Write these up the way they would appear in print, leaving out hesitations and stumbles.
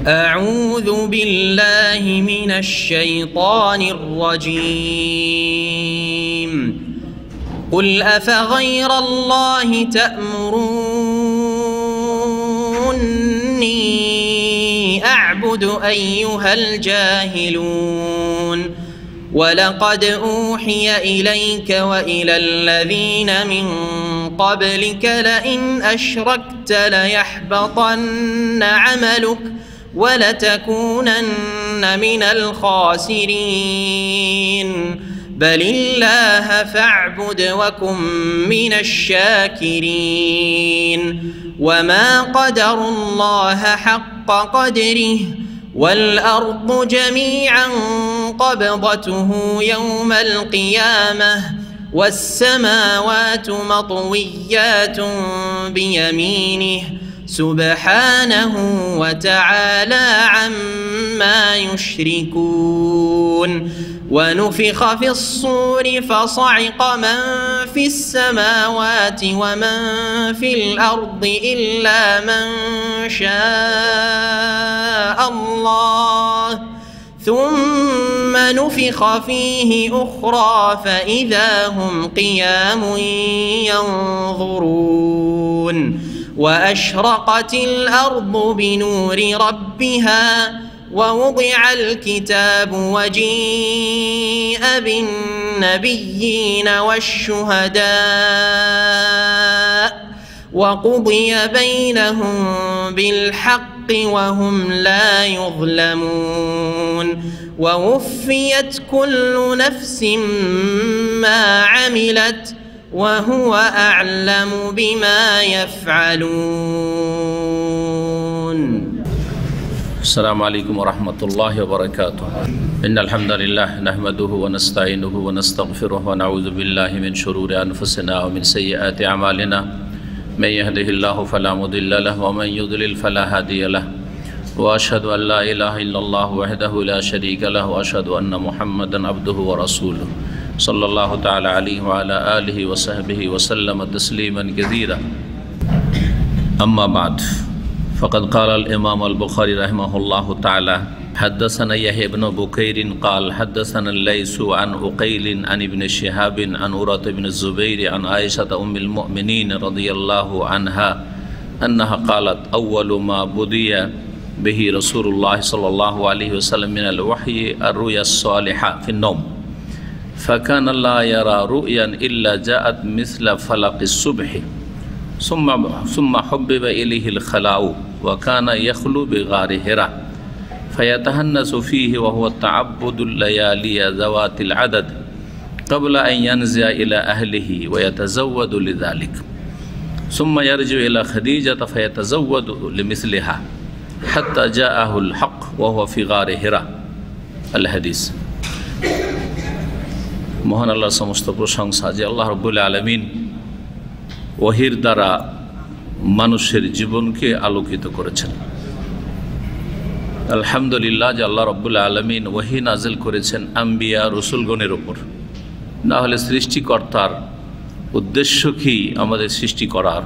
أعوذ بالله من الشيطان الرجيم. قل أفغير الله تأمروني أعبد أيها الجاهلون ولقد أوحي إليك وإلى الذين من قبلك لئن أشركت ليحبطن عملك ولتكونن من الخاسرين بل الله فاعبد وكن من الشاكرين وما قدروا الله حق قدره والأرض جميعا قبضته يوم القيامة والسماوات مطويات بيمينه سبحانه وتعالى عما يشركون. ونفخ في الصور فصعق من في السماوات ومن في الأرض إلا من شاء الله ثم نفخ فيه أخرى فإذا هم قيام ينظرون. وأشرقت الأرض بنور ربها ووضع الكتاب وجيء بالنبيين والشهداء وقضي بينهم بالحق وهم لا يظلمون. ووفيت كل نفس ما عملت وهو أعلم بما يفعلون. السلام عليكم ورحمة الله وبركاته. إن الحمد لله نحمده ونستعينه ونستغفره ونعوذ بالله من شرور أنفسنا ومن سيئات أعمالنا من يهده الله فلا مضل له ومن يضلل فلا هادي له وأشهد أن لا إله إلا الله وحده لا شريك له وأشهد أن محمدا عبده ورسوله صلى الله تعالى عليه وعلى آله وصحبه وسلم تسليما كثيرا. أما بعد فقد قال الإمام البخاري رحمه الله تعالى حدثنا يحيى بن بكير قال حدثنا الليث عن عقيل عن ابن شهاب عن عروة بن الزبير عن عائشة أم المؤمنين رضي الله عنها أنها قالت أول ما بدي به رسول الله صلى الله عليه وسلم من الوحي الرؤيا الصالحة في النوم فكان لا يرى رؤيا إلا جاءت مثل فلق الصبح ثم حبب إليه الخلاء وكان يخلو بغار هراء فيتهنس فيه وهو تعبد الليالي ذوات العدد قبل أن ينزع إلى أهله ويتزود لذلك ثم يرجع إلى خديجة فيتزود لمثلها حتى جاءه الحق وهو في غار هراء. الحديث মহান আল্লাহর সমস্ত প্রশংসা যে আল্লাহ রাব্বুল আলামিন ওহীর দ্বারা মানুষের জীবনকে আলোকিত করেছেন। আলহামদুলিল্লাহ যে আল্লাহ রাব্বুল আলামিন ওহী নাজিল করেছেন আম্বিয়া রসুলগণের ওপর। না হলে সৃষ্টিকর্তার উদ্দেশ্য কি আমাদের সৃষ্টি করার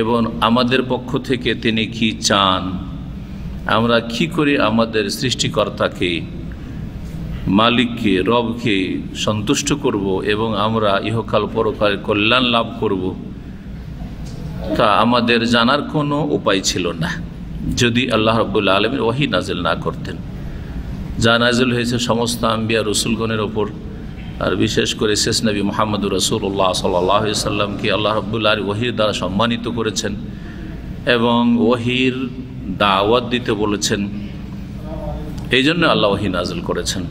এবং আমাদের পক্ষ থেকে তিনি কি চান, আমরা কি করে আমাদের সৃষ্টিকর্তাকে মালিককে রবকে সন্তুষ্ট করব এবং আমরা ইহকাল পরকালের কল্যাণ লাভ করব, তা আমাদের জানার কোনো উপায় ছিল না যদি আল্লাহ রাব্বুল আলামিন ওহী নাজিল না করতেন। যা নাজিল হয়েছে সমস্ত আম্বিয়া রসুলগণের ওপর, আর বিশেষ করে শেষ নবী মুহাম্মদুর রাসূলুল্লাহ সাল্লাল্লাহু আলাইহি ওয়াসাল্লামকে আল্লাহ রাব্বুল আলামিন ওহীর দ্বারা সম্মানিত করেছেন এবং ওহীর দাওয়াত দিতে বলেছেন। এই জন্য আল্লাহ ওহী নাজিল করেছেন।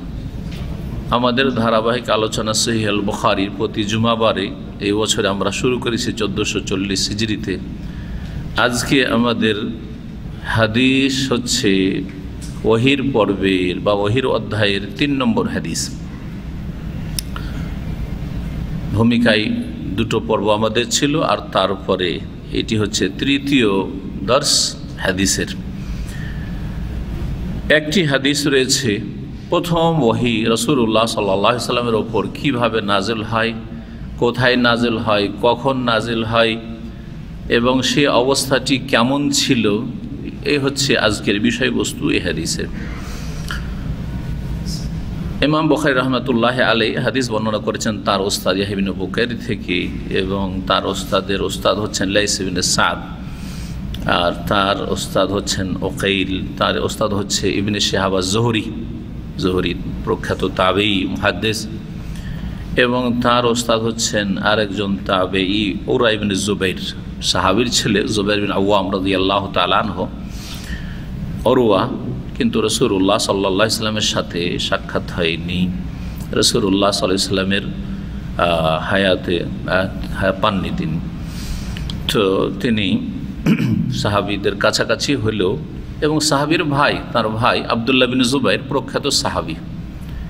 আমাদের ধারাবাহিক আলোচনা সহিহ আল বুখারীর প্রতি জুমাবারে এই বছরে আমরা শুরু করেছি 1440 হিজরিতে। আজকে আমাদের হাদিস হচ্ছে ওহীর পর্বের বা ওহীর অধ্যায়ের 3 নম্বর হাদিস। ভূমিকায় দুটো পর্ব আমাদের ছিল আর তারপরে এটি হচ্ছে তৃতীয় দর্স হাদিসের। একটি হাদিস রয়েছে প্রথম ওহী রাসূলুল্লাহ সাল্লাল্লাহু আলাইহি সাল্লামের ওপর কীভাবে নাজিল হয়, কোথায় নাজিল হয়, কখন নাজিল হয় এবং সে অবস্থাটি কেমন ছিল, এই হচ্ছে আজকের বিষয়বস্তু এই হাদিসের। ইমাম বুখারী রহমাতুল্লাহ আলাইহি হাদিস বর্ণনা করেছেন তার ওস্তাদ ইয়াহইয়া ইবনে বুকাইর থেকে, এবং তার ওস্তাদের ওস্তাদ হচ্ছেন লাইস ইবনে সাদ, আর তার ওস্তাদ হচ্ছেন উকাইল, তার ওস্তাদ হচ্ছে ইবনে শিহাব আজ-জুহরি প্রখ্যাত তাবেঈ মুহাদ্দিস, এবং তার ওস্তাদ হচ্ছেন আরেকজন তাবেঈ উরওয়া ইবনে জুবাইর, সাহাবীর ছেলে জুবাইর বিন আওয়াম রাদিয়াল্লাহু তাআলা আনহু। উরওয়া কিন্তু রাসূলুল্লাহ সাল্লাল্লাহু আলাইহি সাল্লামের সাথে সাক্ষাৎ হয়নি, রাসূলুল্লাহ সাল্লাল্লাহু আলাইহি সাল্লামের হায়াতে পাননি তিনি। তো তিনি সাহাবীদের কাছাকাছি হলেও, এবং সাহাবীর ভাই, তার ভাই আব্দুল্লাহ বিন জুবাইর প্রখ্যাত সাহাবী,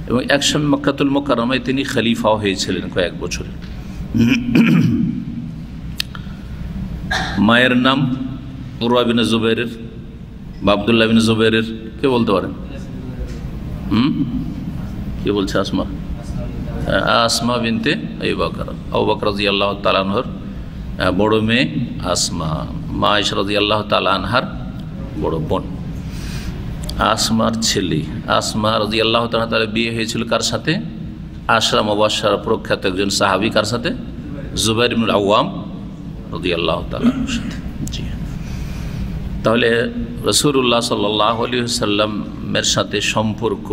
এবং একসময় মক্কাতুল মুকাররমায় তিনি খলিফাও হয়েছিলেন কয়েক বছর। মায়ের নাম উরওয়া বিন জুবাইরের বা আব্দুল্লাহ বিন জুবাইরের, কে বলতে পারেন? কে বলছে? আসমা বিনতে আবু বকর রাদিয়াল্লাহু তাআলা আনহার বড় মেয়ে আসমা, মা আয়েশা রাদিয়াল্লাহু তাআলা আনহার বড় বোন। আসমার ছেলে আসমা রাদিয়াল্লাহু তাআলা বিয়ে হয়েছিল কার সাথে? আশরা মুবাশশারা প্রখ্যাত একজন সাহাবী, কার সাথে? জুবাইর ইবনুল আওয়াম রাদিয়াল্লাহু তাআলার সাথে। জি, তাহলে রাসূলুল্লাহ সাল্লাল্লাহু আলাইহি ওয়াসাল্লামের সাথে সম্পর্ক,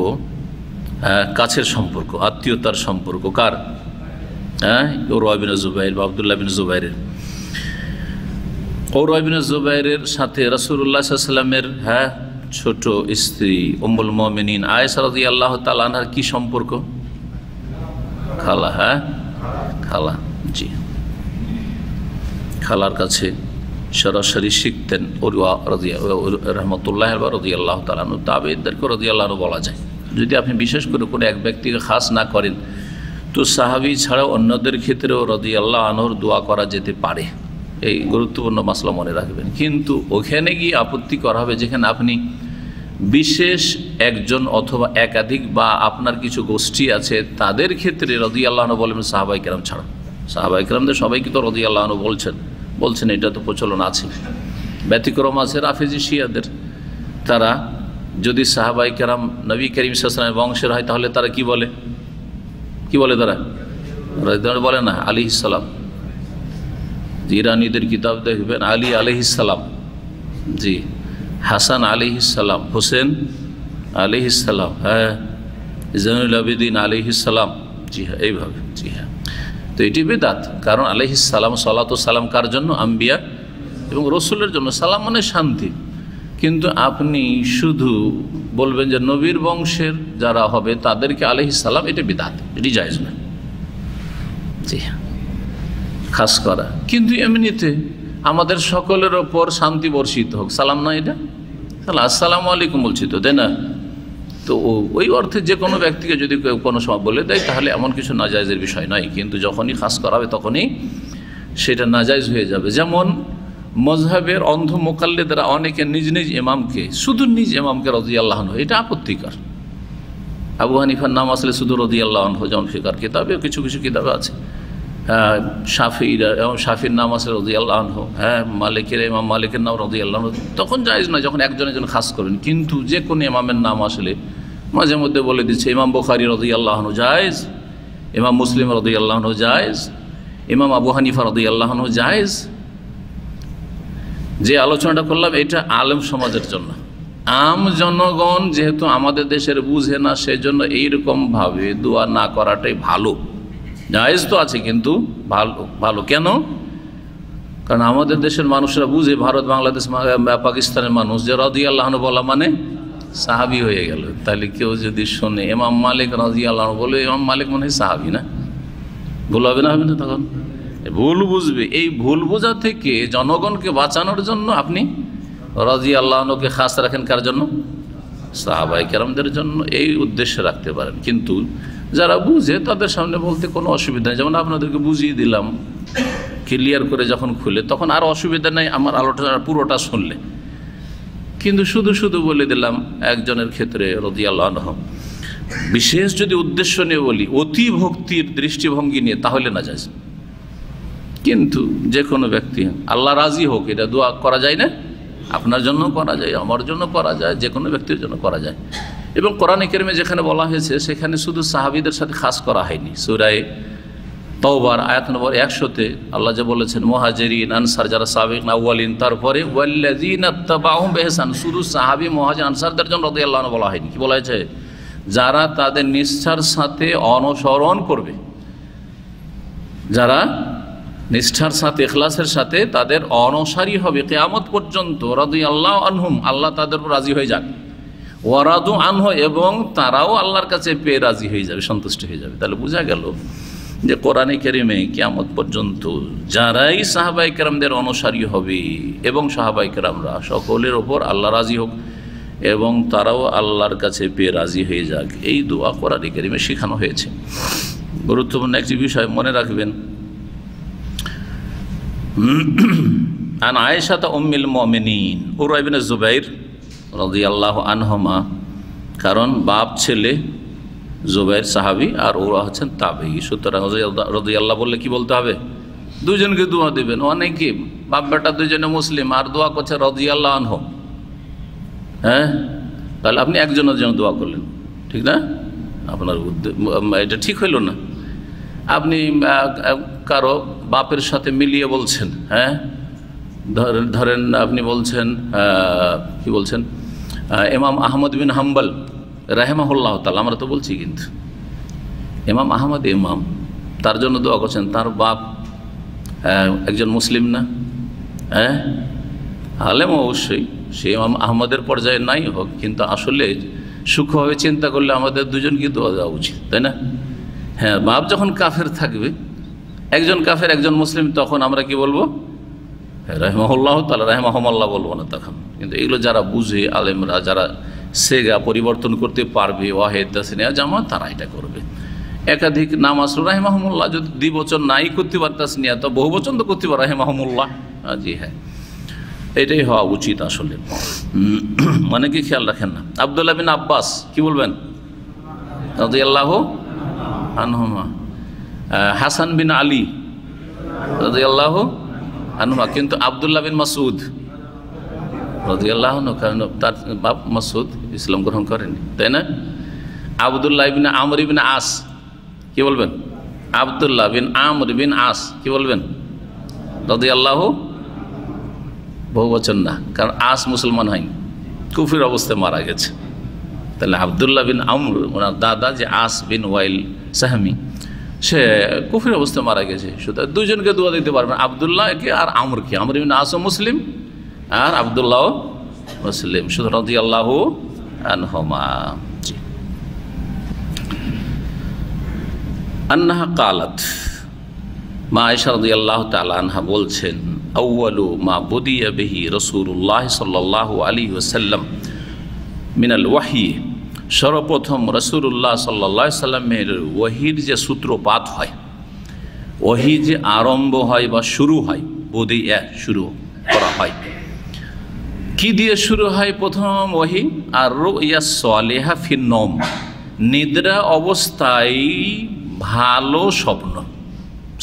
কাছের সম্পর্ক, আত্মীয়তার সম্পর্ক কার? উরওয়া বিন জুবাইর বা আব্দুল্লাহ বিন জুবাইরের। উরওয়া বিন জুবাইরের সাথে রাসূলুল্লাহ সাল্লাল্লাহু আলাইহি ওয়াসাল্লামের ছোট স্ত্রী উম্মুল মুমিনিন আয়েশা রাদিয়াল্লাহু তাআলা আনহার কি সম্পর্ক? খালা। খালা। জি, খালার কাছে সরাসরি শিখতেন উরওয়া রাহমাতুল্লাহ রাদিয়াল্লাহু তাআলা আনহু। তাবেঈদেরকে রাদিয়াল্লাহু আনহু বলা যায়। যদি আপনি বিশেষ করে কোনো এক ব্যক্তিকে খাস না করেন, তো সাহাবী ছাড়াও অন্যদের ক্ষেত্রেও রাদিয়াল্লাহু আনহুর দোয়া করা যেতে পারে। এই গুরুত্বপূর্ণ মাসলা মনে রাখবেন। কিন্তু ওখানে গিয়ে আপত্তি করা হবে যেখানে আপনি বিশেষ একজন অথবা একাধিক বা আপনার কিছু গোষ্ঠী আছে তাদের ক্ষেত্রে রাদিয়াল্লাহু আনহু বলেন, সাহাবায়ে কেরাম ছাড়া। সাহাবায়ে কেরামদের সবাইকে তো রাদিয়াল্লাহু আনহু বলছেন, এটা তো প্রচলন আছে। ব্যতিক্রম আছে রাফেজি শিয়াদের, তারা যদি সাহাবায়ে কেরাম নবী করিম সাল্লাল্লাহু আলাইহি ওয়াসাল্লামের বংশের হয় তাহলে তারা কি বলে তারা বলে না আলাইহিস সালাম। ইরানীদের কিতাব দেখবেন আলী আলাইহিস সালাম, জি, হাসান আলাইহিস সালাম, হোসেন আলাইহিস সালাম, জৈনুল আবেদিন আলাইহিস সালাম। জি হ্যাঁ, এইভাবে। জি হ্যাঁ, তো এটি বিদআত। কারণ আলাইহিস সালাম, সালাত ও সালাম কার জন্য? আম্বিয়া এবং রসুলের জন্য। সালাম মানে শান্তি। কিন্তু আপনি শুধু বলবেন যে নবীর বংশের যারা হবে তাদেরকে আলাইহিস সালাম, এটা বিদআত, এটি জায়েজ না। জি হ্যাঁ, খাস করা। কিন্তু এমনিতে আমাদের সকলের ওপর শান্তি বর্ষিত হোক, সালাম না এটা? আসসালামু আলাইকুম বলছি তো, তাই না? তো ওই অর্থে যে কোনো ব্যক্তিকে যদি কোনো সময় বলে দেয় তাহলে এমন কিছু নাজায়েজের বিষয় নয়। কিন্তু যখনই খাস করা হবে তখনই সেটা নাজায়েজ হয়ে যাবে। যেমন মজহাবের অন্ধ মুকাল্লিদরা অনেকে নিজ ইমামকে, শুধু নিজ ইমামকে রাদিয়াল্লাহু আনহু, এটা আপত্তিকর। আবু হানিফার নাম আসলে শুধু রাদিয়াল্লাহু আনহু, যেমন ফিকার কিতাবে কিছু কিতাবে আছে। শাফির নাম আছে রাদিয়াল্লাহু আনহু, ইমাম মালিকের নাম রাদিয়াল্লাহু আনহু, তখন জায়েজ নয় যখন একজন খাস করবেন। কিন্তু যে কোনো ইমামের নাম আসলে মাঝে মধ্যে বলে দিচ্ছে, ইমাম বুখারী রাদিয়াল্লাহু আনহু জায়েজ, ইমাম মুসলিম রাদিয়াল্লাহু আনহু জায়েজ, ইমাম আবু হানিফা রাদিয়াল্লাহু আনহু জায়েজ। যে আলোচনাটা করলাম এটা আলেম সমাজের জন্য। আম জনগণ যেহেতু আমাদের দেশের বুঝে না, সেজন্য এইরকমভাবে দোয়া না করাটাই ভালো। জায়েজ তো আছে কিন্তু ভালো কেন? কারণ আমাদের দেশের মানুষরা বুঝে, ভারত, বাংলাদেশ, পাকিস্তানের মানুষ, যে রাদিয়াল্লাহু আনহু বলা মানে সাহাবী হয়ে গেল। তাহলে কেউ যদি শোনে ইমাম মালিক রাদিয়াল্লাহু আনহু বলে, ইমাম মালিক মানে সাহাবী না? ভুল হবে না তখন? ভুল বুঝবে। এই ভুল বোঝা থেকে জনগণকে বাঁচানোর জন্য আপনি রাদিয়াল্লাহু আনহুকে খাস রাখেন কার জন্য? সাহাবায়ে কেরামদের জন্য। এই উদ্দেশ্যে রাখতে পারেন। কিন্তু যারা বুঝে তাদের সামনে বলতে কোনো অসুবিধা নেই। যেমন আপনাদেরকে বুঝিয়ে দিলাম ক্লিয়ার করে যখন খুলে, তখন আর অসুবিধা নেই আমার আলোচনা পুরোটা শুনলে। কিন্তু শুধু বলে দিলাম একজনের ক্ষেত্রে রাদিয়াল্লাহু আনহু, বিশেষ যদি উদ্দেশ্য নিয়ে বলি, অতি ভক্তির দৃষ্টিভঙ্গি নিয়ে, তাহলে না যায়। কিন্তু যে কোনো ব্যক্তি আল্লাহ রাজি হোক, এটা দোয়া করা যায় না? আপনার জন্য করা যায়, আমার জন্য করা যায়, যে কোনো ব্যক্তির জন্য করা যায়। এবং কোরআনে কারিমে যেখানে বলা হয়েছে সেখানে শুধু সাহাবীদের সাথে খাস করা হয়নি। সূরা তাওবার আয়াত নম্বর 100-তে আল্লাহ যে বলেছেন মুহাজিরিন আনসার যারা সাবিকিন আউয়ালিন, তারপরে ওয়াল্লাযিনা তাবাউহুম বিইহসান, শুধু সাহাবী মুহাজির আনসারদের জন্য রাদিয়াল্লাহু আনহু বলা হয়নি। কি বলা হয়েছে? যারা তাদের নিষ্ঠার সাথে অনুসরণ করবে, যারা নিষ্ঠার সাথে ইখলাসের সাথে তাদের অনুসারী হবে কিয়ামত পর্যন্ত, রাদিয়াল্লাহু আনহুম, আল্লাহ তাদের উপর রাজি হয়ে যাক, ওয়ারাদু আনহু, এবং তারাও আল্লাহর কাছে পেয়ে রাজি হয়ে যাবে, সন্তুষ্ট হয়ে যাবে। তাহলে বোঝা গেল যে কোরআনে কারিমে কিয়ামত পর্যন্ত যারাই সাহাবায়ে কেরামদের অনুসারী হবে এবং সাহাবায়ে কেরামরা সকলের ওপর আল্লাহ রাজি হোক এবং তারাও আল্লাহর কাছে পেয়ে রাজি হয়ে যাক, এই দোয়া কোরআনে কারিমে শেখানো হয়েছে। গুরুত্বপূর্ণ একটি বিষয় মনে রাখবেন, আন আয়েশা উম্মুল মুমিনিন উরওয়া ইবনে জুবাইর রাদিয়াল্লাহু আনহুমা, কারণ বাপ ছেলে জুবাইর সাহাবী আর ওরা হচ্ছেন তাবেঈ, সুতরাং রাদিয়াল্লাহু বললে কি বলতে হবে? দুজনকে দোয়া দেবেন। অনেকে বাপ বেটা দুজনে মুসলিম আর দোয়া করছে রাদিয়াল্লাহু আনহু, হ্যাঁ, তাহলে আপনি একজনের জন্য দোয়া করলেন, ঠিক না? আপনার এটা ঠিক হইল না। আপনি কারো বাপের সাথে মিলিয়ে বলছেন, হ্যাঁ, ধরেন আপনি বলছেন কি বলছেন, ইমাম আহমদ বিন হাম্বল রাহিমাহুল্লাহ তাআলা, আমরা তো বলছি, কিন্তু ইমাম আহমদ ইমাম, তার জন্য দোয়া করছেন, তার বাপ একজন মুসলিম না, হ্যাঁ, আলেম অবশ্যই, সে ইমাম আহমদের পর্যায়ে নাই হোক, কিন্তু আসলে সূক্ষ্মভাবে চিন্তা করলে আমাদের দুজনকে দোয়া দেওয়া উচিত, তাই না? হ্যাঁ, বাপ যখন কাফের থাকবে, একজন কাফের একজন মুসলিম, তখন আমরা কি বলবো? রাহিমাহুল্লাহ তাআলা, রাহিমাহুল্লাহ বলবো না তখন। কিন্তু এগুলো যারা বুঝে, আলেমরা যারা সেগা পরিবর্তন করতে পারবে, ওয়াহেদ তাসনিয়া জামাত, তারা এটা করবে। একাধিক নাম আসলো রাহিমাহুল্লাহ, যদি দ্বিবচন নাই করতে পারে তাসনিয়া, তো বহুবচন তো করতে পারে রাহিমাহুল্লাহ। জি হ্যাঁ, এটাই হওয়া উচিত আসলে। মানে কি খেয়াল রাখেন না। আব্দুল্লাহ বিন আব্বাস কি বলবেন? রাদিয়াল্লাহু আনহুমা। হাসান বিন আলী রাদিয়াল্লাহু আনহুমা, কিন্তু আব্দুল্লাহ বিন মাসউদ রাদিয়াল্লাহু আনহু, কারণ তার বাপ মাসউদ ইসলাম গ্রহণ করেনি, তাই না? আব্দুল্লাহ বিন আমর বিন আস কি বলবেন? আব্দুল্লাহ বিন আমর বিন আস কি বলবেন? রাদিয়াল্লাহু, বহুবচন না, কারণ আস মুসলমান হয়নি, কুফরির অবস্থায় মারা গেছে। তাহলে আব্দুল্লাহ বিন আমর, ওনার দাদা যে আস বিন ওয়াইল সাহমি, সে কুফরির অবস্থায় মারা গেছে। সুতরাং দুজনকে দোয়া দিতে পারবেন, আব্দুল্লাহকে আর আমরকে। আমর বিন আসও মুসলিম আর আব্দুল্লাহ মুসলিম, শুধু রাদিয়াল্লাহু আনহুমা। জি। আন্নাহা কালাত, মা আয়েশা রাদিয়াল্লাহু তাআলা আনহা বলছেন, আউয়ালু মা বুদিয়া বিহি রাসূলুল্লাহ সাল্লাল্লাহু আলাইহি ওয়াসাল্লাম মিনাল ওয়াহী, সর্বপ্রথম রাসূলুল্লাহ সাল্লাল্লাহু আলাইহি ওয়াসাল্লামের ওয়াহির যে সূত্রপাত হয়, ওয়াহি যে আরম্ভ হয় বা শুরু হয়, বুদিয়া শুরু করা হয়, কি দিয়ে শুরু হয়? প্রথম ওয়াহি আর রুইয়া সালিহা ফিন নওম, নিদ্রা অবস্থায় ভালো স্বপ্ন।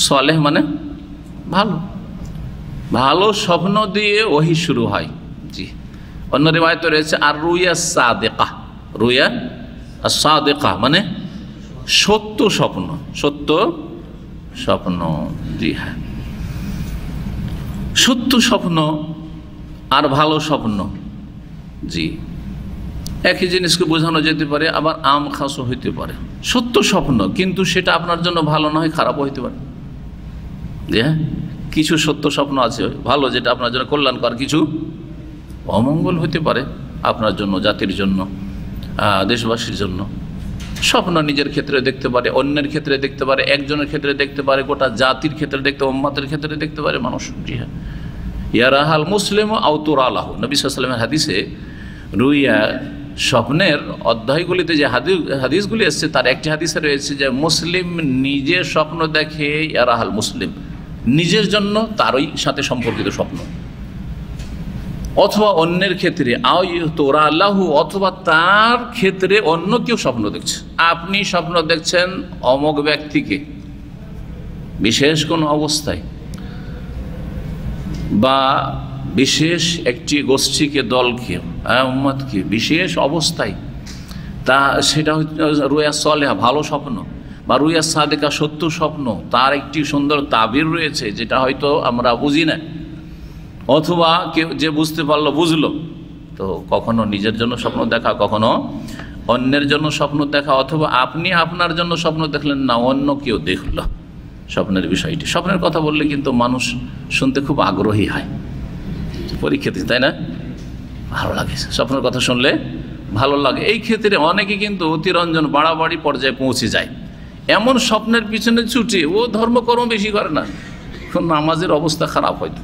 সালেহ মানে ভালো, ভালো স্বপ্ন দিয়ে ওয়াহি শুরু হয়। জি, অন্য রিওয়ায়াতে রয়েছে আর রুইয়া সাদেকা, রুইয়া সাদেকা মানে সত্য স্বপ্ন, সত্য স্বপ্ন। জি হ্যাঁ, সত্য স্বপ্ন আর ভালো স্বপ্ন, জি, একই জিনিসকে বোঝানো যেতে পারে, আবার আম খাসও হইতে পারে। সত্য স্বপ্ন, কিন্তু সেটা আপনার জন্য ভালো না হয়, খারাপও হইতে পারে। জি হ্যাঁ, কিছু সত্য স্বপ্ন আছে ভালো, যেটা আপনার জন্য কল্যাণকর, কিছু অমঙ্গল হইতে পারে আপনার জন্য, জাতির জন্য, দেশবাসীর জন্য। স্বপ্ন নিজের ক্ষেত্রে দেখতে পারে, অন্যের ক্ষেত্রে দেখতে পারে, একজনের ক্ষেত্রে দেখতে পারে, গোটা জাতির ক্ষেত্রে দেখতে, উম্মতের ক্ষেত্রে দেখতে পারে মানুষ। জি হ্যাঁ, ইয়ারাহাল মুসলিম আউতুর আলাহ, নবী সাল্লাল্লাহু আলাইহি ওয়াসাল্লামের হাদিসে রুইয়া স্বপ্নের অধ্যায়গুলিতে যে হাদিসগুলি এসছে, তার একটি হাদিসে রয়েছে যে মুসলিম নিজে স্বপ্ন দেখে, ইয়ারাহাল মুসলিম, নিজের জন্য তারই সাথে সম্পর্কিত স্বপ্ন, অথবা অন্যের ক্ষেত্রে আউতুরা আল্লাহু, অথবা তার ক্ষেত্রে অন্য কেউ স্বপ্ন দেখছে। আপনি স্বপ্ন দেখছেন অমুক ব্যক্তিকে বিশেষ কোনো অবস্থায়, বা বিশেষ একটি গোষ্ঠীকে, দলকে, উম্মতকে বিশেষ অবস্থায়, তা সেটা রুয়া সালেহা ভালো স্বপ্ন বা রুয়া সাদেকা সত্য স্বপ্ন, তার একটি সুন্দর তাবির রয়েছে যেটা হয়তো আমরা বুঝি না, অথবা কেউ যে বুঝতে পারলো বুঝলো। তো কখনো নিজের জন্য স্বপ্ন দেখা, কখনো অন্যের জন্য স্বপ্ন দেখা, অথবা আপনি আপনার জন্য স্বপ্ন দেখলেন না, অন্য কেউ দেখলো স্বপ্নের বিষয়টি। স্বপ্নের কথা বললে কিন্তু মানুষ শুনতে খুব আগ্রহী হয়, পরীক্ষাতে, তাই না? ভালো লাগে স্বপ্নের কথা শুনলে, ভালো লাগে। এই ক্ষেত্রে অনেকে কিন্তু অতিরঞ্জন বাড়াবাড়ি পর্যায়ে পৌঁছে যায়, এমন স্বপ্নের পিছনে ছুটে ও ধর্মকর্ম বেশি করে না, নামাজের অবস্থা খারাপ হয়তো,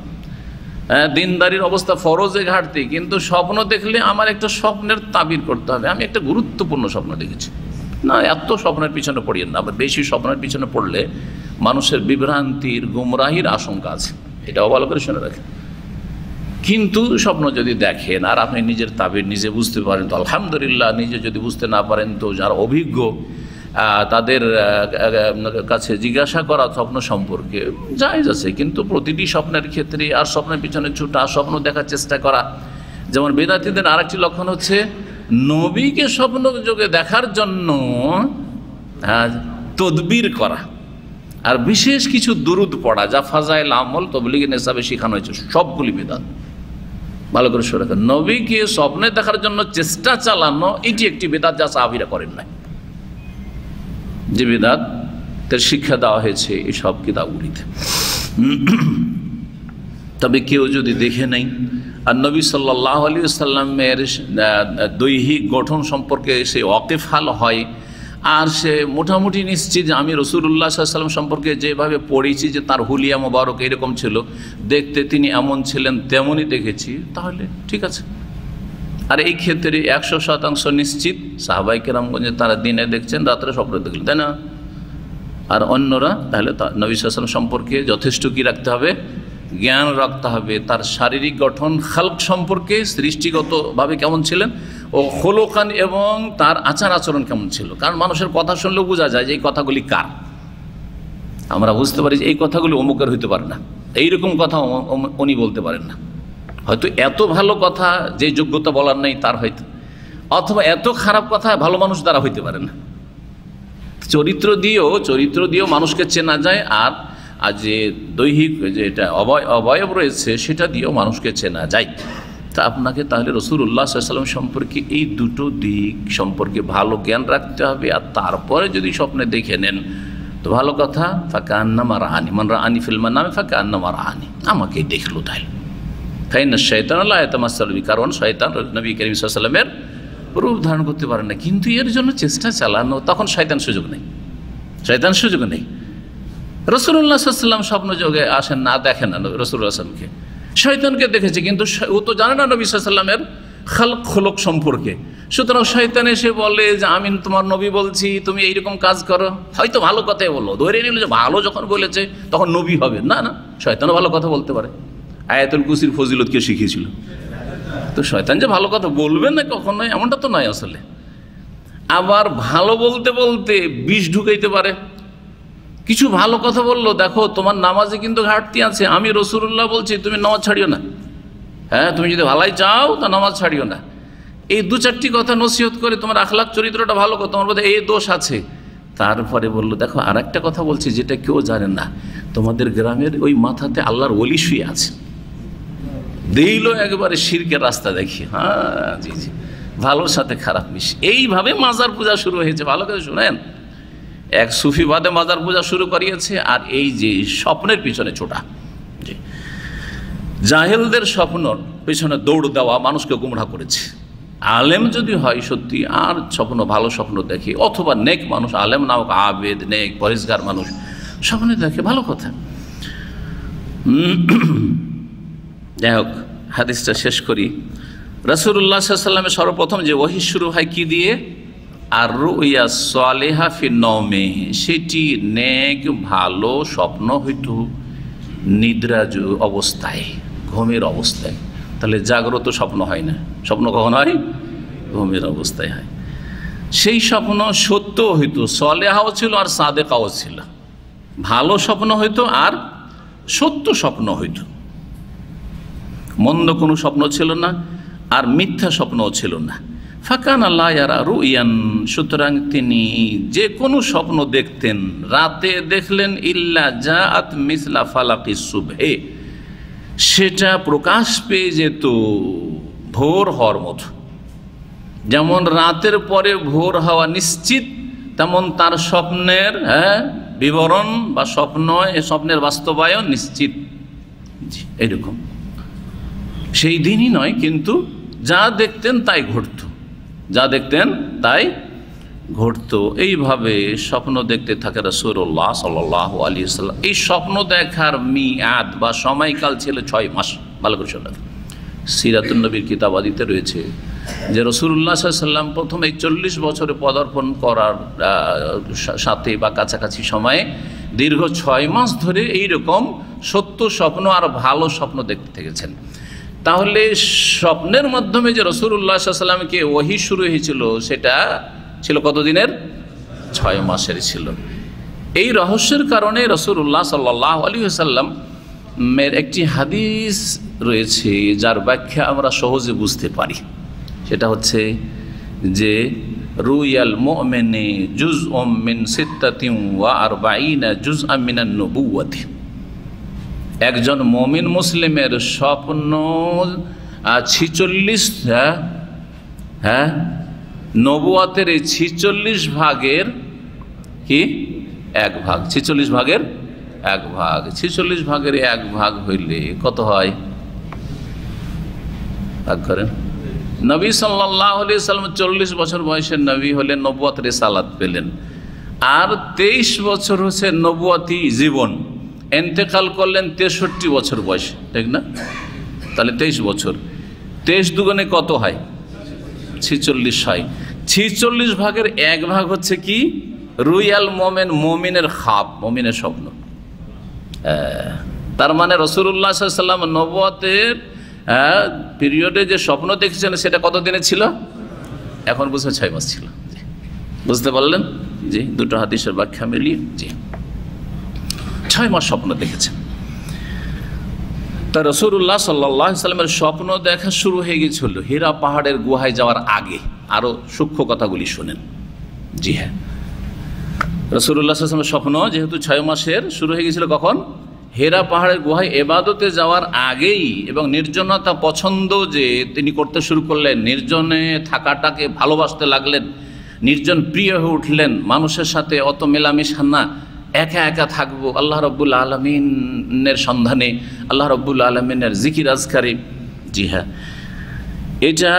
দিনদারির অবস্থা ফরজে ঘাটতি, কিন্তু স্বপ্ন দেখলে আমার একটা স্বপ্নের তাবির করতে হবে, আমি একটা গুরুত্বপূর্ণ স্বপ্ন দেখেছি। না, এত স্বপ্নের পিছনে পড়িয়েন না, আবার বেশি স্বপ্নের পিছনে পড়লে মানুষের বিভ্রান্তির, গুমরাহির আশঙ্কা আছে, এটাও ভালো করে শুনে রাখেন। কিন্তু স্বপ্ন যদি দেখেন আর আপনি নিজের তাবির নিজে বুঝতে পারেন তো আলহামদুলিল্লাহ, নিজে যদি বুঝতে না পারেন তো যারা অভিজ্ঞ তাদের কাছে জিজ্ঞাসা করা স্বপ্ন সম্পর্কে জায়েজ আছে। কিন্তু প্রতিটি স্বপ্নের ক্ষেত্রে আর স্বপ্নের পিছনে ছুটা, স্বপ্ন দেখার চেষ্টা করা, যেমন বেদাতীদের আরেকটি লক্ষণ হচ্ছে নবীকে স্বপ্ন যোগে দেখার জন্য তদবির করা আর বিশেষ কিছু দুরুদ পড়া, যা ফাজাইল আমল তবলিগের নেশাবে শেখানো হয়েছে, সবগুলি বেদাত। ভালো করে শুনে রাখেন, নবীকে স্বপ্নে দেখার জন্য চেষ্টা চালানো এটি একটি বেদাত যা সাহাবীরা করেন নাই, যে বেদাতের শিক্ষা দেওয়া হয়েছে এই সব কিতাবগুলিতে। তবে কেউ যদি দেখে নেই আর নবী সাল্লাল্লাহু আলাইহি ওয়াসাল্লামের দৈহিক গঠন সম্পর্কে সে ওয়াকিফহাল হয়, আর সে মোটামুটি নিশ্চিত যে আমি রাসূলুল্লাহ সাল্লাল্লাহু আলাইহি ওয়াসাল্লাম সম্পর্কে যেভাবে পড়েছি যে তার হুলিয়া মোবারক এরকম ছিল, দেখতে তিনি এমন ছিলেন তেমনই দেখেছি, তাহলে ঠিক আছে। আর এই ক্ষেত্রে 100% নিশ্চিত সাহাবায়ে কেরামগঞ্জে তারা দিনে দেখছেন, রাত্রে স্বপ্ন দেখলেন, তাই না? আর অন্যরা তাহলে নবী সাল্লাল্লাহু আলাইহি ওয়াসাল্লাম সম্পর্কে যথেষ্ট কি রাখতে হবে, জ্ঞান রাখতে হবে, তার শারীরিক গঠন খালক সম্পর্কে, সৃষ্টিগতভাবে কেমন ছিলেন, ও খোলকান এবং তার আচার আচরণ কেমন ছিল। কারণ মানুষের কথা শুনলেও বোঝা যায় যে এই কথাগুলি কার। আমরা বুঝতে পারি যে এই কথাগুলি অমুকের হইতে পারে না, এইরকম কথা উনি বলতে পারেন না, হয়তো এত ভালো কথা যে যোগ্যতা বলার নেই তার হয়তো, অথবা এত খারাপ কথা ভালো মানুষ দ্বারা হইতে পারে না। চরিত্র দিয়েও মানুষকে চেনা যায়, আর যে দৈহিক যেটা অবয়ব রয়েছে সেটা দিয়েও মানুষকে চেনা যায়। তা আপনাকে তাহলে রাসূলুল্লাহ সাল্লাল্লাহু আলাইহি ওয়াসাল্লাম সম্পর্কে এই দুটো দিক সম্পর্কে ভালো জ্ঞান রাখতে হবে। আর তারপরে যদি স্বপ্নে দেখে নেন তো ভালো কথা, ফাকান্নামা রাআনি, মান রাআনি ফিল মানামি ফাকান্নামা রাআনি, আমাকে দেখলো তাহলে। ফাইন্না শাইতান লা ইয়াতামাসসালু বি, কারণ শয়তান নবী করিম সাল্লাল্লাহু আলাইহি ওয়াসাল্লামের রূপ ধারণ করতে পারে না, কিন্তু এর জন্য চেষ্টা চালানো, তখন শয়তান সুযোগ নেই, রাসূলুল্লাহ সাল্লাল্লাহু আলাইহি ওয়াসাল্লাম স্বপ্ন যোগে আসেন না, দেখেন না রাসূলুল্লাহ সাল্লাল্লাহু আলাইহি ওয়াসাল্লামকে, শয়তানকে দেখেছে, কিন্তু ও তো জানে না নবী সাল্লাল্লাহু আলাইহি ওয়াসাল্লামের খালক খোলক সম্পর্কে। সুতরাং শয়তান এসে বলে যে আমি তোমার নবী বলছি, তুমি এইরকম কাজ করো, হয়তো ভালো কথাই বললো, ধরে নিল যে ভালো যখন বলেছে তখন নবী হবে না, না, শয়তানও ভালো কথা বলতে পারে। আয়াতুল কুরসির ফজিলত কে শিখিয়েছিল? তো শয়তান যে ভালো কথা বলবে না কখনোই এমনটা তো নয় আসলে। আবার ভালো বলতে বলতে বিষ ঢুকাইতে পারে। কিছু ভালো কথা বললো, দেখো তোমার নামাজে কিন্তু ঘাটতি আছে, আমি রাসূলুল্লাহ বলছি তুমি নামাজ ছাড়িও না, হ্যাঁ তুমি যদি ভালাই চাও তা নামাজ ছাড়িও না, এই দু চারটি কথা নসিহত করে তোমার আখলাক চরিত্রটা ভালো করো, তোমার মধ্যে এই দোষ আছে। তারপরে বললো দেখো আর একটা কথা বলছি যেটা কেউ জানে না, তোমাদের গ্রামের ওই মাথাতে আল্লাহর ওলি শুয়ে আছে, দিল একবারে শিরকের রাস্তা দেখি, হ্যাঁ জি জি, ভালোর সাথে খারাপ মিশ, এইভাবে মাজার পূজা শুরু হয়েছে। ভালো করে শুনেন, এক সুফিবাদে মাজার পূজা শুরু করিয়েছে, আর এই যে স্বপ্নের পিছনে ছোটা, জাহেলদের স্বপ্নর পিছনে দৌড় দেওয়া মানুষকে গুমরাহ করেছে। আলেম যদি হয় সত্যি আর স্বপ্ন ভালো স্বপ্ন দেখে, অথবা নেক মানুষ, আলেম না হোক, আবেদ নেক পরেশগার মানুষ স্বপ্নে দেখে, ভালো কথা। যাই হোক, হাদিসটা শেষ করি। রাসূলুল্লাহ সাল্লাল্লাহু আলাইহি ওয়াসাল্লামের সর্বপ্রথম যে ওহী শুরু হয় কি দিয়ে, আর রুইয়া সালেহা ফি নওমে, সেটি নেক ভালো স্বপ্ন হইতো নিদ্রা অবস্থায়, ঘুমের অবস্থায়। তাহলে জাগ্রত স্বপ্ন হয় না, স্বপ্ন কখন হয়? ঘুমের অবস্থায় হয়। সেই স্বপ্ন সত্য হইতো, সালেহাও ছিল আর সাদেকাও ছিল, ভালো স্বপ্ন হইতো আর সত্য স্বপ্ন হইতো। মন্দ কোনো স্বপ্ন ছিল না, আর মিথ্যা স্বপ্নও ছিল না। ফাকান আল্লাহ ইয়ারা রুইয়ান, সুতরাং তিনি যে কোনো স্বপ্ন দেখতেন, রাতে দেখলেন ইল্লা জাআত মিসলা ফালাকিস সুবহে, সেটা প্রকাশ পেয়ে যেত ভোর হওয়ার মতো। যেমন রাতের পরে ভোর হওয়া নিশ্চিত, তেমন তার স্বপ্নের বিবরণ বা স্বপ্নের বাস্তবায়ন নিশ্চিত। এরকম সেই দিনই নয়, কিন্তু যা দেখতেন তাই ঘটত, যা দেখতেন তাই ঘটত। এইভাবে স্বপ্ন দেখতে থাকে রাসূলুল্লাহ সাল্লাল্লাহু আলাইহি ওয়াসাল্লাম। এই স্বপ্ন দেখার মিয়াদ বা সময়কাল ছিল 6 মাস। ভালো করে শোনেন, সিরাতুন নবীর কিতাবাদিতে রয়েছে যে রাসূলুল্লাহ সাল্লাল্লাহু আলাইহি ওয়াসাল্লাম প্রথম 40 বছরে পদার্পণ করার সাথে বা কাছাকাছি সময়ে দীর্ঘ 6 মাস ধরে এইরকম সত্য স্বপ্ন আর ভালো স্বপ্ন দেখতে থেকেছেন। তাহলে স্বপ্নের মাধ্যমে যে রাসূলুল্লাহ সাল্লাল্লাহু আলাইহি ওয়াসাল্লামকে ওহী শুরু হয়েছিল, সেটা ছিল কতদিনের? 6 মাসের ছিল। এই রহস্যের কারণে রাসূলুল্লাহ সাল্লাল্লাহু আলাইহি ওয়াসাল্লাম এর একটি হাদিস রয়েছে যার ব্যাখ্যা আমরা সহজে বুঝতে পারি। সেটা হচ্ছে যে রুয়াল মুমিনি জুজউম মিন 46 জুজআম মিনান নবুওয়াতি, একজন মুমিন মুসলিমের স্বপ্ন 46 নবুয়াতের 46 ভাগের কি 1 ভাগ, 46 ভাগের 1 ভাগ। 46 ভাগের 1 ভাগ হইলে কত হয়? ভাগ করেন। নবী সাল্লাল্লাহু আলাইহি ওয়াসাল্লাম 40 বছর বয়সের নবী হলেন, নবুয়ত রিসালাত পেলেন, আর 23 বছর হচ্ছে নবুয়তি জীবন। ইন্তেকাল করলেন 63 বছর বয়সে, ঠিক না? তাহলে 23 বছর, 23 দুগুণে কত হয়? 46 হয়। 46 ভাগের 1 ভাগ হচ্ছে কি? রুয়াল মোমেন, মোমিনের খাব, মোমিনের স্বপ্ন। তার মানে রাসূলুল্লাহ সাল্লাল্লাহু আলাইহি ওয়াসাল্লাম নবুয়তের পিরিয়ডে যে স্বপ্ন দেখেছেন সেটা কত দিনে ছিল? এখন বুঝে 6 মাস ছিল। বুঝতে পারলেন? জি, দুটো হাদিসের ব্যাখ্যা মিলিয়ে জি 6 মাস স্বপ্ন দেখেছেন। তা রাসূলুল্লাহ সাল্লাল্লাহু আলাইহি ওয়াসাল্লামের স্বপ্ন দেখা শুরু হয়ে গিয়েছিল হীরা পাহাড়ের গুহায় যাওয়ার আগে। আরো সূক্ষ্ম কথাগুলি শুনেন। জি হ্যাঁ, রাসূলুল্লাহ সাল্লাল্লাহু আলাইহি ওয়াসাল্লামের স্বপ্ন যেহেতু 6 মাসের শুরু হয়ে গিয়েছিল কখন? হীরা পাহাড়ের গুহায় ইবাদতে যাওয়ার আগেই। এবং নির্জনতা পছন্দ যে তিনি করতে শুরু করলেন, নির্জনে থাকাটাকে ভালোবাসতে লাগলেন, নির্জন প্রিয় হয়ে উঠলেন, মানুষের সাথে অত মেলামেশা না, একা একা থাকবো, আল্লাহ রাব্বুল আলামিনের সন্ধানে, আল্লাহ রাব্বুল আলামিনের জিকির আজকারে। জি হ্যাঁ, এটা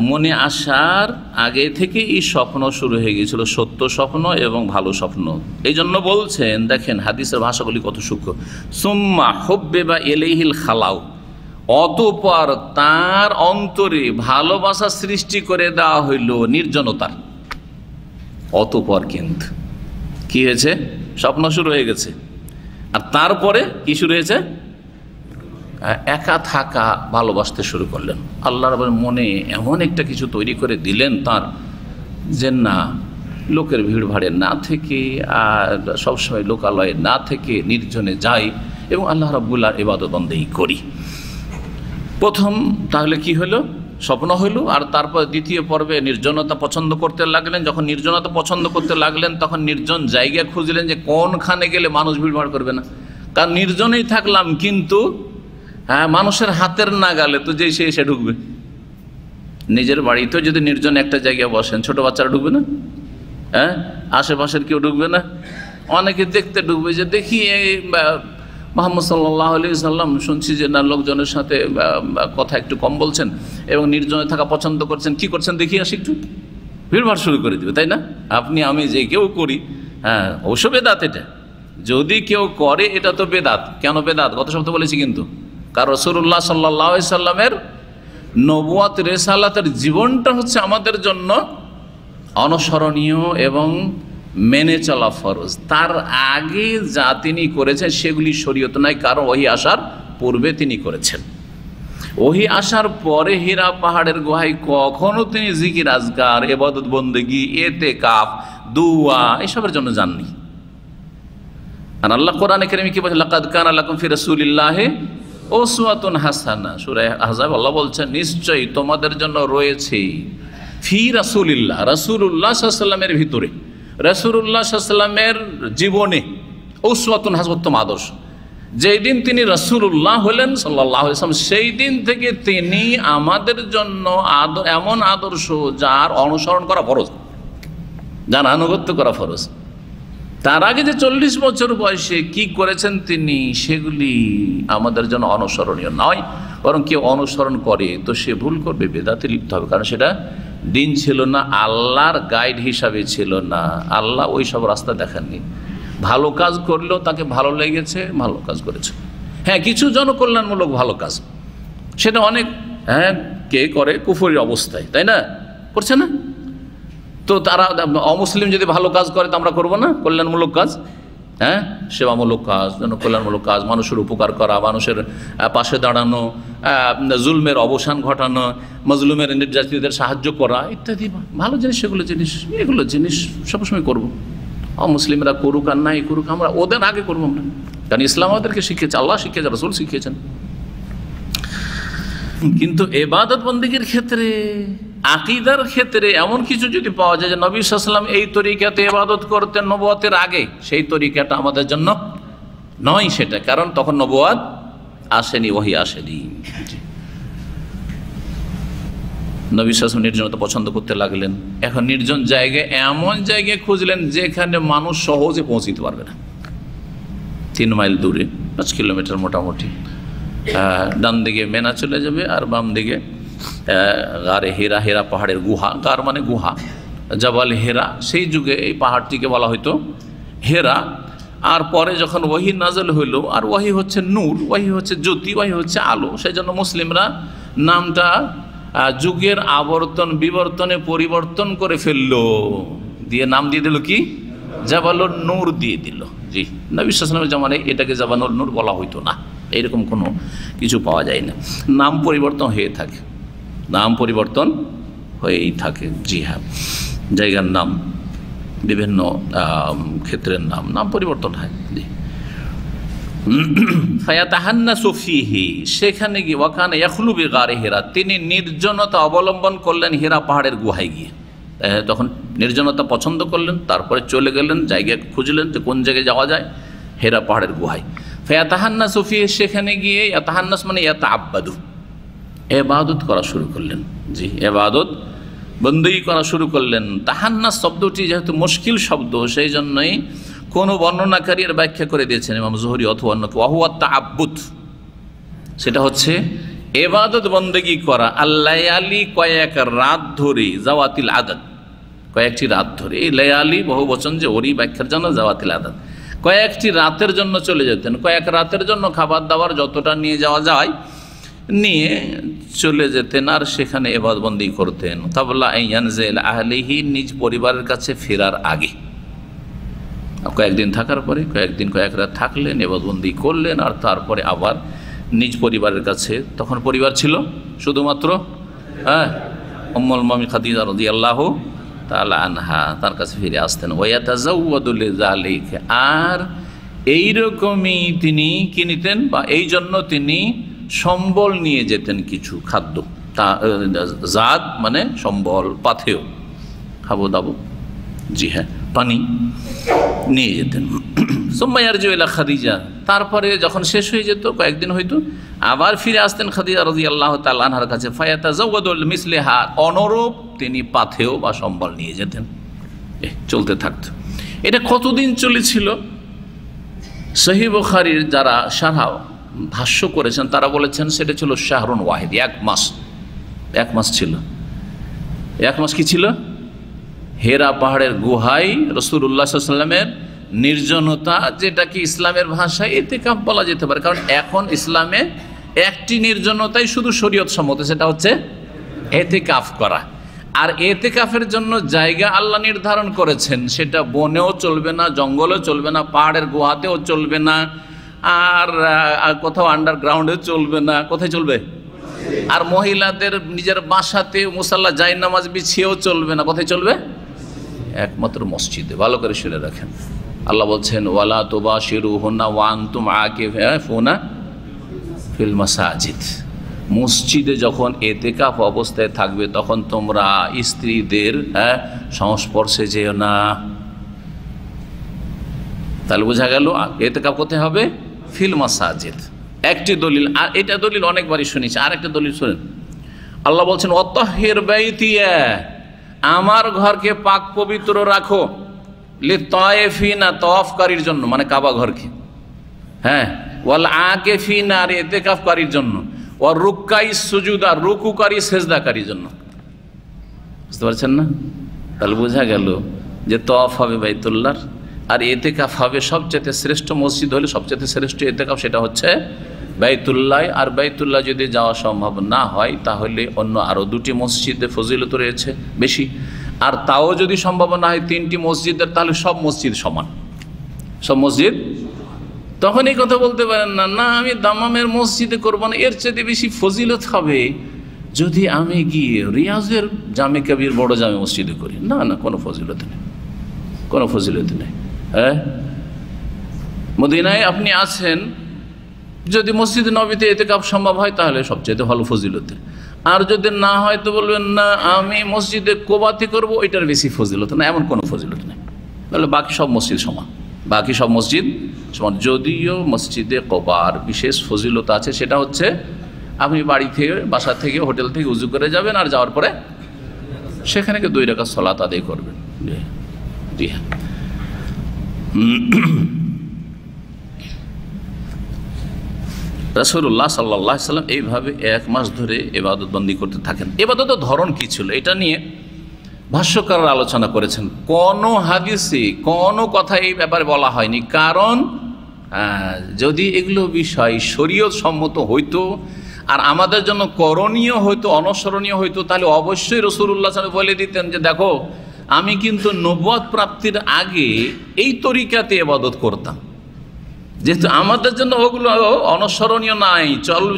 মনে আসার আগে থেকে এই স্বপ্ন শুরু হয়ে গিয়েছিল, সত্য স্বপ্ন এবং ভালো স্বপ্ন। এই জন্য বলছেন, দেখেন হাদিসের ভাষাগুলি কত সূক্ষ্ম। সুম্মা হুব্বিবা ইলাইহিল খালাউ, অতঃপর তার অন্তরে ভালোবাসা সৃষ্টি করে দেওয়া হইল নির্জনতার। অতঃপর কিন্তু কি হয়েছে? স্বপ্ন শুরু হয়ে গেছে, আর তারপরে কি শুরু হয়েছে? একা থাকা ভালোবাসতে শুরু করলেন। আল্লাহ রাব্বুল মনে এমন একটা কিছু তৈরি করে দিলেন তার, যে না লোকের ভিড় ভাড়ে না থেকে, আর সবসময় লোকালয়ে না থেকে নির্জনে যাই এবং আল্লাহ রাব্বুল ইবাদত বন্দেগী করি। প্রথম তাহলে কি হলো? স্বপ্ন হইল। আর তারপর দ্বিতীয় পর্বে নির্জনতা পছন্দ করতে লাগলেন। যখন নির্জনতা পছন্দ করতে লাগলেন তখন নির্জন জায়গা খুঁজলেন যে কোনখানে গেলে মানুষ ভিড়ভাড় করবে না। কারণ নির্জনেই থাকলাম, কিন্তু মানুষের হাতের নাগালে তো যে সে এসে ঢুকবে। নিজের বাড়িতেও যদি নির্জন একটা জায়গায় বসেন, ছোট বাচ্চারা ঢুকবে না? আশেপাশের কেউ ঢুকবে না? অনেকে দেখতে ঢুকবে যে দেখি এই মুহাম্মদ সাল্লাল্লাহু আলাইহি ওয়াসাল্লাম, শুনছি যে না লোকজনের সাথে কথা একটু কম বলছেন এবং নির্জনে থাকা পছন্দ করছেন, কি করছেন দেখি আসি একটু, ভিড়ভাড় শুরু করে দেবে, তাই না? আপনি আমি যে কেউ করি, অবশ্য বেদাত এটা। যদি কেউ করে এটা তো বেদাত। কেন বেদাত? গত সপ্তাহে বলেছি কিন্তু। কারণ রাসূলুল্লাহ সাল্লাল্লাহু আলাইহি ওয়াসাল্লামের নবুয়ত রিসালাতের জীবনটা হচ্ছে আমাদের জন্য অনুসরণীয় এবং মেনে চলা ফরজ। তার আগে যা তিনি করেছেন সেগুলি শরীয়ত নয়, কারণ ওহী আসার পূর্বে তিনি করেছেন। ওহী আসার পরে হীরা পাহাড়ের গুহায় কখনো তিনি জিকির আজকার, ইবাদত বন্দেগী, ইতিকাফ, দুআ এসবের জন্য যাননি। আর আল্লাহ কোরআনে কারীমে কি বলেন? লাকাদ কানা লাকুম ফি রাসূলিল্লাহি উসওয়াতুন হাসানা, সূরা আহজাব আল্লাহ বলছেন নিশ্চয়ই তোমাদের জন্য রয়েছে ফি রাসূলিল্লাহ, রাসূলুল্লাহ সাল্লাল্লাহু আলাইহি ওয়াসাল্লামের ভিতরে, রাসূলুল্লাহ সাল্লাল্লাহু আলাইহি ওয়াসাল্লামের জীবনে উসওয়াতুন হাসানা, উত্তম আদর্শ। যেই দিন তিনি রাসূলুল্লাহ হলেন সাল্লাল্লাহু আলাইহি ওয়াসাল্লাম, সেই দিন থেকে তিনি আমাদের জন্য এমন আদর্শ যার অনুসরণ করা ফরজ, যার আনুগত্য করা ফরজ। তার আগে যে 40 বছর বয়সে কি করেছেন তিনি, সেগুলি আমাদের জন্য অনুসরণীয় নয়, বরং কেউ অনুসরণ করে তো সে ভুল করবে, বেদাতে লিপ্ত হবে, কারণ সেটা দিন ছিল না, আল্লাহর গাইড হিসাবে ছিল না। আল্লাহ ওই সব রাস্তা দেখাননি। ভালো কাজ করলেও তাকে ভালো লেগেছে, ভালো কাজ করেছে। হ্যাঁ, কিছু জনকল্যাণমূলক ভালো কাজ সেটা অনেক কে করে কুফরি অবস্থায়, তাই না, করছে না? তো তারা অমুসলিম যদি ভালো কাজ করে তো আমরা করবো না কল্যাণমূলক কাজ? হ্যাঁ, সেবামূলক কাজ, জনকল্যাণমূলক কাজ, মানুষের উপকার করা, মানুষের পাশে দাঁড়ানো, জুলমের অবসান ঘটানো, মজলুমের নির্যাতিতদের সাহায্য করা ইত্যাদি ভালো জিনিস, এগুলো জিনিস সবসময় করবো। অমুসলিমরা করুক আর নাই করুক, আমরা ওদের আগে করবো আমরা, কারণ ইসলাম আমাদেরকে শিখিয়েছে, আল্লাহ শিখিয়েছে, রাসূল শিখিয়েছেন। কিন্তু ইবাদত বন্দেগীর ক্ষেত্রে, আকীদার ক্ষেত্রে এমন কিছু যদি পাওয়া যায় যে নবী সাল্লাল্লাহু আলাইহি ওয়াসাল্লাম এই তরিকাতে ইবাদত করতেন নবুয়তের আগে, সেই তরিকাটা আমাদের জন্য নয় সেটা, কারণ তখন নবুয়ত আসেনি, ওহী আসেনি। নবী সাল্লাল্লাহু আলাইহি ওয়াসাল্লাম নির্জনতা পছন্দ করতে লাগলেন। এখন নির্জন জায়গায়, এমন জায়গায় খুঁজলেন যেখানে মানুষ সহজে পৌঁছিতে পারবে না। 3 মাইল দূরে, 5 কিলোমিটার মোটামুটি, ডান দিকে মেনা চলে যাবে আর বাম দিকে গারে হেরা, হেরা পাহাড়ের গুহা, গার মানে গুহা, জাবাল হেরা, সেই যুগে এই পাহাড়টিকে বলা হয়তো হেরা। আর পরে যখন ওহী নাযিল হইল, আর ওহী হচ্ছে নূর, ওহী হচ্ছে জ্যোতি, ওহী হচ্ছে আলো, সেই জন্য মুসলিমরা নামটা যুগের আবর্তন বিবর্তনে পরিবর্তন করে ফেললো, দিয়ে নাম দিয়ে দিল কি, জাবালুন নূর দিয়ে দিল। জি, নবী সাল্লাল্লাহু আলাইহি ওয়াসাল্লামের জামানায় এটাকে জাবালুন নূর বলা হইতো না, এইরকম কোনো কিছু পাওয়া যায় না। নাম পরিবর্তন হয়ে থাকে, নাম পরিবর্তন হয়েই থাকে। জি হ্যাঁ, জায়গার নাম, বিভিন্ন ক্ষেত্রের নাম পরিবর্তন হয়। জি, ফায়াতাহান্নাসু ফীহি, সেখানে গিয়ে ওয়াকানা ইয়াখলু বিগারে হিরা, তিনি নির্জনতা অবলম্বন করলেন হিরা পাহাড়ের গুহায় গিয়ে। তখন নির্জনতা পছন্দ করলেন, তারপরে চলে গেলেন, জায়গা খুঁজলেন যে কোন জায়গায় যাওয়া যায়, হেরা পাহাড়ের গুহায়। ফায়াতাহান্নাসু ফীহি, সেখানে গিয়ে ইয়াতাহান্নাস মানে ইয়াতাআব্বাদু, ইবাদত করা শুরু করলেন। জি, ইবাদত বন্দেগী করা শুরু করলেন। তাহান্নাস শব্দটি যেহেতু মুশকিল শব্দ, সেই জন্যই কোনো বর্ণনাকারী এর ব্যাখ্যা করে দিয়েছেন ইমাম জুহরি অথবা অন্য কেউ, ওয়া হুয়া তাআব্বুদ, সেটা হচ্ছে ইবাদত বন্দেগী করা, আল-লায়ালি, কয়েক রাত ধরে, জাওয়াতিল আদাদ, কয়েকটি রাত ধরে। এই লায়ালি বহু বচন, যে ওরই ব্যাখ্যার জন্য জাওয়াতিল আদাদ, কয়েকটি রাতের জন্য চলে যেতেন, কয়েক রাতের জন্য খাবার দাবার যতটা নিয়ে যাওয়া যায় নিয়ে চলে যেতেন, আর সেখানে ইবাদতবন্দি করতেন। কাবলা আন ইয়ানজিল আহলিহি, নিজ পরিবারের কাছে ফেরার আগে। কয়েকদিন থাকার পরে, কয়েক রাত থাকলেন, ইবাদতবন্দি করলেন, আর তারপরে আবার নিজ পরিবারের কাছে, তখন পরিবার ছিল শুধুমাত্র উম্মুল মুমিনিন খাদিজা রাদিয়াল্লাহু তাআলা আনহা, তার কাছে ফিরে আসতেন। ওয়ায়াতাজাওয়াদু লিযালিকা, আর এইরকমই তিনি কি নিতেন, বা এই জন্য তিনি সম্বল নিয়ে যেতেন, কিছু খাদ্য, জাদ মানে সম্বল, পাথেয়, খাবো দাবো, জি হ্যাঁ, পানি নিয়ে যেতেন। সুম্মা ইয়ারজিউ ইলা খাদিজা, তারপরে যখন শেষ হয়ে যেত, কয়েকদিন হয়তো, আবার ফিরে আসতেন খাদিজা রাদিয়াল্লাহু তাআলা আনহার কাছে। ফায়াতাজাওয়াদু মিসলিহা, অনুরূপ তিনি পাথেয় বা সম্বল নিয়ে যেতেন। চলতে থাকত। এটা কতদিন চলেছিল? সহিহ বুখারীর যারা শারহ ভাষ্য করেছেন তারা বলেছেন সেটা ছিল শাহরুন ওয়াহিদ, 1 মাস। 1 মাস ছিল। 1 মাস কি ছিল? হেরা পাহাড়ের গুহায় রাসূলুল্লাহ সাল্লাল্লাহু আলাইহি ওয়াসাল্লামের নির্জনতা, যেটাকে ইসলামের ভাষায় ইতিকাফ বলা যেতে পারে, কারণ এখন ইসলামে একটি নির্জনতাই শুধু শরীয়ত সম্মত, সেটা হচ্ছে ইতিকাফ করা। আর ইতিকাফের জন্য জায়গা আল্লাহ নির্ধারণ করেছেন, সেটা বনেও চলবে না, জঙ্গলেও চলবে না, পাহাড়ের গুহাতেও চলবে না, আর কোথাও আন্ডারগ্রাউন্ডে চলবে না। কোথায় চলবে? আর মহিলাদের নিজের বাসাতে মুসাল্লা জায় নামাজ বিছিয়েও চলবে না। কোথায় চলবে? একমাত্র মসজিদে। ভালো করে শুনে রাখেন, আল্লাহ বলছেন ওয়ালা তুবাশিরুহুন্না ওয়া আনতুম আকিফুনা ফিল মাসাজিদ, মসজিদে যখন এতেকাফ অবস্থায় থাকবে তখন তোমরা স্ত্রীদের সংস্পর্শে যেও না। তাহলে বোঝা গেল এতেকাফ করতে হবে ফিল মাসাজিদ। একটি দলিল, আর এটা দলিল অনেকবারই শুনেছি। আর একটা দলিল শুনেন, আল্লাহ বলছেন অত্তাহির বাইতিয়া, আমার ঘরকে পাক পবিত্র রাখো, লিত্তায়েফিনা, তওয়াফকারীর জন্য, মানে কাবা ঘরকে, হ্যাঁ, ওয়াল আকিফিনা, আর ইতিকাফকারীর জন্য, ওয়ার রুক্কাই সুজুদা, রুকুকারী সেজদাকারীর জন্য। বুঝতে পারছেন না? তাহলে বোঝা গেল যে তওয়াফ হবে বাইতুল্লাহর, আর ইতিকাফ হবে সবচেয়ে শ্রেষ্ঠ মসজিদ হলে সবচেয়ে শ্রেষ্ঠ ইতিকাফ সেটা হচ্ছে বাইতুল্লাহ। আর বাইতুল্লাহ যদি যাওয়া সম্ভব না হয় তাহলে অন্য আরও দুটি মসজিদে ফজিলত রয়েছে বেশি, আর তাও যদি সম্ভব না হয় তিনটি মসজিদের, তাহলে সব মসজিদ সমান, সব মসজিদ। তখন এই কথা বলতে পারেন না, না আমি দামামের মসজিদে করবো না, এর চেয়ে বেশি ফজিলত হবে যদি আমি গিয়ে রিয়াজের জামে কবির বড় জামে মসজিদে করি। না না, কোনো ফজিলত নেই, কোনো ফজিলত নেই। হ্যাঁ, মদিনায় আপনি আছেন, যদি মসজিদ নবীতে ইতিকাফ সম্ভব হয় তাহলে সবচেয়ে ভালো ফজিলতের, আর যদি না হয় তো বলবেন না আমি মসজিদে কোবাতে করব, ওইটার বেশি ফজিলত না, এমন কোনো ফজিলত নেই। তাহলে বাকি সব মসজিদ সমান, বাকি সব মসজিদ সমান। যদিও মসজিদে কোবার বিশেষ ফজিলত আছে, সেটা হচ্ছে আপনি বাড়ি থেকে, বাসা থেকে, হোটেল থেকে উজু করে যাবেন, আর যাওয়ার পরে সেখানে 2 রাকাত সালাত আদায় করবেন। জি হ্যাঁ। রাসূলুল্লাহ সাল্লাল্লাহু আলাইহি ওয়াসাল্লাম এইভাবে 1 মাস ধরে ইবাদত বন্দি করতে থাকেন। ইবাদতের ধরন কি ছিল এটা নিয়ে ভাষ্যকাররা আলোচনা করেছেন। কোনো হাদিসে কোনো কথা এই ব্যাপারে বলা হয়নি, কারণ যদি এগুলো বিষয় শরীয়ত সম্মত হইতো আর আমাদের জন্য করণীয় হইতো, অনুসরণীয় হইতো, তাহলে অবশ্যই রাসূলুল্লাহ সাল্লাল্লাহু আলাইহি ওয়াসাল্লাম বলে দিতেন যে দেখো আমি কিন্তু নবুয়ত প্রাপ্তির আগে এই তরিকাতে ইবাদত করতাম। যেহেতু আমাদের জন্য ওগুলো অনুসরণীয় নাই,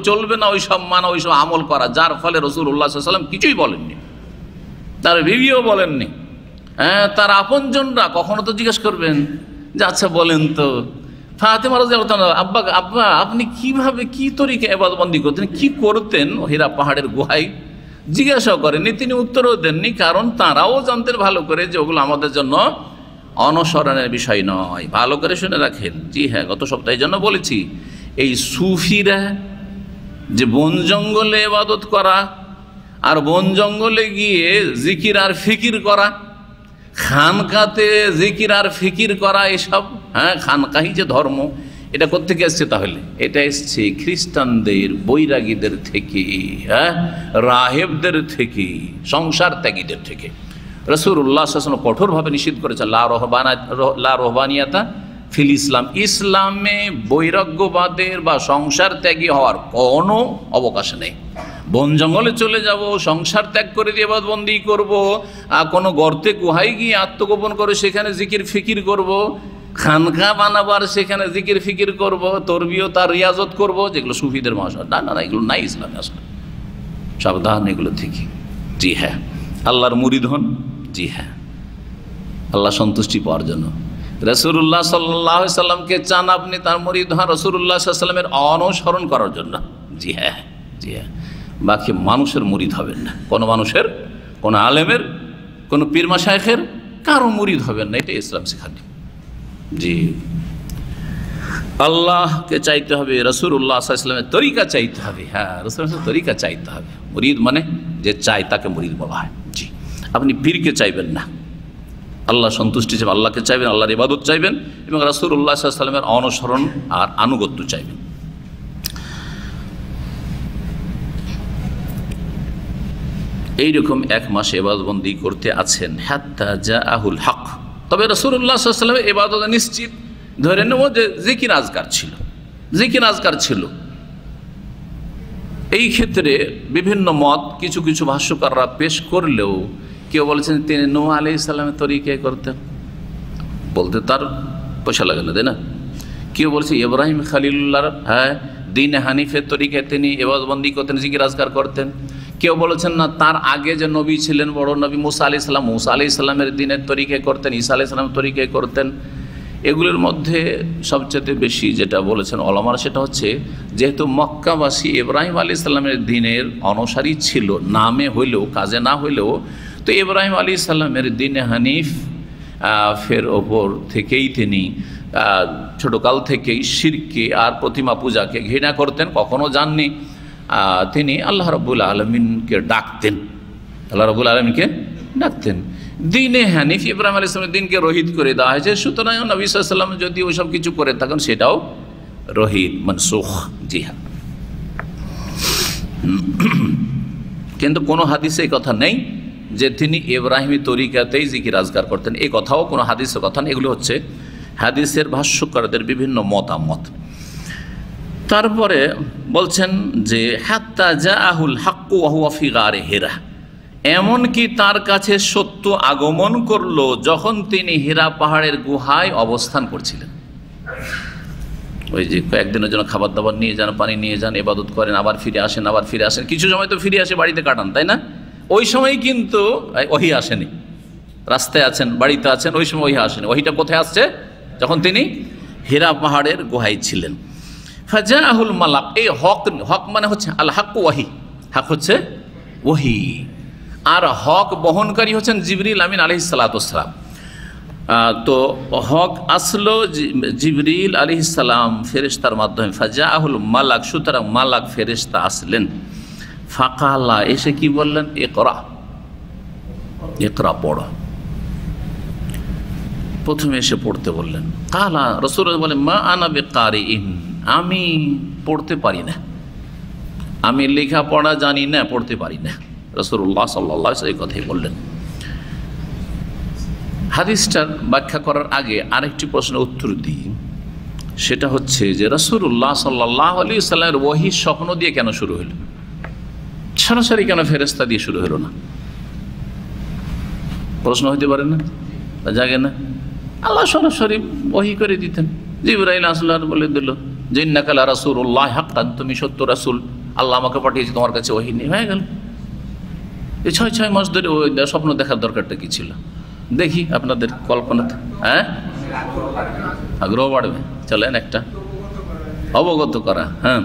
চলবে না ওইসব মানা, ওইসব আমল করা, যার ফলে রাসূলুল্লাহ সাল্লাল্লাহু আলাইহি ওয়াসাল্লাম কিছুই বলেননি, তার বিবিও বলেননি। হ্যাঁ, তার আপনজনরা কখনো তো জিজ্ঞেস করবেন যে আচ্ছা বলেন তো ফাতেমা রাদিয়াল্লাহু তাআলা, আব্বা আপনি কিভাবে কি তরিকা ইবাদতবন্দি করতেন, কি করতেন হীরা পাহাড়ের গুহায়, জিজ্ঞাসাও করেননি, তিনি উত্তরও দেননি, কারণ তারাও জানতেন ভালো করে যে ওগুলো আমাদের জন্য অনুসরণের বিষয় নয়। ভালো করে শুনে রাখেন। জি হ্যাঁ, গত সপ্তাহের জন্য বলেছি, এই সুফিরা যে বন জঙ্গলে ইবাদত করা আর বন জঙ্গলে গিয়ে জিকির আর ফিকির করা, খানকাতে জিকির আর ফিকির করা, এসব হ্যাঁ খানকাহি যে ধর্ম, এটা কোত্থেকে এসছে? তাহলে এটা এসছে খ্রিস্টানদের, বৈরাগীদের থেকে, হ্যাঁ রাহেবদের থেকে, সংসার ত্যাগীদের থেকে। রাসূলুল্লাহ সাল্লাল্লাহু আলাইহি ওয়াসাল্লাম কঠোরভাবে নিষেধ করেছেন লা রহবানিয়াতা ফিল ইসলাম, ইসলামে বৈরাগ্যবাদের বা সংসার ত্যাগী হওয়ার কোনো অবকাশ নেই। বন জঙ্গলে চলে যাব, সংসার ত্যাগ করে দিয়ে ইবাদতবন্দি করব, কোনো গর্তে গুহায় গিয়ে আত্মগোপন করে সেখানে জিকির ফিকির করব, খানকা বানাবার সেখানে জিকির ফিকির করব, তরবিয়ত তার রিয়াজত করব, যেগুলো সুফিদের ভাষা। না না না, এগুলো নাই ইসলামে আসলে। সাবধান এগুলো থেকে। জি হ্যাঁ, আল্লাহর মুরিদ হন। জি হ্যাঁ, আল্লাহ সন্তুষ্টি পাওয়ার জন্য। রাসূলুল্লাহ সাল্লাল্লাহু আলাইহি সাল্লামকে চান আপনি, তার মুরিদ হন রাসূলুল্লাহ সাল্লাল্লাহু আলাইহি সাল্লামের অনুসরণ করার জন্য। জি হ্যাঁ, জি হ্যাঁ, বাকি মানুষের মুরিদ হবেন না, কোনো মানুষের, কোনো আলেমের, কোনো পীর মাশায়েখের কারো মুরিদ হবেন না, এটা ইসলাম শেখানি। জি, আল্লাহকে চাইতে হবে, রাসূলুল্লাহ সাল্লাল্লাহু আলাইহি ওয়াসাল্লামের তরিকা চাইতে হবে। হ্যাঁ, রাসূলুল্লাহর তরিকা চাইতে হবে। মুরিদ মানে যে চায় তাকে মুরিদ বলা হয়। জি, আপনি পীরকে চাইবেন না, আল্লাহ সন্তুষ্টি চাইবেন, আল্লাহকে চাইবেন, আল্লাহর ইবাদত চাইবেন এবং রাসূলুল্লাহ সাল্লাল্লাহু আলাইহি ওয়াসাল্লামের অনুসরণ আর আনুগত্য চাইবেন। এইরকম 1 মাস ইবাদতবন্দি করতে আছেন, হাত্তা জাআহুল হক। তবে রাসূলুল্লাহ সাল্লাল্লাহু আলাইহি ওয়াসাল্লামের ইবাদত নিশ্চিত ধরে নেব যে জিকির আজকার ছিল, জিকির আজকার ছিল। এই ক্ষেত্রে বিভিন্ন মত কিছু কিছু ভাষ্যকাররা পেশ করলেও কেউ বলেছেন তিনি নূহ আলাইহিস সালামের তরিকায় করতেন, বলতে তার পয়সা লাগে না, তাই না? কেউ বলছে ইব্রাহিম খলিলুল্লাহর হ্যাঁ দিন হানিফের তরিকায় তিনি ইবাদতবন্দি করতেন, জিকির আজকার করতেন। কেউ বলেছেন না, তার আগে যে নবী ছিলেন বড় নবী মুসা আলাইহিস সালাম, মুসা আলাইহিস সালামের দিনের তরিকায় করতেন, ঈসা আলাইহিস সালামের তরিকায় করতেন। এগুলোর মধ্যে সবচেয়ে বেশি যেটা বলেছেন ওলামারা সেটা হচ্ছে, যেহেতু মক্কাবাসী ইব্রাহিম আলাইহিস সালামের দ্বীনের অনুসারী ছিল, নামে হইলেও কাজে না হইলেও, তো ইব্রাহিম আলাইহিস সালামের দ্বীনে হানিফ ফের ওপর থেকেই তিনি ছোটকাল থেকেই শিরকে আর প্রতিমা পূজাকে ঘৃণা করতেন, কখনো জাননি। তিনি আল্লাহ রাব্বুল আলামিনকে ডাকতেন, আল্লাহ রাব্বুল আলামিনকে ডাকতেন। দ্বীনে হানিফ ইব্রাহিম আলাইহিস সালামের দ্বীনকে রহিত করে দেওয়া হয়েছে, সুতরাং নবী সাল্লাল্লাহু আলাইহি ওয়াসাল্লাম যদি ওইসব কিছু করে থাকেন সেটাও রহিত, মনসুখ। জি হ্যাঁ, কিন্তু কোনো হাদিসে এই কথা নেই যে তিনি ইব্রাহিমী তরিকাতেই জিকির আজকার করতেন, এই কথাও কোনো হাদিসের কথা নেই। এগুলো হচ্ছে হাদিসের ভাষ্যকারদের বিভিন্ন মতামত। তারপরে বলছেন যে হাত্তা জাআহুল হাক্কু ওয়া হুয়া ফি গারে হিরা, এমনকি তার কাছে সত্য আগমন করলো যখন তিনি হীরা পাহাড়ের গুহায় অবস্থান করছিলেন। ওই যে কয়েকদিনের জন্য খাবার দাবার নিয়ে যান, পানি নিয়ে যান, ইবাদত করেন, আবার ফিরে আসেন, আবার ফিরে আসেন, কিছু সময় তো ফিরে আসে বাড়িতে কাটান, তাই না? ওই সময় কিন্তু ওহী আসেনি, রাস্তায় আছেন, বাড়িতে আছেন, ওই সময় ওহী আসেনি। ওহীটা কোথায় আসছে? যখন তিনি হীরা পাহাড়ের গুহায় ছিলেন। ফাজাআহুল মালাক, এই হক মানে হচ্ছে আল হক ওয়াহি, হক হচ্ছে ওহী, আর হক বহনকারী হচ্ছেন জিবরিল আমিন আলাইহিস সালাতু ওয়াস সালাম। তো হক আসলো জিবরিল আলাইহিস সালাম ফেরেশতার মাধ্যমে। ফাজাআহুল মালাক, সুতরাং মালাক ফেরেশতা আসলেন। ফাকালা, এসে কি বললেন? ইকরা, ইকরা পড়ো। প্রথমে এসে পড়তে বললেন। কালা, রাসূল বলেন মা আনা বিকারিইন, আমি পড়তে পারি না, আমি লেখাপড়া জানি না, পড়তে পারি না। রাসূলুল্লাহ সাল্লাল্লাহু আলাইহি ওয়াসাল্লাম এই কথাই বললেন। হাদিসটার ব্যাখ্যা করার আগে আরেকটি প্রশ্নের উত্তর দিই, সেটা হচ্ছে যে রাসূলুল্লাহ সাল্লাল্লাহু আলাইহি ওয়াসাল্লামের ওহী স্বপ্ন দিয়ে কেন শুরু হলো? সরাসরি কেন ফেরেশতা দিয়ে শুরু হলো না? প্রশ্ন হইতে পারে না, জাগে না? আল্লাহ সরাসরি ওহী করে দিতেন। জিবরাইল আসলাম বলে দিল যে ইন্নাকা লা রাসূলুল্লাহ হাক্কান, তুমি সত্য রাসূল, আল্লাহ আমাকে পাঠিয়েছে তোমার কাছে, ওহী নিয়ে হয়ে গেল। এই 6 মাস ধরে ওই স্বপ্ন দেখার দরকারটা কি ছিল? দেখি আপনাদের কল্পনাতে, হ্যাঁ, আগ্রহ বাড়বে। চলেন একটা অবগত করা। হ্যাঁ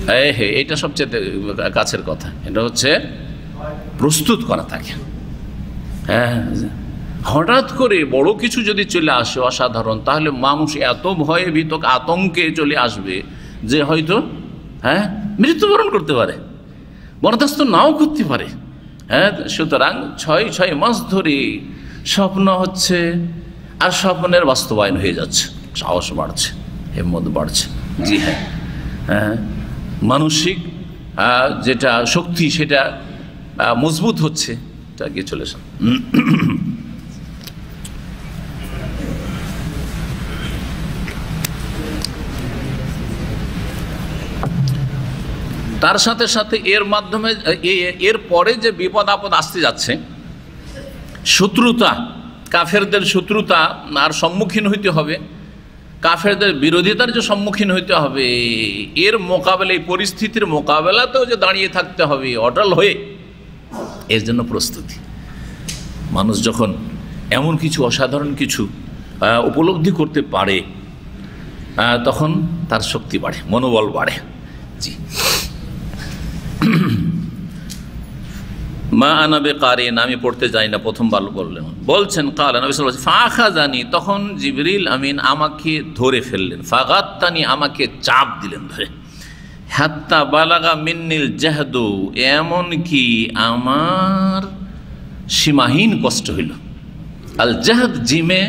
হ্যাঁ, এইটা সবচেয়ে কাছের কথা। এটা হচ্ছে প্রস্তুত করা থাকে। হ্যাঁ, হঠাৎ করে বড় কিছু যদি চলে আসে অসাধারণ, তাহলে মানুষ এত ভয়ে ভীত আতঙ্কে চলে আসবে যে হয়তো হ্যাঁ মৃত্যুবরণ করতে পারে, বরদাস্ত নাও করতে পারে। হ্যাঁ, সুতরাং 6 মাস ধরে স্বপ্ন হচ্ছে আর স্বপ্নের বাস্তবায়ন হয়ে যাচ্ছে, সাহস বাড়ছে, হিম্মত বাড়ছে। জি হ্যাঁ, হ্যাঁ, মানসিক যেটা শক্তি সেটা মজবুত হচ্ছে, এটা গিয়ে চলেছে। তার সাথে সাথে এর মাধ্যমে এর পরে যে বিপদ আপদ আসতে যাচ্ছে, শত্রুতা, কাফেরদের শত্রুতা আর সম্মুখীন হইতে হবে, কাফেরদের বিরোধিতার যে সম্মুখীন হইতে হবে, এর মোকাবেলা, এই পরিস্থিতির মোকাবেলাতেও যে দাঁড়িয়ে থাকতে হবে অটল হয়ে, এর জন্য প্রস্তুতি। মানুষ যখন এমন কিছু অসাধারণ কিছু উপলব্ধি করতে পারে, তখন তার শক্তি বাড়ে, মনোবল বাড়ে। জি, মা আনা বিকারিন, আমি পড়তে যাই না, প্রথমবার বললেন। বলছেন কালা নবী সাল্লাল্লাহু আলাইহি ওয়াসাল্লাম, ফাখাযানি, তখন জিবরিল আমিন আমাকে ধরে ফেললেন, ফাগাত্তানি, আমাকে চাপ দিলেন ধরে, হাত্তা বালাগা মিন্নিল জাহদু, এমন কি আমার সীমাহীন কষ্ট হইল। আল জাহদ, জিমে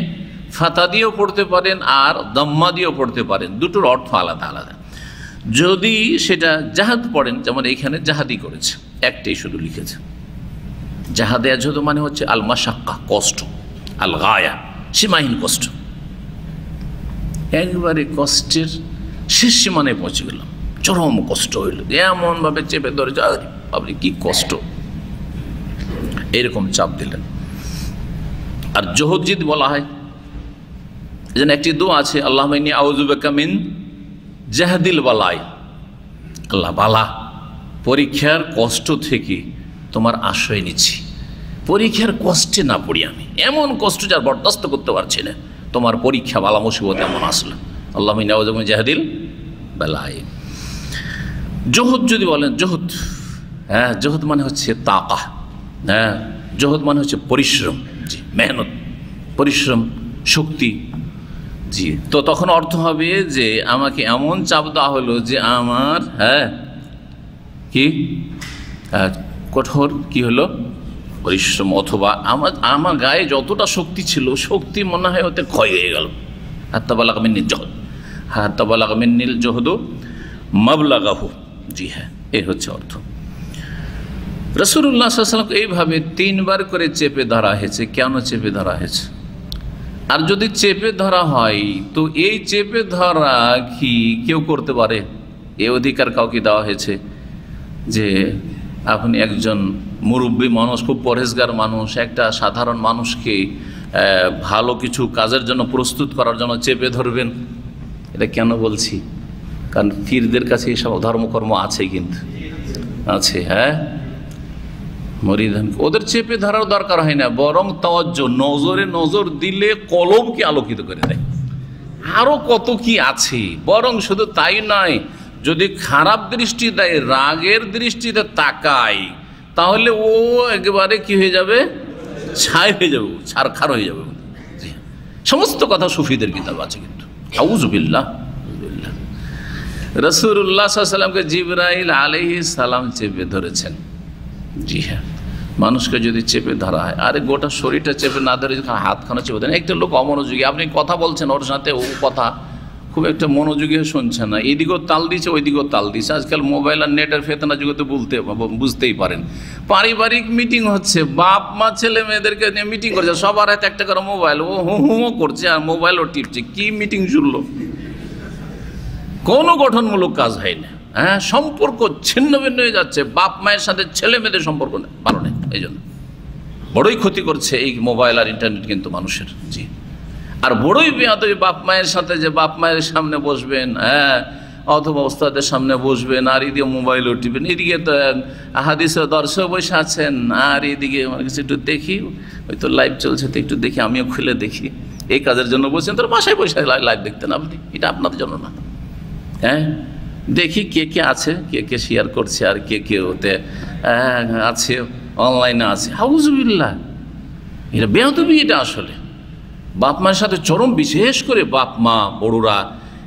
ফাতা দিয়েও পড়তে পারেন আর দম্মা দিয়েও পড়তে পারেন, দুটোর অর্থ আলাদা আলাদা। যদি সেটা জাহাদ পড়েন, যেমন এইখানে জাহাদি করেছে, একটাই শুধু লিখেছে। জাহাদে আজহদ মানে হচ্ছে আল মাশাক্কা, কষ্ট, আল গায়া, সীমাহীন কষ্ট। একবারে কষ্টের শেষ সীমানায় পৌঁছে গেলাম, চরম কষ্ট হইল, এমনভাবে চেপে ধরে যায়, আপনি কি কষ্ট, এরকম চাপ দিলেন। আর জহজিদ বলা হয়, যেন একটি দোয়া আছে, আল্লাহুম্মা ইন্নী আউযু বিকা মিন জাহদিল বালাই, আল্লাহ বালা, পরীক্ষার কষ্ট থেকে তোমার আশ্রয় নিচ্ছি, পরীক্ষার কষ্টে না পড়ি আমি, এমন কষ্ট যার বরদাস্ত করতে পারছি না, তোমার পরীক্ষা বালা মুসিবত এমন আসলো, আল্লাহ জাহাদিল বেলায়। জহুদ যদি বলেন, জহুদ, হ্যাঁ, জহুদ মানে হচ্ছে তাকা, হ্যাঁ, জহুদ মানে হচ্ছে পরিশ্রম, জি, মেহনত, পরিশ্রম, শক্তি, জি। তো তখন অর্থ হবে যে আমাকে এমন চাপ দেওয়া হলো যে আমার, হ্যাঁ, কি কঠোর কি হলো পরিশ্রম, অথবা আমার গায়ে যতটা শক্তি ছিল শক্তি মনে হয় ওতে ক্ষয় হয়ে গেল। হাত্তাবালাগ মিন্নিল জহদ, হাত্তাবালাগ মিন্নিল জহদু মাবলাগাহু, জি হ্যাঁ, এই হচ্ছে অর্থ। রাসূলুল্লাহ সাল্লাল্লাহু আলাইহি ওয়াসাল্লামকে এইভাবে 3 বার করে চেপে ধরা হয়েছে। কেন চেপে ধরা হয়েছে? আর যদি চেপে ধরা হয় তো এই চেপে ধরা কি কেউ করতে পারে? এই অধিকার কাউকে দেওয়া হয়েছে যে আপনি একজন মুরব্বী মানুষ, খুব পরহেজগার মানুষ, একটা সাধারণ মানুষকে ভালো কিছু কাজের জন্য প্রস্তুত করার জন্য চেপে ধরবেন? এটা কেন বলছি? কারণ পীরদের কাছে এইসব ধর্মকর্ম আছে, কিন্তু আছে, হ্যাঁ, মরিদান ওদের চেপে ধরার দরকার হয় না, বরং তাওয়াজ্জুহ, নজরে নজর দিলে কলবকে আলোকিত করে দেয়। আরও কত কি আছে, বরং শুধু তাই নয়, যদি খারাপ দৃষ্টি দেয়, রাগের দৃষ্টিতে তাকায়, তাহলে ও একেবারে কি হয়ে যাবে, ছাই হয়ে যাবে, ছারখার হয়ে যাবে। সমস্ত কথা সুফিদের কিতাব আছে, কিন্তু আউযুবিল্লাহ। রাসূলুল্লাহ সাল্লাল্লাহু আলাইহি ওয়াসাল্লামকে জিবরাইল আলাইহিস সালাম চেপে ধরেছেন, জি হ্যাঁ। মানুষকে যদি চেপে ধরা হয়, আরে গোটা শরীরটা চেপে না ধরে হাতখানা চেপে ধরেন। একটা লোক অমনোযোগী, আপনি কথা বলছেন ওর সাথে, ও কথা খুব একটা মনোযোগী শুনছে না, এইদিকেও তাল দিচ্ছে ওইদিকেও তাল দিচ্ছে। আজকাল মোবাইল আর নেটের ফেতনা যুগে বুঝতেই পারেন। পারিবারিক মিটিং হচ্ছে, বাপ মা ছেলে মেয়েদেরকে নিয়ে মিটিং করছে, সবার হাতে একটা করে মোবাইল, ও হুঁ করছে আর মোবাইলও টিপছে। কি মিটিং শুনলো? কোনো গঠনমূলক কাজ হয় না, হ্যাঁ, সম্পর্ক ছিন্ন ভিন্ন হয়ে যাচ্ছে, বাপ মায়ের সাথে ছেলে মেয়েদের সম্পর্ক ভালো নেই। এই জন্য বড়ই ক্ষতি করছে এই মোবাইল আর ইন্টারনেট কিন্তু মানুষের, জি। আর বড়ই বেয়াদবি বাপ মায়ের সাথে, যে বাপ মায়ের সামনে বসবেন, হ্যাঁ, অথবা ওস্তাদের সামনে বসবেন আর এদিকে মোবাইলও টিপবেন, এদিকে তো হাদিসে দর্শক বসে আছেন আর এদিকে আমার কাছে একটু দেখি, ওই তো লাইভ চলছে তো একটু দেখি, আমিও খুলে দেখি। এই কাজের জন্য বসছেন, তোর বাসায় বসে লাইভ দেখতেন আপনি, এটা আপনাদের জন্য না, হ্যাঁ। দেখি কে কে আছে, কে কে শেয়ার করছে আর কে কে ওতে আছে, অনলাইনে আছে। আউযুবিল্লাহ, এটা বেয়াদবি। এটা আসলে বাপ মায়ের সাথে চরম, বিশেষ করে বাপ মা বড়রা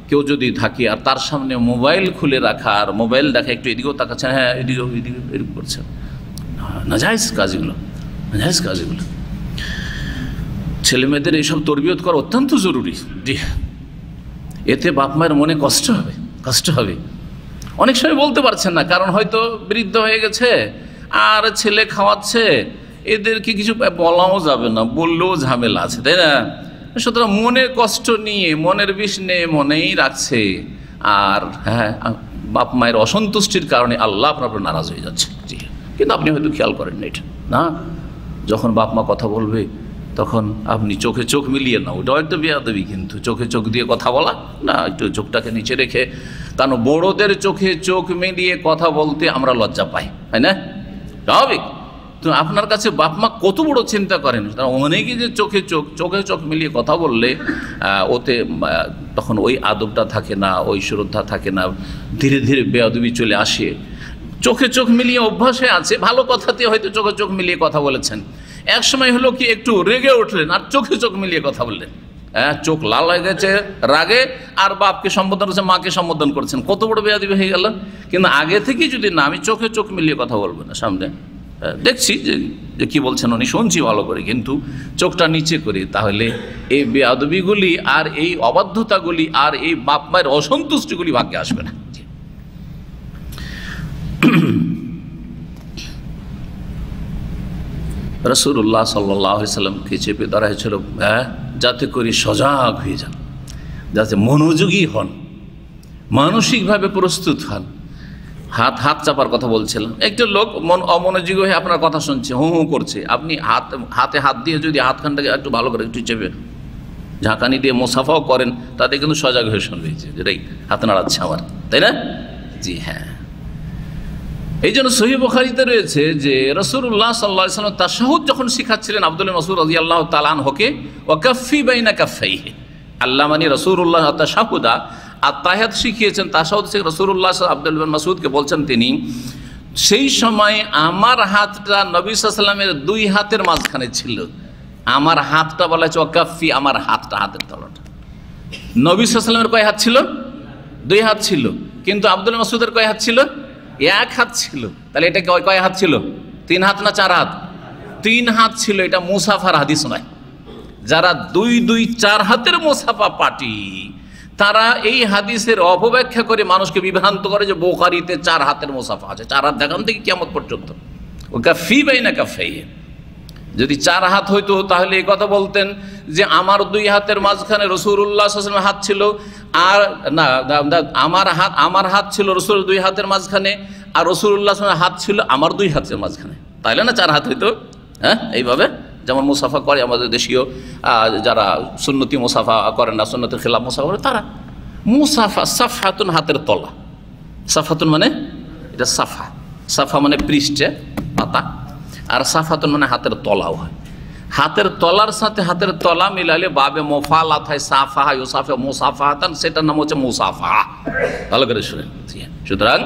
কেউ যদি থাকে আর তার সামনে মোবাইল খুলে রাখা আর মোবাইল দেখা, একটু এদিকেও তাকাচ্ছেন, হ্যাঁ এদিকেও এদিকে এরকম করছে, নাজায়েজ কাজগুলো, নাজায়েজ কাজগুলো। ছেলে মেয়েদের এইসব তরবিয়ত করা অত্যন্ত জরুরি, জি। এতে বাপ মায়ের মনে কষ্ট হবে, কষ্ট হবে। অনেক সময় বলতে পারছেন না, কারণ হয়তো বৃদ্ধ হয়ে গেছে আর ছেলে খাওয়াচ্ছে, এদেরকে কিছু বলাও যাবে না, বললেও ঝামেলা আছে, তাই না? সুতরাং মনের কষ্ট নিয়ে, মনের বিষ নিয়ে মনেই রাখছে, আর হ্যাঁ, বাপ মায়ের অসন্তুষ্টির কারণে আল্লাহ আপনার নারাজ হয়ে যাচ্ছে, জি। কিন্তু আপনি হয়তো খেয়াল করেন না এটা, না? যখন বাপ মা কথা বলবে তখন আপনি চোখে চোখ মিলিয়ে না, ওটাও একটা বেয়াদবি, কিন্তু চোখে চোখ দিয়ে কথা বলা না, একটু চোখটাকে নিচে রেখে। কারণ বড়দের চোখে চোখ মিলিয়ে কথা বলতে আমরা লজ্জা পাই, তাই না? স্বাভাবিক। তো আপনার কাছে বাপ মা কত বড় চিন্তা করেন, অনেকেই যে চোখে চোখ মিলিয়ে কথা বললে ওতে তখন ওই আদবটা থাকে না, ওই শ্রদ্ধা থাকে না, ধীরে ধীরে বেয়াদবি চলে আসে। চোখে চোখ মিলিয়ে অভ্যাসে আছে, ভালো কথাতে হয়তো চোখে চোখ মিলিয়ে কথা বলেছেন, এক সময় হলো কি একটু রেগে উঠলেন আর চোখে চোখ মিলিয়ে কথা বললেন, হ্যাঁ, চোখ লাল হয়ে গেছে রাগে, আর বাপকে সম্বোধন করছেন, মাকে সম্বোধন করছেন, কত বড় বেয়াদবি হয়ে গেল। কিন্তু আগে থেকে যদি না, আমি চোখে চোখ মিলিয়ে কথা বলবো না, সামনে দেখছি যে কি বলছেন উনি, শুনছি ভালো করে, কিন্তু চোখটা নিচে করি, তাহলে এই বেয়াদবিগুলি আর এই অবাধ্যতাগুলি আর এই বাপ মায়ের অসন্তুষ্টিগুলি ভাগ্যে আসবে না। রাসূলুল্লাহ সাল্লাল্লাহু আলাইহি ওয়াসাল্লামকে চেপে ধরা হয়েছিল, হ্যাঁ, যাতে করে সজাগ হয়ে যান, যাতে মনোযোগী হন, মানসিকভাবে প্রস্তুত হন। হাত চাপার কথা বলছিলাম, একটা লোক অমনোযোগী হয়ে আপনার কথা শুনছে, হুঁ হুঁ করছে, আপনি হাতে হাত দিয়ে যদি হাতখানটাকে একটু ভালো করে একটু চেপে ঝাঁকানি দিয়ে মোসাফাও করেন, তাতে কিন্তু সজাগ হয়ে শুনবে, যেটাই হাত নাড়াচ্ছে আমার, তাই না? জি হ্যাঁ। এই জন্য সহিহ বুখারীতে রয়েছে যে রাসূলুল্লাহ সাল্লাল্লাহু আলাইহি ওয়াসাল্লাম তাশাহুদ যখন শিখাচ্ছিলেন আব্দুল্লাহ মাসউদ রাদিয়াল্লাহু তাআলা আনহুকে, ওয়া কাফফি বাইনা কাফাইহি, আল্লাহ মানে রাসূলুল্লাহ তাশাহুদা আত-তাহিয়াত শিখিয়েছেন, তাশাহুদ শিখে রাসূলুল্লাহ আব্দুল্লাহ মাসউদকে বলছেন তিনি, সেই সময় আমার হাতটা নবী সাল্লাল্লাহু আলাইহি ওয়াসাল্লামের দুই হাতের মাঝখানে ছিল। আমার হাতটা বলা হচ্ছে ওয়া কাফফি, আমার হাতটা, হাতের তলাটা। নবী সাল্লাল্লাহু আলাইহি ওয়াসাল্লামের কয় হাত ছিল? দুই হাত ছিল, কিন্তু আব্দুল্লাহ মাসউদের কয় হাত ছিল? এক হাত ছিল। তাহলে এটা কয় হাত ছিল? 3 হাত না 4 হাত? 3 হাত ছিল। এটা মুসাফার হাদিস নয়। যারা 2-4 হাতের মুসাফা পাটি, তারা এই হাদিসের অপব্যাখ্যা করে মানুষকে বিভ্রান্ত করে যে বুখারীতে 4 হাতের মুসাফা আছে। 4 হাত দেখান থেকে কিয়ামত পর্যন্ত। ও কাফি বাইনা কাফাইহি, যদি 4 হাত হইতো তাহলে এই কথা বলতেন যে আমার 2 হাতের মাঝখানে রাসূলুল্লাহ সাল্লাল্লাহু আলাইহি ওয়াসাল্লামের হাত ছিল, আর না, আমার হাত ছিল রাসূলের 2 হাতের মাঝখানে, আর রাসূলুল্লাহ সাল্লাল্লাহু আলাইহি ওয়াসাল্লামের হাত ছিল আমার 2 হাতের মাঝখানে, তাইলে না 4 হাত হইতো। হ্যাঁ, এইভাবে যেমন মুসাফা করে আমাদের দেশীয় যারা সুন্নতি মুসাফা করেন না, সুন্নতের খেলাফ মুসাফা করে তারা। মুসাফা সাফহাতুন, হাতের তলা। সাফহাতুন মানে এটা সাফা, সাফা মানে পৃষ্ঠে পাতা, আর সাফাতুন মানে হাতের তলাও হয়। হাতের তলার সাথে হাতের তলা মিলালে বাবে মোফালাত হয়, সাফা হয়, ওসাফা মুসাফাহাতান, সেটার নাম হচ্ছে মুসাফা। ভালো করে শুনেন। সুতরাং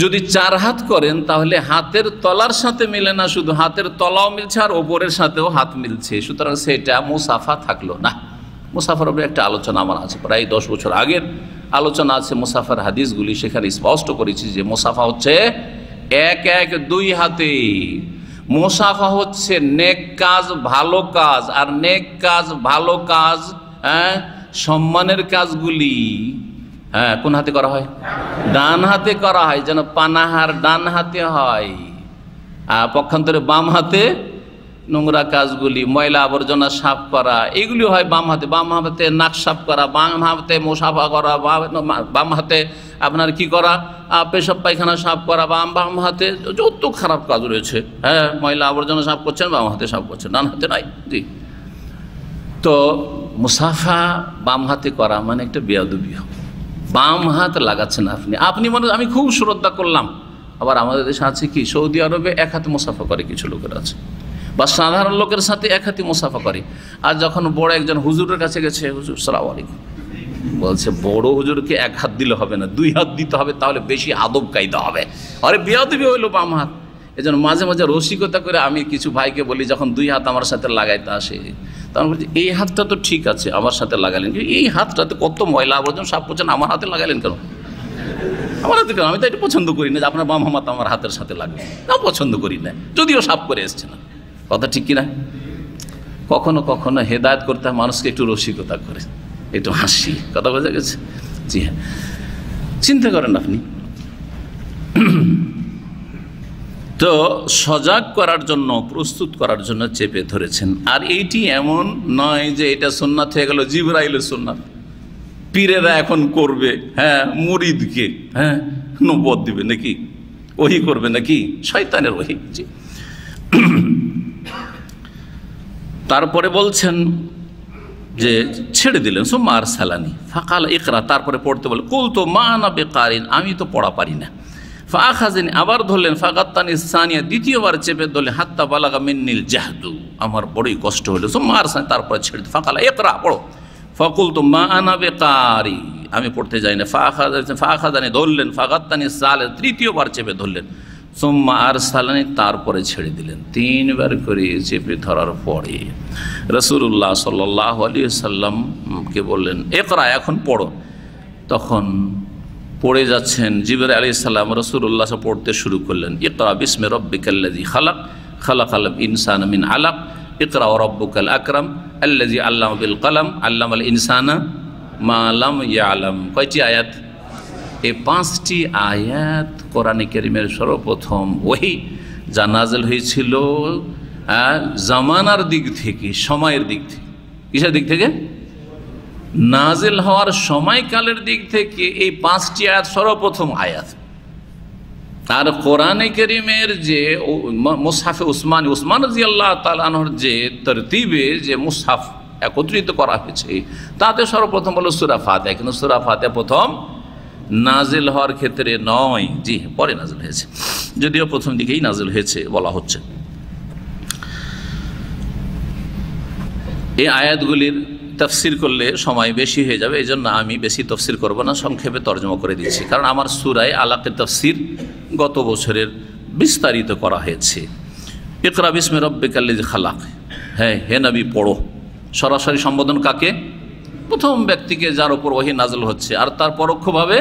যদি 4 হাত করেন তাহলে হাতের তলার সাথে মিলে না, শুধু হাতের তলাও মিলছে আর ওপরের সাথেও হাত মিলছে, সুতরাং সেটা মুসাফা থাকলো না। মুসাফার উপরে একটা আলোচনা আমার আছে, প্রায় 10 বছর আগের আলোচনা আছে মুসাফার হাদিসগুলি, সেখানে স্পষ্ট করেছি যে মুসাফা হচ্ছে 1-1-2 হাতে। মুসাফা হচ্ছে নেক কাজ, ভালো কাজ, আর নেক কাজ, ভালো কাজ, সম্মানের কাজগুলি কোন হাতে করা হয়? ডান হাতে করা হয়, যেন পানাহার ডান হাতে হয়, পক্ষান্তরে বাম হাতে নোংরা কাজগুলি, ময়লা আবর্জনা সাফ করা, এগুলি হয় বাম হাতে। বাম হাতে নাক সাফ করা, বাম হাতে মুসাফা করা, বাম হাতে আপনার কি করা, পেশাব পায়খানা সাফ করা, বাম হাতে যত খারাপ কাজ রয়েছে, হ্যাঁ, ময়লা আবর্জনা সাফ করছেন বাম হাতে সাফ করছেন, ডান হাতে নাই। জি, তো মুসাফা বাম হাতে করা মানে একটা বেয়াদবি। বাম হাত লাগাচ্ছেন আপনি মনে, আমি খুব শ্রদ্ধা করলাম। আবার আমাদের দেশে আছে কি, সৌদি আরবে 1 হাতে মুসাফা করে কিছু লোকের আছে, বা সাধারণ লোকের সাথে 1 হাতে মুসাফা করে। আর যখন বড় একজন হুজুরের কাছে গেছে, হুজুর সালাম আলাইকুম, বলছে বড় হুজুরকে 1 হাত দিলে হবে না, 2 হাত দিতে হবে, তাহলে বেশি আদব কায়দা হবে। আরে বেয়াদবি হইলো বাম হাত। এজন্য মাঝে মাঝে রসিকতা করে আমি কিছু ভাইকে বলি, যখন 2 হাত আমার সাথে লাগাইতে আসে, তখন বলছি এই হাতটা তো ঠিক আছে আমার সাথে লাগালেন, এই হাতটাতে কত ময়লা আবর্জনা সাফ করছেন, আমার হাতে লাগালেন কেন? আমার হাতে কেন? আমি তো এটা পছন্দ করি না যে আপনার বাম হাত আমার হাতের সাথে লাগবে, না, পছন্দ করি না, যদিও সাফ করে এসছে না। কথা ঠিক কিনা? কখনো কখনো হেদায়েত করতে হয় মানুষকে, একটু রসিকতা করে, একটু হাসি, কথা বোঝা গেছে? জি হ্যাঁ, চিন্তা করেন আপনি। তো সজাগ করার জন্য, প্রস্তুত করার জন্য চেপে ধরেছেন। আর এইটি এমন নয় যে এটা সুন্নাত হয়ে গেল, জিবরাইলের সুন্নাত, পীরেরা এখন করবে, হ্যাঁ, মুরিদকে নবুয়ত দিবে নাকি, ওহি করবে নাকি, শয়তানের ওহি। তারপরে বলছেন যে ছেড়ে দিলেন, সুম্মা আরসালানি ফাকাল ইকরা, তারপরে পড়তে বলে, কুলতু মা আনা বিকারিন, আমি তো পড়া পারি না। ফাখাযিনি, আবার ধরলেন, ফাগাত্তানি সানিয়া, দ্বিতীয়বার চেপে ধরলেন, হাত্তা বালাগা মিন্নিল জাহদু, আমার বড়ই কষ্ট হলো। সুম্মা আরসালানি, তারপরে ছেড়ে দিলেন, ফাকাল ইকরা, পড়ো। ফাকুলতু মা আনা বিকারি, আমি পড়তে যাই না। ফাখাযানি, ধরলেন, ফাগাত্তানি সালে, তৃতীয়বার চেপে ধরলেন। সুম্মা আরসালানি, তারপরে ছেড়ে দিলেন। 3 বার করে চেপে ধরার পরে রাসূলুল্লাহ সাল্লাল্লাহু আলাইহি ওয়াসাল্লামকে বললেন, ইকরা, এখন পড়ো। তখন পড়ে যাচ্ছেন, জিবরাইল আলাইহিস সালাম রাসূলুল্লাহ পড়তে শুরু করলেন, ইকরা বিসমি রাব্বিকাল্লাযী খালাক, খালাকাল ইনসানা মিন আলাক, ইকরা ওয়া রাব্বুকাল আকরাম আল্লাযী আল্লামা বিল কলম আল্লামাল ইনসানা মা লাম ইয়ালাম। কয়টি আয়াত? এই 5টি আয়াত কোরআনে কারীমের সর্বপ্রথম ওহী যা নাযিল হয়েছিল জামানার দিক থেকে, সময়ের দিক থেকে। কিসের দিক থেকে? নাজিল হওয়ার সময়কালের দিক থেকে এই 5টি আয়াত সর্বপ্রথম আয়াত। আর কোরআনে কারীমের যে মুসহাফে উসমান রাদিয়াল্লাহু তাআলা আনহুর যে তরতিবে যে মুসহাফ একত্রিত করা হয়েছে, তাতে সর্বপ্রথম হলো সূরা ফাতিহা। কিন্তু সূরা ফাতিহা প্রথম নাজিল হওয়ার ক্ষেত্রে নয়, জি পরে নাজিল হয়েছে, যদিও প্রথম দিকেই নাজিল হয়েছে বলা হচ্ছে। এই আয়াতগুলির তাফসির করলে সময় বেশি হয়ে যাবে, এই জন্য আমি বেশি তাফসির করব না, সংক্ষেপে তর্জমা করে দিচ্ছি। কারণ আমার সূরা আলাকের তাফসির গত বছরের বিস্তারিত করা হয়েছে। ইকরা বিসমি রাব্বিকাল্লাযী খালাক, হ্যাঁ হে নবী পড়ো। সরাসরি সম্বোধন কাকে? প্রথম ব্যক্তিকে যার উপর ওহী নাযিল হচ্ছে, আর তার পরোক্ষভাবে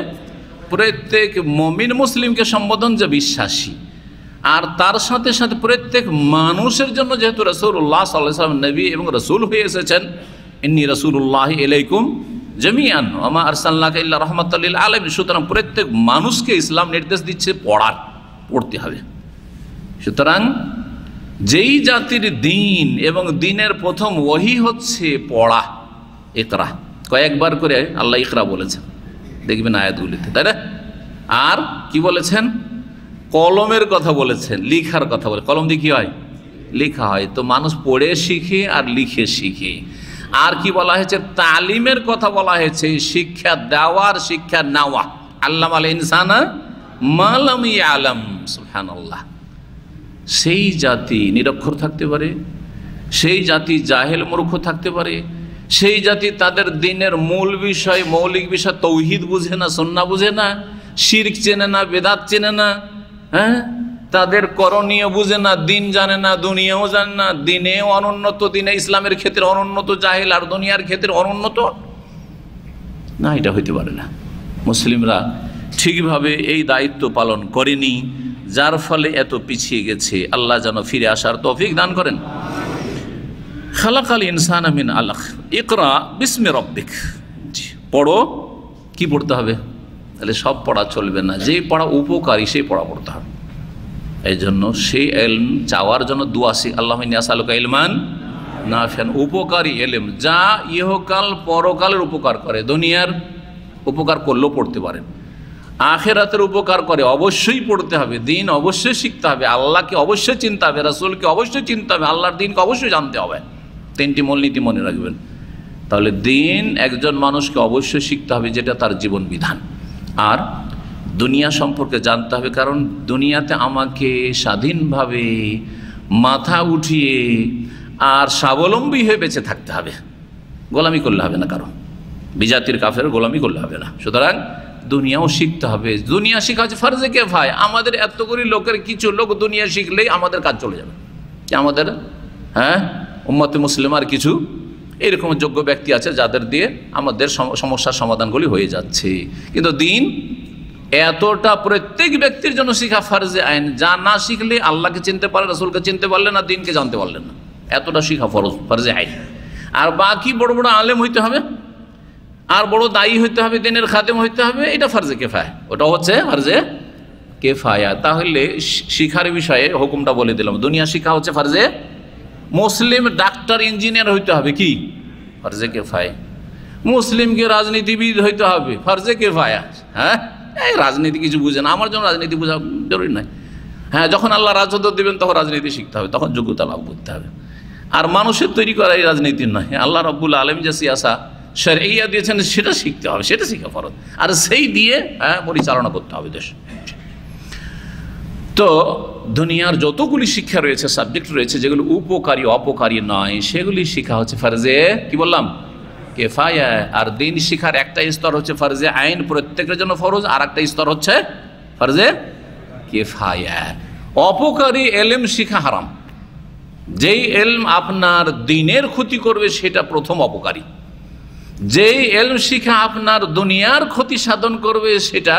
প্রত্যেক মুমিন মুসলিমকে সম্বোধন যে বিশ্বাসী, আর তার সাথে সাথে প্রত্যেক মানুষের জন্য যেহেতু রাসূলুল্লাহ সাল্লাল্লাহু আলাইহি ওয়াসাল্লাম নবী এবং রাসূল হয়ে এসেছেন, ইন্নী রাসূলুল্লাহি ইলাইকুম জামিআন ওয়া মা আরসালনাকা ইল্লা রাহমাতাল লিল আলামিন, সুতরাং প্রত্যেক মানুষকে ইসলাম নির্দেশ দিচ্ছে পড়তে হবে। সুতরাং যেই জাতির দিন এবং দিনের প্রথম ওহী হচ্ছে পড়া, ইকরা, কয়েকবার করে আল্লাহ ইকরা বলেছেন, দেখবেন আয়াতগুলিতে, তাই না? আর কি বলেছেন? কলমের কথা বলেছেন, লিখার কথা বলে। কলম দিয়ে কি হয়? লেখা হয়। তো মানুষ পড়ে শিখে আর লিখে শিখে। আর কি বলা হয়েছে? তালিমের কথা বলা হয়েছে, শিক্ষা দেওয়ার, শিক্ষা নেওয়া। আল্লামাল ইনসানা মা লাম ইয়ালাম, সুবহানাল্লাহ। সেই জাতি নিরক্ষর থাকতে পারে, সেই জাতি জাহেল মূর্খ থাকতে পারে, সেই জাতি তাদের দিনের মূল বিষয়, মৌলিক বিষয় তৌহিদ বুঝে না, সুন্নাহ বুঝে না, শিরক চেনে না, বেদাত চেনে না, হ্যাঁ, তাদের করণীয় বুঝে না, দিন জানে না, দুনিয়াও জানে না, দিনেও অনুন্নত, দিনে ইসলামের ক্ষেত্রে অনুন্নত জাহেল, আর দুনিয়ার ক্ষেত্রে অনুন্নত না, এটা হইতে পারে না। মুসলিমরা ঠিকভাবে এই দায়িত্ব পালন করেনি, যার ফলে এত পিছিয়ে গেছে। আল্লাহ যেন ফিরে আসার তৌফিক দান করেন। খালাকাল ইনসানা মিন আলাক, ইকরা বিসমি রব্বিক, পড়ো। কি পড়তে হবে? তাহলে সব পড়া চলবে না, যে পড়া উপকারী সেই পড়া পড়তে হবে। এই জন্য সেই ইলম চাওয়ার জন্য দুয়া শিখ, আল্লাহুম্মা ইন্নী আসআলুকা ইলমান নাফিআন, উপকারী ইলম, যা ইহকাল পরকালের উপকার করে। দুনিয়ার উপকার করলেও পড়তে পারেন, আখিরাতের উপকার করে, অবশ্যই পড়তে হবে। দিন অবশ্যই শিখতে হবে, আল্লাহকে অবশ্যই চিনতে হবে, রাসূলকে অবশ্যই চিনতে হবে, আল্লাহর দিনকে অবশ্যই জানতে হবে। তিনটি মূলনীতি মনে রাখবেন। তাহলে দিন একজন মানুষকে অবশ্যই শিখতে হবে, যেটা তার জীবন বিধান। আর দুনিয়া সম্পর্কে জানতে হবে, কারণ দুনিয়াতে আমাকে স্বাধীনভাবে মাথা উঠিয়ে আর স্বাবলম্বী হয়ে বেঁচে থাকতে হবে, গোলামি করলে হবে না, কারণ বিজাতির কাফের গোলামি করলে হবে না। সুতরাং দুনিয়াও শিখতে হবে। দুনিয়া শিখা হচ্ছে ফরজে কিফায়া। আমাদের এতগুলি লোকের কিছু লোক দুনিয়া শিখলেই আমাদের কাজ চলে যাবে, আমাদের উম্মতে মুসলিমার কিছু এরকম যোগ্য ব্যক্তি আছে যাদের দিয়ে আমাদের সমস্যার সমাধানগুলি হয়ে যাচ্ছে। কিন্তু দিন এতটা প্রত্যেক ব্যক্তির জন্য শিখা ফরজে আইন, যা না শিখলে আল্লাহকে চিনতে পারলেন, রাসূলকে চিনতে পারলেন না, দিনকে জানতে পারলেন না, এতটা শিখা ফরজে আইন। আর বাকি বড় বড় আলেম হইতে হবে, আর বড় দায়ী হইতে হবে, দিনের খাদেম হইতে হবে, এটা ফরজে কিফায়া, ওটা হচ্ছে ফরজে কিফায়া। তাহলে শিখার বিষয়ে হুকুমটা বলে দিলাম। দুনিয়া শিখা হচ্ছে ফরজে, মুসলিম ডাক্তার ইঞ্জিনিয়ার হইতে হবে, কি ফরজে কিফায়া। মুসলিমকে রাজনীতিবিদ হইতে হবে, ফরজে কিফায়া। হ্যাঁ, এই রাজনীতি কিছু বুঝে না, আমার জন্য রাজনীতি বোঝা জরুরি নয়। হ্যাঁ, যখন আল্লাহ রাজত্ব দেবেন তখন রাজনীতি শিখতে হবে, তখন যোগ্যতা লাভ করতে হবে। আর মানুষের তৈরি করা এই রাজনীতির নয়, আল্লাহ রাব্বুল আলামিন যে সিয়াসা শরঈয়া দিয়েছেন সেটা শিখতে হবে, সেটা শিখা ফরজ। আর সেই দিয়ে পরিচালনা করতে হবে দেশ। তো দুনিয়ার যতগুলি শিক্ষা রয়েছে, সাবজেক্ট রয়েছে, যেগুলো উপকারী অপকারী নয়, সেগুলি শিখা হচ্ছে ফরজে কি বললাম কিফায়া। আর দিন শিখার একটা স্তর হচ্ছে ফরজে আইন, প্রত্যেকের জন্য ফরজ, আর একটা স্তর হচ্ছে ফরজে কিফায়া। অপকারী এলম শিখা হারাম। যেই এলম আপনার দিনের ক্ষতি করবে সেটা প্রথম অপকারী। যেই এলম শিখা আপনার দুনিয়ার ক্ষতি সাধন করবে সেটা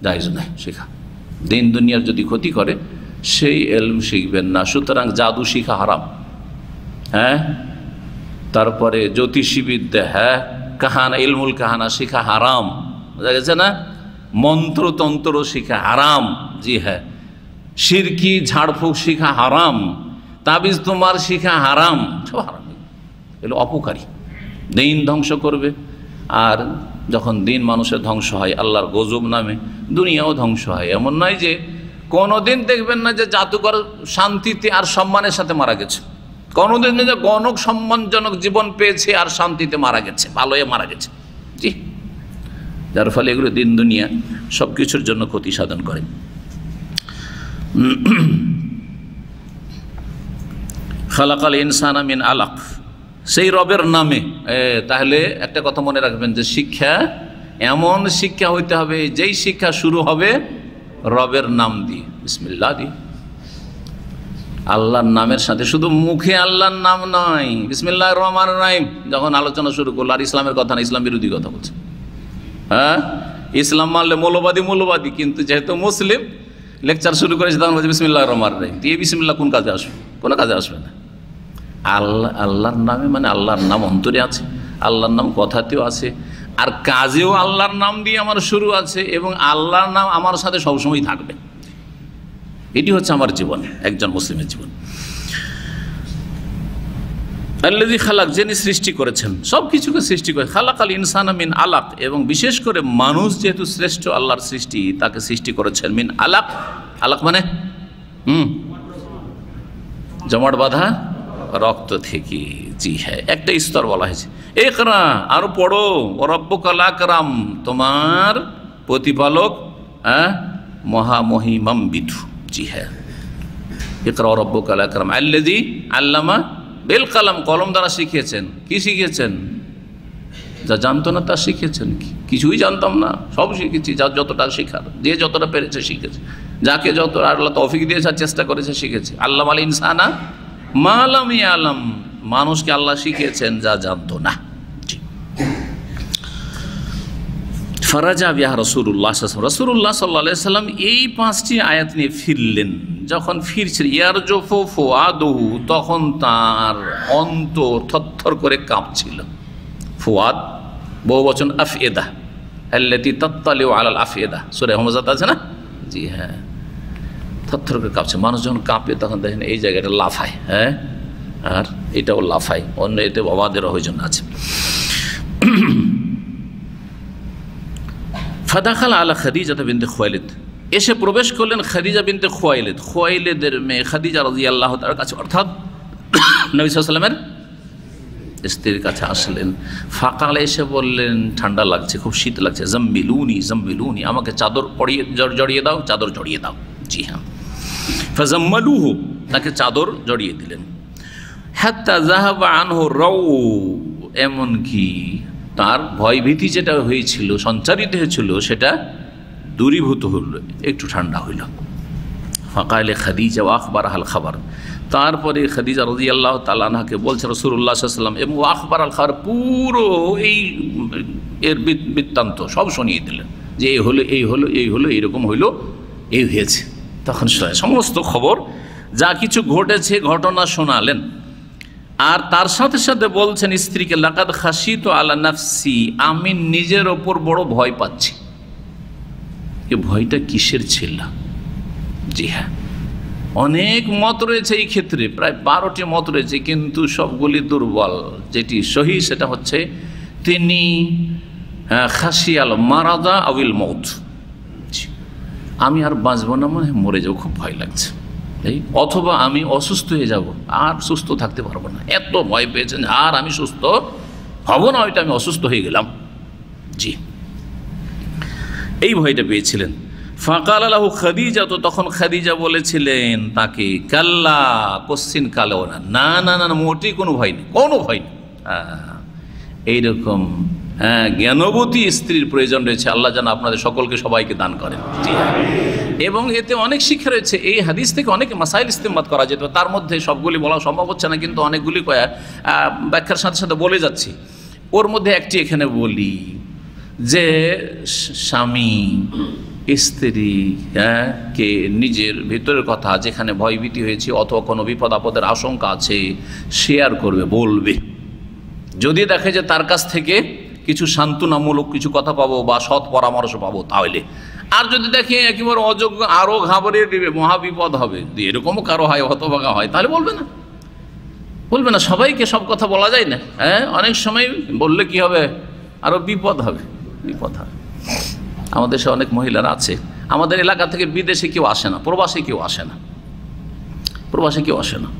জায়েজ নয় শিখা। দিন দুনিয়ার যদি ক্ষতি করে সেই এলম শিখবেন না। সুতরাং জাদু শিখা হারাম, হ্যাঁ, তারপরে জ্যোতিষীবিদ্যা, হ্যাঁ, কাহানা, ইলমুল কাহানা শিখা হারাম, বোঝা গেছে না? মন্ত্রতন্ত্র শিখা হারাম, জি হ্যাঁ। শিরকি ঝাড়ফুঁক শিখা হারাম, তাবিজ তোমার শিখা হারাম, সব হারাম, এগুলো অপকারী, দিন ধ্বংস করবে। আর যখন দিন মানুষের ধ্বংস হয় আল্লাহর গজব নামে, দুনিয়াও ধ্বংস হয়। এমন নয় যে কোনোদিন দেখবেন না যে জাদুকর শান্তিতে আর সম্মানের সাথে মারা গেছে, কোনোদিন যে গণক সম্মানজনক জীবন পেয়েছে আর শান্তিতে মারা গেছে, ভালো হয়ে মারা গেছে। জি, যার ফলে এগুলো দিন দুনিয়া সব কিছুর জন্য ক্ষতি সাধন করে। খালাকাল ইনসানা মিন আলাক, সেই রবের নামে। তাহলে একটা কথা মনে রাখবেন যে শিক্ষা এমন শিক্ষা হইতে হবে যেই শিক্ষা শুরু হবে রবের নাম দিয়ে, বিসমিল্লাহ দিয়ে, আল্লাহর নামের সাথে। শুধু মুখে আল্লাহর নাম নয়, বিসমিল্লাহির রহমানির রহিম যখন আলোচনা শুরু করলো, আর ইসলামের কথা না, ইসলাম বিরোধী কথা বলছে। হ্যাঁ, ইসলাম মানলে মৌলবাদী, কিন্তু যেহেতু মুসলিম লেকচার শুরু করেছে তখন বলছে বিসমিল্লাহির রহমানির রহিম। এই বিসমিল্লাহ কোন কাজে আসবে? কোনো কাজে আসবে না। আল্লাহর নামে মানে আল্লাহর নাম অন্তরে আছে, আল্লাহর নাম কথাতেও আছে, আর কাজেও আল্লাহর নাম দিয়ে আমার শুরু আছে, এবং আল্লাহর নাম আমার সাথে সবসময় থাকবে। এটি হচ্ছে আমার জীবন, একজন মুসলিমের জীবন। আল্লাযী খালাক, যিনি সৃষ্টি করেছেন, সব কিছুকে সৃষ্টি করে। খালাকাল ইনসানা মিন আলাক, এবং বিশেষ করে মানুষ যেহেতু শ্রেষ্ঠ আল্লাহর সৃষ্টি, তাকে সৃষ্টি করেছেন মিন আলাক। আলাক মানে জমাট বাঁধা রক্ত থেকে। জি হ্যাঁ, একটা স্তর বলা হয়েছে। ইকরা, আরো পড়ো, রব্বুকাল আকরাম, তোমার প্রতিপালক মহামহিমান্বিত। জি হ্যাঁ, ইকরা রব্বুকাল আকরাম আল্লাযী আল্লামা বিল কলম, কলম দ্বারা শিখিয়েছেন। কি শিখিয়েছেন? যা জানতো না তা শিখিয়েছেন। কিছুই জানতাম না, সব শিখেছি, যা যতটা শেখার, যে যতটা পেরেছে শিখেছে, যাকে যত আল্লাহ তৌফিক দিয়েছে চেষ্টা করেছে শিখেছে। আল্লামাল ইনসানা মা লাম ইয়ালাম, মানুষকে আল্লাহ শিখিয়েছেন যা জানতো না। ফারাজা বিহা রাসূলুল্লাহ রাসূলুল্লাহ সাল্লাল্লাহু আলাইহি সাল্লাম এই 5টি আয়াত নিয়ে ফিরলেন। যখন ফিরছিলেন, ইয়ারজুফু ফুআদুহু, তখন তার অন্তর থরথর করে কাঁপছিল। ফুয়াদ বহুবচন আফএদা, আল্লাতী তাত্তালিউ আলাল আফএদা, সূরা হুমাযাত আছে না? জি হ্যাঁ, থরথর করে কাঁপছে। মানুষ যখন কাঁপে তখন দেখেন এই জায়গাটা লাফায়, হ্যাঁ, আর এটাও লাফায়। অন্য এতে বাবাদেরও ওই জন্য আছে। ফাদাখাল আলা খাদিজা বিনতে খুয়াইলিদ, এসে প্রবেশ করলেন খাদিজা বিনতে খুয়াইলিদ, খুয়াইলিদের মেয়ে খাদিজা রাদিয়াল্লাহু তাআলার কাছে, অর্থাৎ নবী সাল্লাল্লাহু আলাইহি ওয়াসাল্লামের স্ত্রীর কাছে আসলেন। ফাকালে এসে বললেন, ঠান্ডা লাগছে, খুব শীত লাগছে, জাম্বিলুনি জাম্বিলুনি, আমাকে চাদর জড়িয়ে দাও, চাদর জড়িয়ে দাও। জি হ্যাঁ, ফাজাম্মালুহু, তাকে চাদর জড়িয়ে দিলেন। হাত্তা যাহাবা আনহু রাউ, এমনকি তার ভয়ভীতি যেটা হয়েছিল, সঞ্চারিত হয়েছিল, সেটা দূরীভূত হইল, একটু ঠান্ডা হইল। ফাকালে খাদিজা ওয়া আখবারহাল খাবার, তারপরে খাদিজা রাদিয়াল্লাহু তাআলা আনহাকে বলছে রাসূলুল্লাহ সাল্লাল্লাহু আলাইহি ওয়াসাল্লাম, এবং আখবারহাল খাবার, পুরো এই এর বৃত্তান্ত সব শুনিয়ে দিলেন, যে এই হলো, এই হলো, এই হলো, এইরকম হইল, এই হয়েছে। তখন সমস্ত খবর যা কিছু ঘটেছে ঘটনা শোনালেন। আর তার সাথে সাথে বলছেন স্ত্রীকে, লাকাদ খাশিতু আলা নাফসি, আমি নিজের ওপর বড় ভয় পাচ্ছি। এ ভয়টা কিসের ছিল? জি হ্যাঁ, অনেক মত রয়েছে এই ক্ষেত্রে, প্রায় 12টি মত রয়েছে, কিন্তু সবগুলি দুর্বল। যেটি সহি সেটা হচ্ছে তিনি খাশিয়াল মারাদা আউল মউত, আমি আর বাঁচব না, মানে মরে যাবো, খুব ভয় লাগছে, অথবা আমি অসুস্থ হয়ে যাব, আর সুস্থ থাকতে পারবো না, এত ভয় পেয়েছেন, আর আমি সুস্থ হব না, ওইটা আমি অসুস্থ হয়ে গেলাম। জি, এই ভয়টা পেয়েছিলেন। ফাকাল লাহু খাদিজা, তো তখন খাদিজা বলেছিলেন তাকে, কাল্লা, কোশ্চিন কালেও না, না না না, মোটেই কোনো ভয় নেই, কোনো ভয় নেই। এইরকম জ্ঞানবতী স্ত্রীর প্রয়োজন রয়েছে। আল্লাহ যেন আপনাদের সকলকে সবাইকে দান করেন। জি, এবং এতে অনেক শিক্ষা রয়েছে। এই হাদিস থেকে অনেক মাসাইল ইস্তেমবাদ করা যেত, তার মধ্যে সবগুলি বলা সম্ভব হচ্ছে না, কিন্তু অনেকগুলি ব্যাখ্যার সাথে সাথে বলে যাচ্ছি। ওর মধ্যে একটি এখানে বলি, যে স্বামী স্ত্রী কে নিজের ভিতরের কথা, যেখানে ভয়ভীতি হয়েছে অথবা কোনো বিপদ আপদের আশঙ্কা আছে, শেয়ার করবে, বলবে। যদি দেখে যে তার কাছ থেকে কিছু সান্ত্বনামূলক কিছু কথা পাবো বা সৎ পরামর্শ পাবো, তাহলে। আর যদি দেখে একেবারে অযোগ্য, আরও ঘাবড়িয়ে দেবে, মহাবিপদ হবে, যদি এরকমও কারো হয়, হতভাগা হয়, তাহলে বলবে না, বলবে না। সবাইকে সব কথা বলা যায় না, হ্যাঁ, অনেক সময় বললে কি হবে, আরও বিপদ হবে, বিপদ হবে। আমাদের দেশে অনেক মহিলারা আছে, আমাদের এলাকা থেকে বিদেশে কেউ আসে না, প্রবাসে কেউ আসে না, প্রবাসে কেউ আসে না।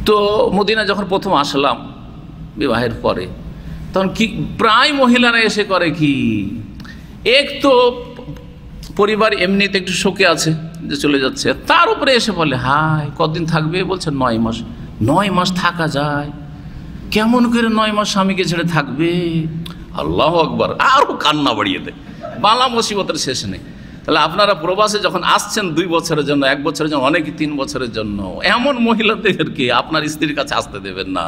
তো মদিনা যখন প্রথম আসলাম বিবাহের পরে, তখন কি প্রায় মহিলারা এসে করে কি, এক তো পরিবার এমনিতে একটু শোকে আছে যে চলে যাচ্ছে, তার উপরে এসে বলে হাই কতদিন থাকবে, বলছে 9 মাস। 9 মাস থাকা যায়? কেমন করে 9 মাস স্বামীকে ছেড়ে থাকবে? আল্লাহু আকবার, আরো কান্না বাড়িয়ে দেয়। বালা মুসিবতের শেষ নেই। তাহলে আপনারা প্রবাসে যখন আসছেন 2 বছরের জন্য, 1 বছরের জন্য, অনেকে 3 বছরের জন্য, এমন মহিলাদেরকে আপনার স্ত্রীর কাছে আসতে দেবেন না,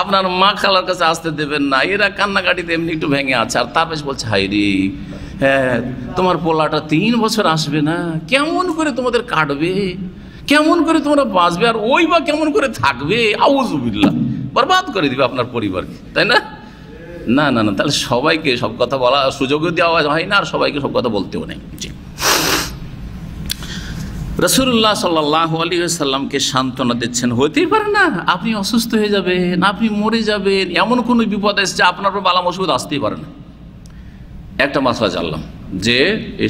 আপনার মা খালার কাছে আসতে দেবেন না। এরা কান্নাকাটিতে এমনি একটু ভেঙে আছে, আর তার পাশে বলছে হাই রে, হ্যাঁ তোমার পোলাটা 3 বছর আসবে না, কেমন করে তোমাদের কাটবে, কেমন করে তোমরা বাঁচবে, আর ওই বা কেমন করে থাকবে, আউযুবিল্লাহ, বরবাদ করে দিবে আপনার পরিবারকে, তাই না? না না না, তাহলে সবাইকে সব কথা বলা সুযোগও দেওয়া হয় না, আর সবাইকে সব কথা বলতেও নেই। জি, রাসূলুল্লাহ সাল্লাল্লাহু আলাইহি ওয়াসাল্লামকে সান্ত্বনা দিচ্ছেন, হতেই পারে না আপনি অসুস্থ হয়ে যাবেন, আপনি মরে যাবেন, এমন কোনো বিপদ এসেছে, আপনার উপর বালা মুসিবত আসতেই পারে না। একটা মাসলা জানলাম যে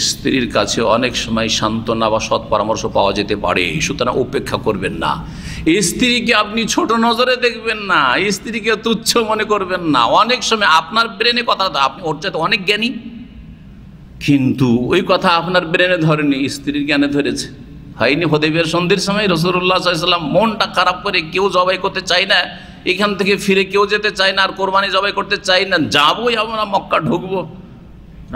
স্ত্রীর কাছে অনেক সময় সান্ত্বনা বা সৎ পরামর্শ পাওয়া যেতে পারে, সুতরাং উপেক্ষা করবেন না। স্ত্রীকে আপনি ছোট নজরে দেখবেন না, স্ত্রীকে তুচ্ছ মনে করবেন না। অনেক সময় আপনার ব্রেনে কথা, আপনি ওর চাইতে অনেক জ্ঞানী, কিন্তু ওই কথা আপনার ব্রেনে ধরেনি, স্ত্রীর জ্ঞানে ধরেছে। হয়নি হুদাইবিয়ার সন্ধির সময় রাসূলুল্লাহ সাল্লাল্লাহু আলাইহি ওয়াসাল্লাম মনটা খারাপ করে কেউ জবাই করতে চায় না, এখান থেকে ফিরে কেউ যেতে চায় না, আর কোরবানি জবাই করতে চায় না, যাবোই আমরা মক্কা ঢুকবো,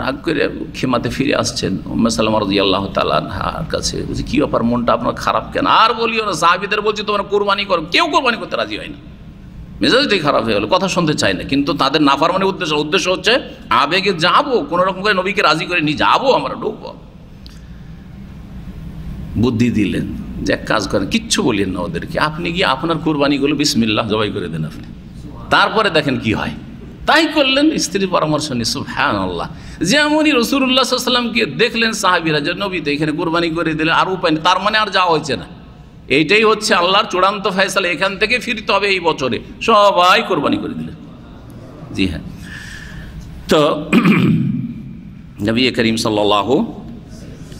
রাগ করে খেমাতে ফিরে আসছেন উম্মে সালামা রাদিয়াল্লাহু তাআলা আনহার কাছে। বলছি কি ব্যাপার, মনটা আপনার খারাপ কেন? আর বলিও না, সাহাবীদের বলছি তোমরা কোরবানি করো, কেউ কোরবানি করতে রাজি হয় না, মেজাজটাই খারাপ হয়ে গেলো, কথা শুনতে চায় না। কিন্তু তাদের নাফরমানির উদ্দেশ্য হচ্ছে আবেগে যাবো, কোনো রকম করে নবীকে রাজি করে নিয়ে যাবো, আমরা ঢুকবো। বুদ্ধি দিলেন যে এক কাজ করেন, কিচ্ছু বলিয়েন না ওদেরকে, আপনি গিয়ে আপনার কোরবানিগুলো বিসমিল্লাহ জবাই করে দেন আপনি, তারপরে দেখেন কি হয়। তাই করলেন, স্ত্রীর পরামর্শ নিয়ে। সুবহানাল্লাহ, যেমনই রাসূলুল্লাহ সাল্লাল্লাহু আলাইহি ওয়াসাল্লামকে দেখলেন সাহাবীরা যে নবী তো এখানে কোরবানি করে দিলেন, আর উপায় নেই, তার মানে আর যাওয়া হয়েছে না, এইটাই হচ্ছে আল্লাহর চূড়ান্ত ফয়সালা, এখান থেকে ফিরতে হবে এই বছরে, সবাই কোরবানি করে দিলেন। জি হ্যাঁ, তো নবী করিম সাল্লাল্লাহু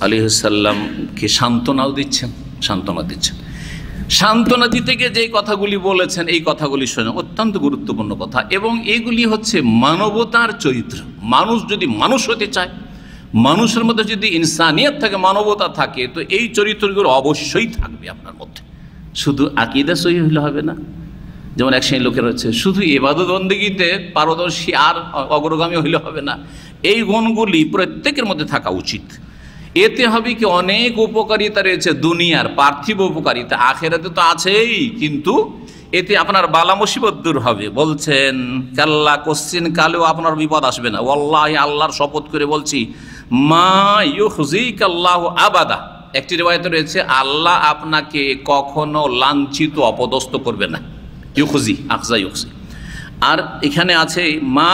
আলাইহি ওয়াসাল্লামকে সান্ত্বনাও দিচ্ছেন, সান্ত্বনা দিতে গিয়ে যে কথাগুলি বলেছেন, এই কথাগুলি শুনে অত্যন্ত গুরুত্বপূর্ণ কথা, এবং এগুলি হচ্ছে মানবতার চরিত্র। মানুষ যদি মানুষ হতে চায়, মানুষের মধ্যে যদি ইনসানিয়ত থাকে, মানবতা থাকে, তো এই চরিত্রগুলো অবশ্যই থাকবে আপনার মধ্যে। শুধু আকীদা সহিহ হলে হবে না, যেমন এক শ্রেণীর লোকের হচ্ছে শুধু ইবাদত বন্দেগীতে পারদর্শী আর অগ্রগামী হইলে হবে না। এই গুণগুলি প্রত্যেকের মধ্যে থাকা উচিত। এতে হবে কি, অনেক উপকারিতা রয়েছে দুনিয়ার, পার্থিব উপকারিতা, আখেরাতে তো আছেই, কিন্তু এতে আপনার বালা মুসিবত দূর হবে। বলছেন কাল্লা, কোশ্চিন কালেও আপনার বিপদ আসবে না। ওয়াল্লাহি, আল্লাহর শপথ করে বলছি, মা ইউখজিকাল্লাহু আবাদা। একটি রিওয়ায়াতে রয়েছে আল্লাহ আপনাকে কখনো লাঞ্ছিত অপদস্থ করবে না। ইউখজি, আখজা ইউখজি। আর এখানে আছে মা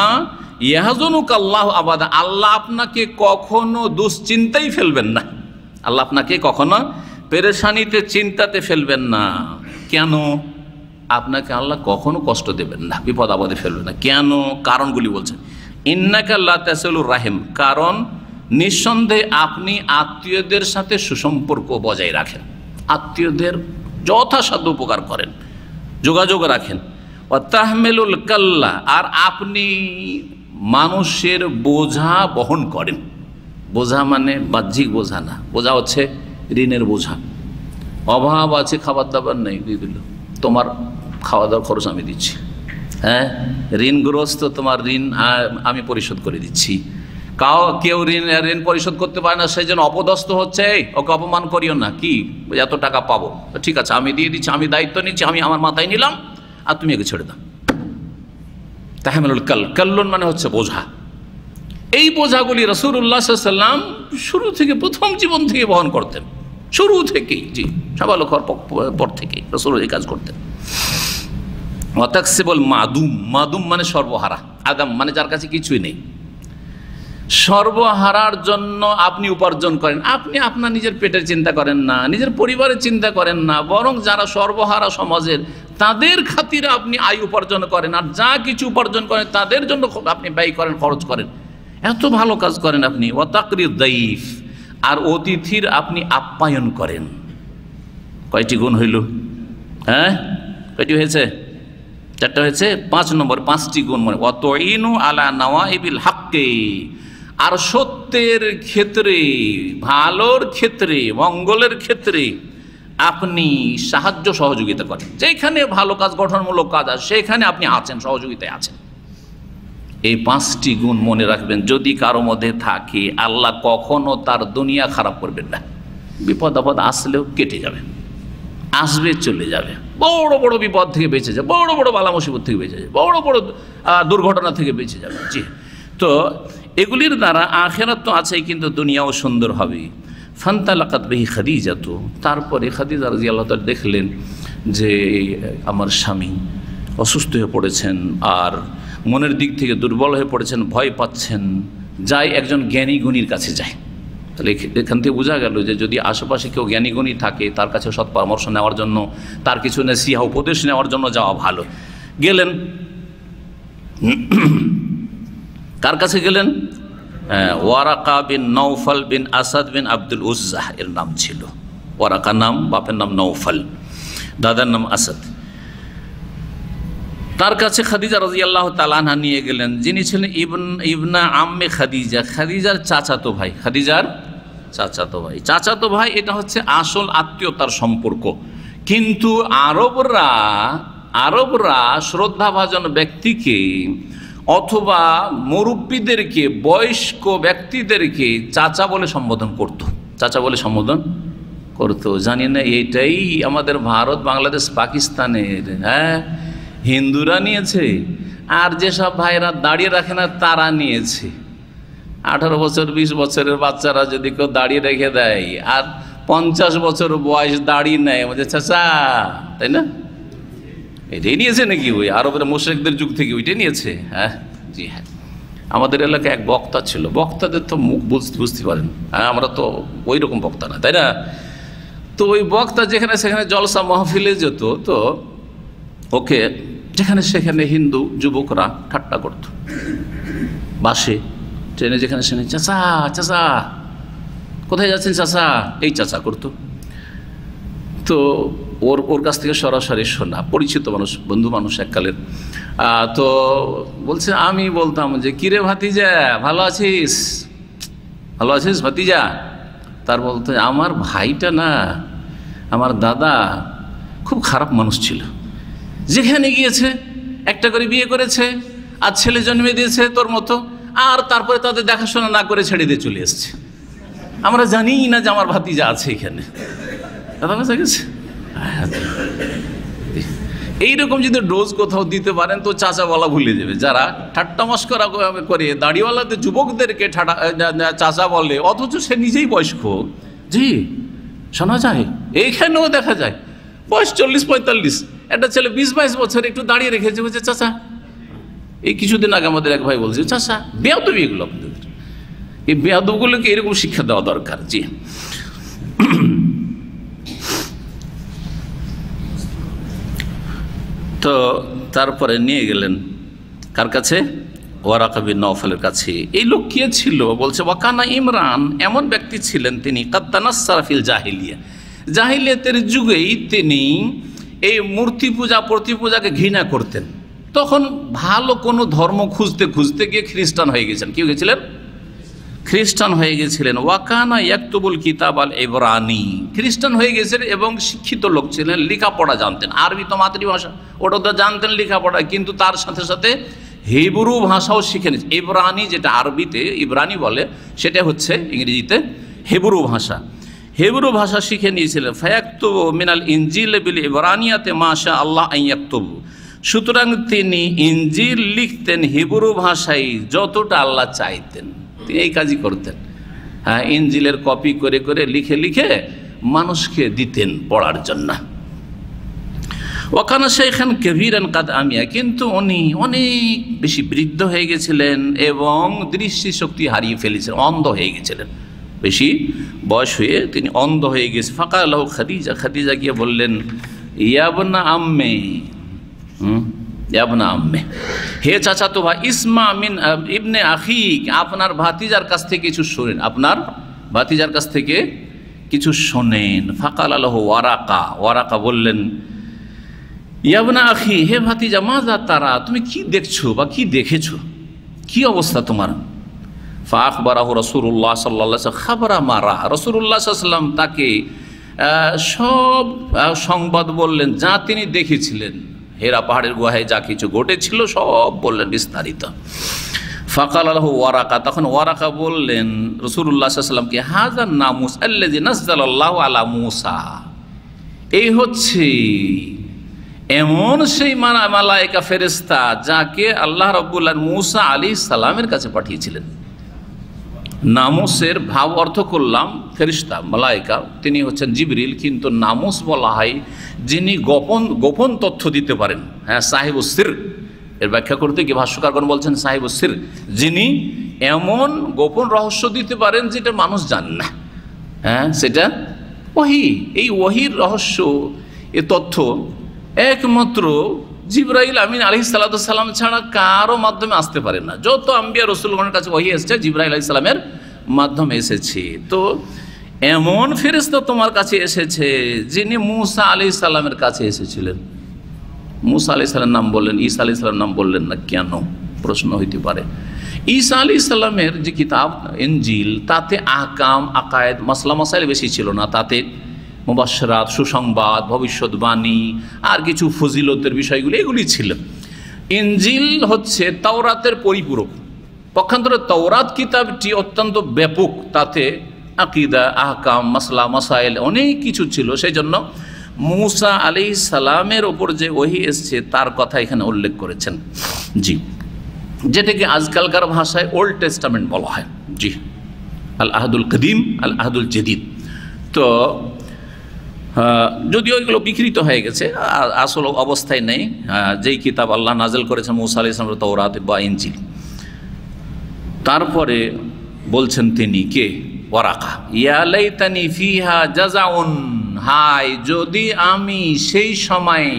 ইয়াহজুনুকাল্লাহু আবাদা, আল্লাহ আপনাকে কখনো দুশ্চিন্তাই ফেলবেন না, আল্লাহ আপনাকে কখনো পেরেশানিতে, চিন্তাতে ফেলবেন না। কেন? আপনাকে আল্লাহ কখনো কষ্ট দেবেন না, বিপদ আপদে ফেলবেন না। কেন? কারণগুলি বলছেন। ইন্নাকা লা তাসিলুর রাহিম, কারণ নিঃসন্দেহে আপনি আত্মীয়দের সাথে সুসম্পর্ক বজায় রাখেন, আত্মীয়দের যথাসাধ্য উপকার করেন, যোগাযোগ রাখেন। ওয়া তাহমিলুল কাল্লা, আর আপনি মানুষের বোঝা বহন করেন। বোঝা মানে বাহ্যিক বোঝা না, বোঝা হচ্ছে ঋণের বোঝা। অভাব আছে, খাবার দাবার নেই, দিয়ে দিল, তোমার খাওয়া দাওয়ার খরচ আমি দিচ্ছি, হ্যাঁ, ঋণগ্রস্ত, তোমার ঋণ আমি পরিশোধ করে দিচ্ছি। কেউ ঋণ পরিশোধ করতে পারে না, সেই জন্য অপদস্থ হচ্ছে, ওকে অপমান করিও না, কি এত টাকা পাবো, ঠিক আছে আমি দিয়ে দিচ্ছি, আমি দায়িত্ব নিচ্ছি, আমি আমার মাথায় নিলাম, আর তুমি একে ছেড়ে দাও। তাহমিলুল কাল্লুন মানে হচ্ছে বোঝা। এই বোঝাগুলি রাসূলুল্লাহ সাল্লাল্লাহু আলাইহি ওয়াসাল্লাম শুরু থেকে, প্রথম জীবন থেকে বহন করতেন, শুরু থেকেই। জি, সাবালক হওয়ার পর থেকেই রাসূল এই কাজ করতেন। ওয়া তাকসিবুল মাদুম, মাদুম মানে সর্বহারা, আদাম মানে যার কাছে কিছুই নেই। সর্বহারার জন্য আপনি উপার্জন করেন। আপনি আপনার নিজের পেটের চিন্তা করেন না, নিজের পরিবারের চিন্তা করেন না, বরং যারা সর্বহারা সমাজের, তাদের খাতিরে আপনি আয় উপার্জন করেন, আর যা কিছু উপার্জন করেন তাদের জন্য আপনি ব্যয় করেন, খরচ করেন। এত ভালো কাজ করেন আপনি। ওয়া তাকরিদ দাইফ, আর অতিথির আপনি আপ্যায়ন করেন। কয়টি গুণ হইল? হ্যাঁ, কয়টি হয়েছে? 4টা হয়েছে। 5 নম্বর, 5টি গুণ মানে ওয়াতুইনু আলা নাওয়াইবিল হাক্কি, আর সত্য উন্নতের ক্ষেত্রে, ভালোর ক্ষেত্রে, মঙ্গলের ক্ষেত্রে আপনি সাহায্য সহযোগিতা করেন। যেখানে ভালো কাজ, গঠনমূলক কাজ আছে সেখানে আপনি আছেন, সহযোগিতায় আছেন। এই 5টি গুণ মনে রাখবেন। যদি কারো মধ্যে থাকে, আল্লাহ কখনো তার দুনিয়া খারাপ করবেন না। বিপদ আপদ আসলেও কেটে যাবে, আসবে চলে যাবে। বড় বড় বিপদ থেকে বেঁচে যাবে, বড় বড় বালা মুসিবত থেকে বেঁচে যাবে, বড় বড় দুর্ঘটনা থেকে বেঁচে যাবে। জি, তো এগুলির দ্বারা আখিরাত তো আছেই, কিন্তু দুনিয়াও সুন্দর হবে। ফান্তালাকাত বিহি খাদিজাতু, তারপরে খাদিজা রাদিয়াল্লাহু তাআলা দেখলেন যে আমার স্বামী অসুস্থ হয়ে পড়েছেন আর মনের দিক থেকে দুর্বল হয়ে পড়েছেন, ভয় পাচ্ছেন। যাই একজন জ্ঞানী গুণীর কাছে যায়। তাহলে এখান থেকে বোঝা গেল যে যদি আশেপাশে কেউ জ্ঞানী গুণী থাকে, তার কাছে সৎ পরামর্শ নেওয়ার জন্য, তার কিছু নসিহা উপদেশ নেওয়ার জন্য যাওয়া ভালো। গেলেন, কার কাছে গেলেন? ওয়ারাকা বিন নৌফল বিন আসাদ বিন আব্দুল উজ্জাহ এর নাম ছিল। ওয়ারাকা নাম, বাপের নাম নৌফল, দাদার নাম আসাদ। তার কাছে খাদিজা রাদিয়াল্লাহু তাআলা আনহা নিয়ে গেলেন, যিনি ছিলেন ইবনা আম্মে খাদিজা, খাদিজার চাচাতো ভাই। খাদিজার চাচাতো ভাই, চাচাতো ভাই এটা হচ্ছে আসল আত্মীয়তার সম্পর্ক। কিন্তু আরবরা শ্রদ্ধাভাজন ব্যক্তিকে অথবা মুরব্বীদেরকে, বয়স্ক ব্যক্তিদেরকে চাচা বলে সম্বোধন করত, চাচা বলে সম্বোধন করতো। জানি না এটাই আমাদের ভারত, বাংলাদেশ, পাকিস্তানের হিন্দুরা নিয়েছে, আর যেসব ভাইরা দাঁড়িয়ে রাখে না তারা নিয়েছে। 18 বছর 20 বছরের বাচ্চারা যদি কেউ দাঁড়িয়ে রেখে দেয় আর 50 বছর বয়স দাঁড়িয়ে নেয়, বলছে চাচা, তাই না? এটাই নিয়েছে নাকি ওই আরবের মুশরিকদের যুগ থেকে ওইটাই নিয়েছে? হ্যাঁ, জি হ্যাঁ। আমাদের এলাকায় এক বক্তা ছিল, বক্তাদের তো মুখ বুঝতে পারেন, হ্যাঁ, আমরা তো ওই রকম বক্তা না, তাই না? তো ওই বক্তা যেখানে সেখানে জলসা মাহফিলে যেত, তো ওকে যেখানে সেখানে হিন্দু যুবকরা ঠাট্টা করত। বাসে, ট্রেনে, যেখানে সেখানে চাচা চাচা, কোথায় যাচ্ছেন চাচা, এই চাচা করতো। তো ওর কাছ থেকে সরাসরি শোনা, পরিচিত মানুষ, বন্ধু মানুষ এককালের। তো বলছে, আমি বলতাম যে কিরে ভাতিজা, ভালো আছিস? ভালো আছিস ভাতিজা? তার বলতে, আমার ভাইটা না, আমার দাদা খুব খারাপ মানুষ ছিল, যেখানে গিয়েছে একটা করে বিয়ে করেছে আর ছেলে জন্মে দিয়েছে তোর মতো, আর তারপরে তাদের দেখাশোনা না করে ছেড়ে দিয়ে চলে এসছে। আমরা জানি না যে আমার ভাতিজা আছে এখানে। কথা বোঝা গেছে? এইরকম যদি ডোজ কোথাও দিতে পারেন তো চাচা বলা ভুলে যাবে। যারা ঠাট্টা মস্করা করে দাড়িওয়ালাদের যুবকদেরকে চাচা বলে, অথচ সে নিজেই বয়স্ক। জি, শোনা যায়, এইখানেও দেখা যায় বয়স 40-45, একটা ছেলে 20-22 বছর একটু দাঁড়িয়ে রেখেছে, বলছে চাচা। এই কিছুদিন আগে আমাদের এক ভাই বলছে, চাচা। বেয়াদবি এগুলো, আপনাদের এই বেয়াদবগুলোকে এরকম শিক্ষা দেওয়া দরকার। জি, তো তারপরে নিয়ে গেলেন কার কাছে? ওয়ারাকা বিন নওফলের কাছে। এই লোক কে ছিল? বলছে ওয়াকানা ইমরান, এমন ব্যক্তি ছিলেন তিনি কাদ তানাসসারা ফিল জাহিলিয়া, জাহিলিয়াতের যুগেই তিনি এই মূর্তি পূজা, প্রতি পূজাকে ঘৃণা করতেন। তখন ভালো কোনো ধর্ম খুঁজতে খুঁজতে গিয়ে খ্রিস্টান হয়ে গেছেন। কি হয়েছিলেন? খ্রিস্টান হয়ে গেছিলেন। ওয়াকানা ইয়াকতুবুল কিতাব আল ইবরানি, খ্রিস্টান হয়ে গেছেন এবং শিক্ষিত লোক ছিলেন, লেখাপড়া জানতেন। আরবি তো মাতৃভাষা, ওটা তো জানতেন লেখাপড়া, কিন্তু তার সাথে সাথে হিব্রু ভাষাও শিখে নিয়েছেন। ইবরানি, যেটা আরবিতে ইবরানি বলে, সেটা হচ্ছে ইংরেজিতে হিব্রু ভাষা। হিব্রু ভাষা শিখে নিয়েছিলেন। ফায়াকতুবু মিনাল ইনজিল বিল ইবরানিয়াতে মাশা আল্লাহ আন ইয়াকতুবু, সুতরাং তিনি ইনজিল লিখতেন হিব্রু ভাষায় যতটা আল্লাহ চাইতেন, তিনি এই কাজই করতেন। হ্যাঁ, ইনজিলের কপি করে করে লিখে লিখে মানুষকে দিতেন পড়ার জন্য। ওয়াকানা শাইখান কাবীরান কাদ আমিয়া, কিন্তু উনি অনেক বেশি বৃদ্ধ হয়ে গেছিলেন এবং দৃষ্টিশক্তি হারিয়ে ফেলেছিলেন, অন্ধ হয়ে গেছিলেন, বেশি বয়স হয়ে তিনি অন্ধ হয়ে গেছে। ফাকালাহু খাদিজা, খাদিজা গিয়ে বললেন, ইয়াবনা আম্মে, ইয়াবনা আম্মে, হে চাচাতো ভাই, ইসমা মিন ইবনে আখিক, আপনার ভাতিজার কাছ থেকে কিছু শোনেন, আপনার ভাতিজার কাছ থেকে কিছু শোনেন। ফাকালাহু ওয়ারাকা, ওয়ারাকা বললেন, ইয়াবনা আখি, হে ভাতিজা, মাজা তারা, তুমি কি দেখছো বা কি দেখেছো, কি অবস্থা তোমার? ফাখবারাহু রাসূলুল্লাহ সাল্লাল্লাহু আলাইহি ওয়াসাল্লাম খাবরা মারা, রাসূলুল্লাহ সাল্লাল্লাহু আলাইহি ওয়াসাল্লাম তাকে সব সংবাদ বললেন যা তিনি দেখেছিলেন, হেরা পাহাড়ের গুহায় যা কিছু ঘটেছিল সব বললেন বিস্তারিত। ফাকাল লাহু ওয়ারাকা, তখন ওয়ারাকা বললেন রাসূলুল্লাহ সাল্লাল্লাহু আলাইহি ওয়াসাল্লামকে, হাযা নামুস আল্লাযী নাযালাল্লাহু আলা মূসা, এই হচ্ছে এমন সেই মালায়েকা ফেরেশতা যাকে আল্লাহ রাব্বুল আলামিন মূসা আলাইহিস সালামের কাছে পাঠিয়েছিলেন। নামুসের ভাব অর্থ করলাম ফেরেশতা, মালায়েকা, তিনি হচ্ছেন জিবরিল, কিন্তু নামুস বলা হয় যিনি গোপন তথ্য দিতে পারেন। হ্যাঁ, সাহিবুস সির, এর ব্যাখ্যা করতে গিয়ে ভাষ্যকারগণ বলছেন সাহিবুস সির, যিনি এমন গোপন রহস্য দিতে পারেন যেটা মানুষ জানে না। হ্যাঁ, সেটা ওহী। এই ওহীর রহস্য, এ তথ্য একমাত্র জিবরাইল আমিন আলাইহিস সালাতু ওয়াস সালাম ছাড়া কারো মাধ্যমে আসতে পারে না। যত আম্বিয়া রাসূলগণের কাছে ওহী এসেছে জিবরাইল আলাইহিস সালামের মাধ্যমে এসেছে। তো এমন ফেরেশতা তোমার কাছে এসেছে যিনি মূসা আলাইহিস সালামের কাছে এসেছিলেন। মূসা আলাইহিস সালামের নাম বললেন, ঈসা আলাইহিস সালামের নাম বললেন না কেন? প্রশ্ন হইতে পারে। ঈসা আলাইহিস সালামের যে কিতাব ইনজিল, তাতে আহকাম, আকায়েদ, মাসলা মাসাইল বেশি ছিল না। তাতে মুবাশশিরাত, সুসংবাদ, ভবিষ্যৎবাণী আর কিছু ফজিলতের বিষয়গুলি এগুলি ছিল। ইনজিল হচ্ছে তাওরাতের পরিপূরক। পক্ষান্তরে তাওরাত কিতাবটি অত্যন্ত ব্যাপক, তাতে আকীদা, আহকাম, মাসলা মাসাইল অনেক কিছু ছিল। সেই জন্য মূসা আলাইহিস সালামের ওপর যে ওহী এসছে তার কথা এখানে উল্লেখ করেছেন। জি, যেটাকে আজকালকার ভাষায় ওল্ড টেস্টামেন্ট বলা হয়। জি, আল আহদুল কদিম, আল আহদুল জদিদ। তো যদিও এগুলো বিকৃত হয়ে গেছে, আসল অবস্থায় নেই। যেই কিতাব আল্লাহ নাজেল করেছেন মূসা আলাইহিস সালামের, তাওরাত বা ইনজিল। তারপরে বলছেন তিনি কে? ওয়ারাকা, ইয়া লাইতানি ফিহা জাযাউন, হায় যদি আমি সেই সময়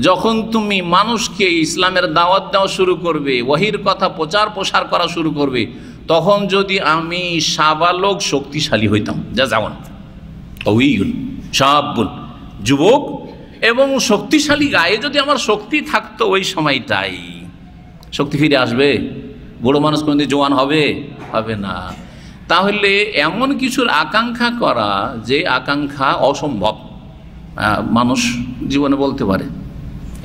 যখন তুমি মানুষকে ইসলামের দাওয়াত দেওয়া শুরু করবে, ওহীর কথা প্রচার প্রসার করা শুরু করবে, তখন যদি আমি সাবালক শক্তিশালী হইতাম। জাযাউন কওয়িয়ুন শাবুন, যুবক এবং শক্তিশালী, গায়ে যদি আমার শক্তি থাকতো ওই সময়টাই। শক্তি ফিরে আসবে? বুড়ো মানুষ কোনদিন জওয়ান হবে? হবে না। তাহলে এমন কিছুর আকাঙ্ক্ষা করা যে আকাঙ্ক্ষা অসম্ভব, মানুষ জীবনে বলতে পারে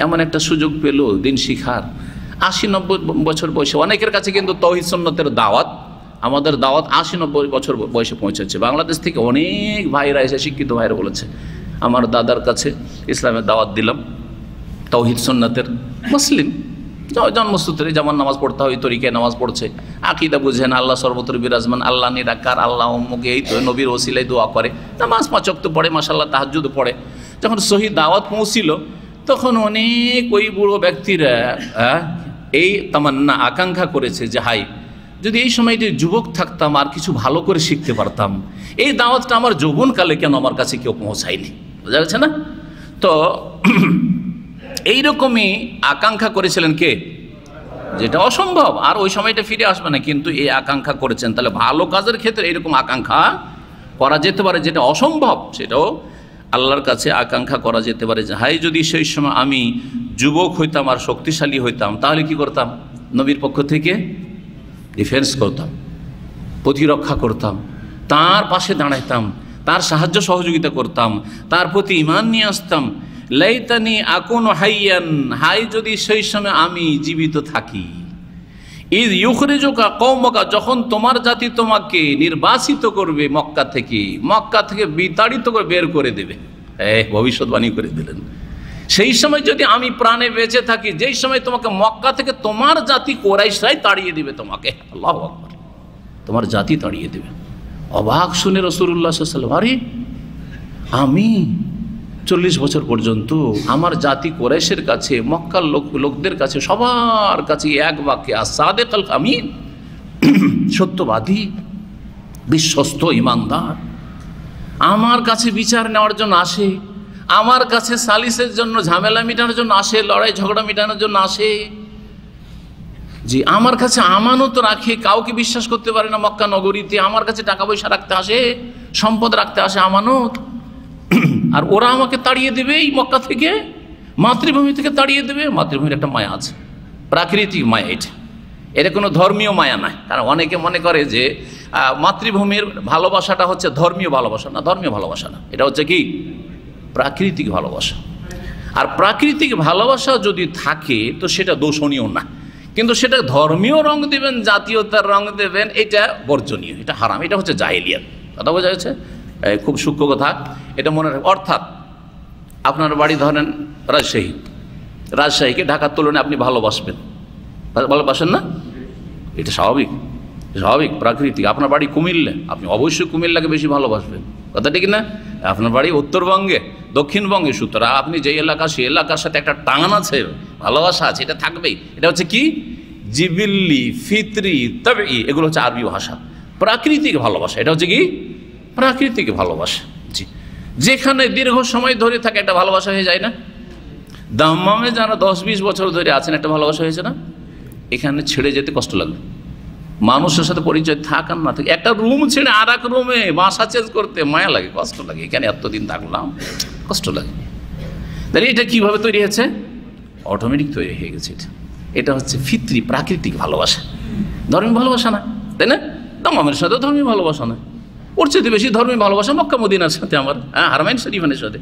এমন একটা সুযোগ পেল দিন শিখার, 80-90 বছর বয়সে। অনেকের কাছে কিন্তু তাওহীদ সুন্নতের দাওয়াত, আমাদের দাওয়াত 80-90 বছর বয়সে পৌঁছেছে। বাংলাদেশ থেকে অনেক ভাইরা এসে, শিক্ষিত ভাইরা বলেছে, আমার দাদার কাছে ইসলামের দাওয়াত দিলাম, তাওহীদ সুন্নতের, মুসলিম, জন্মসূত্রে যেমন নামাজ পড়তে হয় তরিকায় নামাজ পড়ছে, আকীদা বুঝেন, আল্লাহ সর্বত্র বিরাজমান, আল্লাহ নিরাকার, আল্লাহ অমুকে, এই তো নবীর ওসিলায় দোয়া করে, নামাজ 5 ওয়াক্ত পড়ে, মাশাআল্লাহ তাহাজ্জুদ পড়ে। যখন সহি দাওয়াত পৌঁছিল তখন অনেক ওই বুড়ো ব্যক্তিরা এই তামান্না, আকাঙ্ক্ষা করেছে যে হাই যদি এই সময়টি যুবক থাকতাম আর কিছু ভালো করে শিখতে পারতাম, এই দাওয়াতটা আমার যৌবনকালে কেন আমার কাছে কেউ পৌঁছায়নি। বোঝা যাচ্ছে না? তো এইরকমই আকাঙ্ক্ষা করেছিলেন কে? যেটা অসম্ভব, আর ওই সময়টা ফিরে আসবে না, কিন্তু এই আকাঙ্ক্ষা করেছেন। তাহলে ভালো কাজের ক্ষেত্রে এরকম আকাঙ্ক্ষা করা যেতে পারে, যেটা অসম্ভব সেটাও আল্লাহর কাছে আকাঙ্ক্ষা করা যেতে পারে। যে হাই যদি সেই সময় আমি যুবক হইতাম আর শক্তিশালী হইতাম, তাহলে কি করতাম? নবীর পক্ষ থেকে ডিফেন্স করতাম, প্রতিরক্ষা করতাম, তার পাশে দাঁড়াইতাম, তার সাহায্য সহযোগিতা করতাম, তার প্রতি ঈমান নিয়ে আসতাম। লাইতানি আকুনু হাইয়ান, হাই যদি সেই সময় আমি জীবিত থাকি। ইয ইউখরিজুকা কওমুকা, যখন তোমার জাতি তোমাকে নির্বাসিত করবে মক্কা থেকে বিতাড়িত করে বের করে দেবে। ভবিষ্যৎবাণী করে দিলেন, সেই সময় যদি আমি প্রাণে বেঁচে থাকি, যেই সময় তোমাকে মক্কা থেকে তোমার জাতি কুরাইশরাই তাড়িয়ে দিবে তোমাকে। আল্লাহু আকবার, তোমার জাতি তাড়িয়ে দেবে। অবাক শুনে রাসূলুল্লাহ সাল্লাল্লাহু আলাইহি ওয়াসাল্লাম, আরে আমি 40 বছর পর্যন্ত আমার জাতি কুরাইশের কাছে, মক্কার লোকদের কাছে, সবার কাছে এক বাক্যে আস-সাদিক আল আমিন, সত্যবাদী, বিশ্বস্ত, ইমানদার, আমার কাছে বিচার নেওয়ার জন্য আসে, আমার কাছে সালিসের জন্য, ঝামেলা মেটানোর জন্য আসে, লড়াই ঝগড়া মেটানোর জন্য আসে, জি আমার কাছে আমানত রাখে, কাউকে বিশ্বাস করতে পারে না মক্কা নগরীতে, আমার কাছে টাকা পয়সা রাখতে আসে, সম্পদ রাখতে আসে, আমানত। আর ওরা আমাকে তাড়িয়ে দেবে এই মক্কা থেকে, মাতৃভূমি থেকে তাড়িয়ে দেবে। মাতৃভূমির একটা মায়া আছে, প্রাকৃতিক মায়া। এটা এটা কোনো ধর্মীয় মায়া নয়। কারণ অনেকে মনে করে যে মাতৃভূমির ভালোবাসাটা হচ্ছে ধর্মীয় ভালোবাসা। না, ধর্মীয় ভালোবাসা না, এটা হচ্ছে কি প্রাকৃতিক ভালোবাসা। আর প্রাকৃতিক ভালোবাসা যদি থাকে তো সেটা দোষণীয় না, কিন্তু সেটা ধর্মীয় রং দেবেন, জাতীয়তার রং দেবেন, এটা বর্জনীয়, এটা হারাম, এটা হচ্ছে জাহেলিয়াত। কথা বোঝা যাচ্ছে? খুব সূক্ষ্ম কথা, এটা মনে রাখবেন। অর্থাৎ আপনার বাড়ি ধরেন রাজশাহীকে ঢাকার তুলনায় আপনি ভালোবাসেন না? এটা স্বাভাবিক, প্রাকৃতিক। আপনার বাড়ি কুমিল্লা, আপনি অবশ্যই কুমিল্লাকে বেশি ভালোবাসবেন, কথা ঠিক না? আপনার বাড়ি উত্তরবঙ্গে, দক্ষিণবঙ্গে, সুতরাং আপনি যে এলাকা সেই এলাকার সাথে একটা টান আছে, ভালোবাসা আছে, এটা থাকবেই। এটা হচ্ছে কি জিবিল্লি, ফিতরি, তাবেঈ, এগুলো হচ্ছে আরবি ভাষা। প্রাকৃতিক ভালোবাসা এটা হচ্ছে কি প্রাকৃতিক ভালোবাসা। জি, যেখানে দীর্ঘ সময় ধরে থাকে একটা ভালোবাসা হয়ে যায় না? দাম্মামে যারা 10-20 বছর ধরে আছেন একটা ভালোবাসা হয়েছে না? এখানে ছেড়ে যেতে কষ্ট লাগবে, মানুষের সাথে পরিচয় থাক আর না থাকে, একটা রুম ছেড়ে আর এক রুমে বাসা চেঞ্জ করতে মায়া লাগে, কষ্ট লাগে। এখানে এতদিন থাকলাম, কষ্ট লাগে। তাহলে এটা কীভাবে তৈরি হয়েছে? অটোমেটিক তৈরি হয়ে গেছে। এটা হচ্ছে ফিতরি, প্রাকৃতিক ভালোবাসা, ধর্মীয় ভালোবাসা না, তাই না? দাম্মামের সাথে ধর্মীয় ভালোবাসা না, ওর চেয়ে বেশি ধর্মীয় ভালোবাসা মক্কা মদিনার সাথে, আমার হারমাইন শরীফানের সাথে।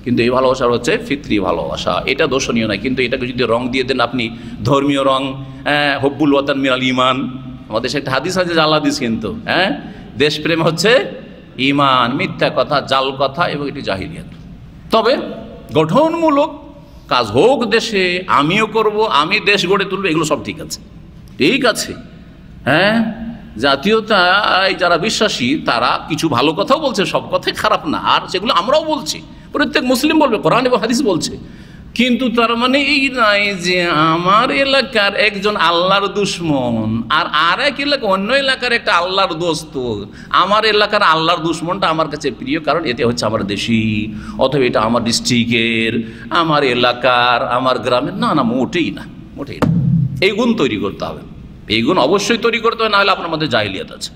কিন্তু এই ভালোবাসার হচ্ছে ফিতরি ভালোবাসা, এটা দোষণীয় নয়। কিন্তু এটাকে যদি রং দিয়ে দেন আপনি, ধর্মীয় রং, হব্বুল ওয়াতান মিনাল ঈমান, আমাদের দেশে একটা হাদিস আছে, জাল হাদিস, কিন্তু দেশপ্রেম হচ্ছে ঈমান, মিথ্যা কথা, জাল কথা, এবং এটি জাহিলিয়াত। তবে গঠনমূলক কাজ হোক দেশে, আমিও করব, আমি দেশ গড়ে তুলবো, এগুলো সব ঠিক আছে, ঠিক আছে। জাতীয়তায় যারা বিশ্বাসী তারা কিছু ভালো কথাও বলছে, সব কথাই খারাপ না, আর সেগুলো আমরাও বলছি, প্রত্যেক মুসলিম বলবে, কোরআন এবং হাদিস বলছে। কিন্তু তার মানে এই নয় যে আমার এলাকার একজন আল্লাহর দুশ্মন আর এক এলাকা অন্য এলাকার একটা আল্লাহর দোস্ত, আমার এলাকার আল্লাহর দুশ্মনটা আমার কাছে প্রিয়, কারণ এতে হচ্ছে আমার দেশি, অথবা এটা আমার ডিস্ট্রিক্টের, আমার এলাকার, আমার গ্রামের। না, মোটেই না। এই গুণ তৈরি করতে হবে, এই গুণ অবশ্যই তৈরি করতে হবে, নাহলে আপনার মধ্যে জাহিলিয়াত আছে।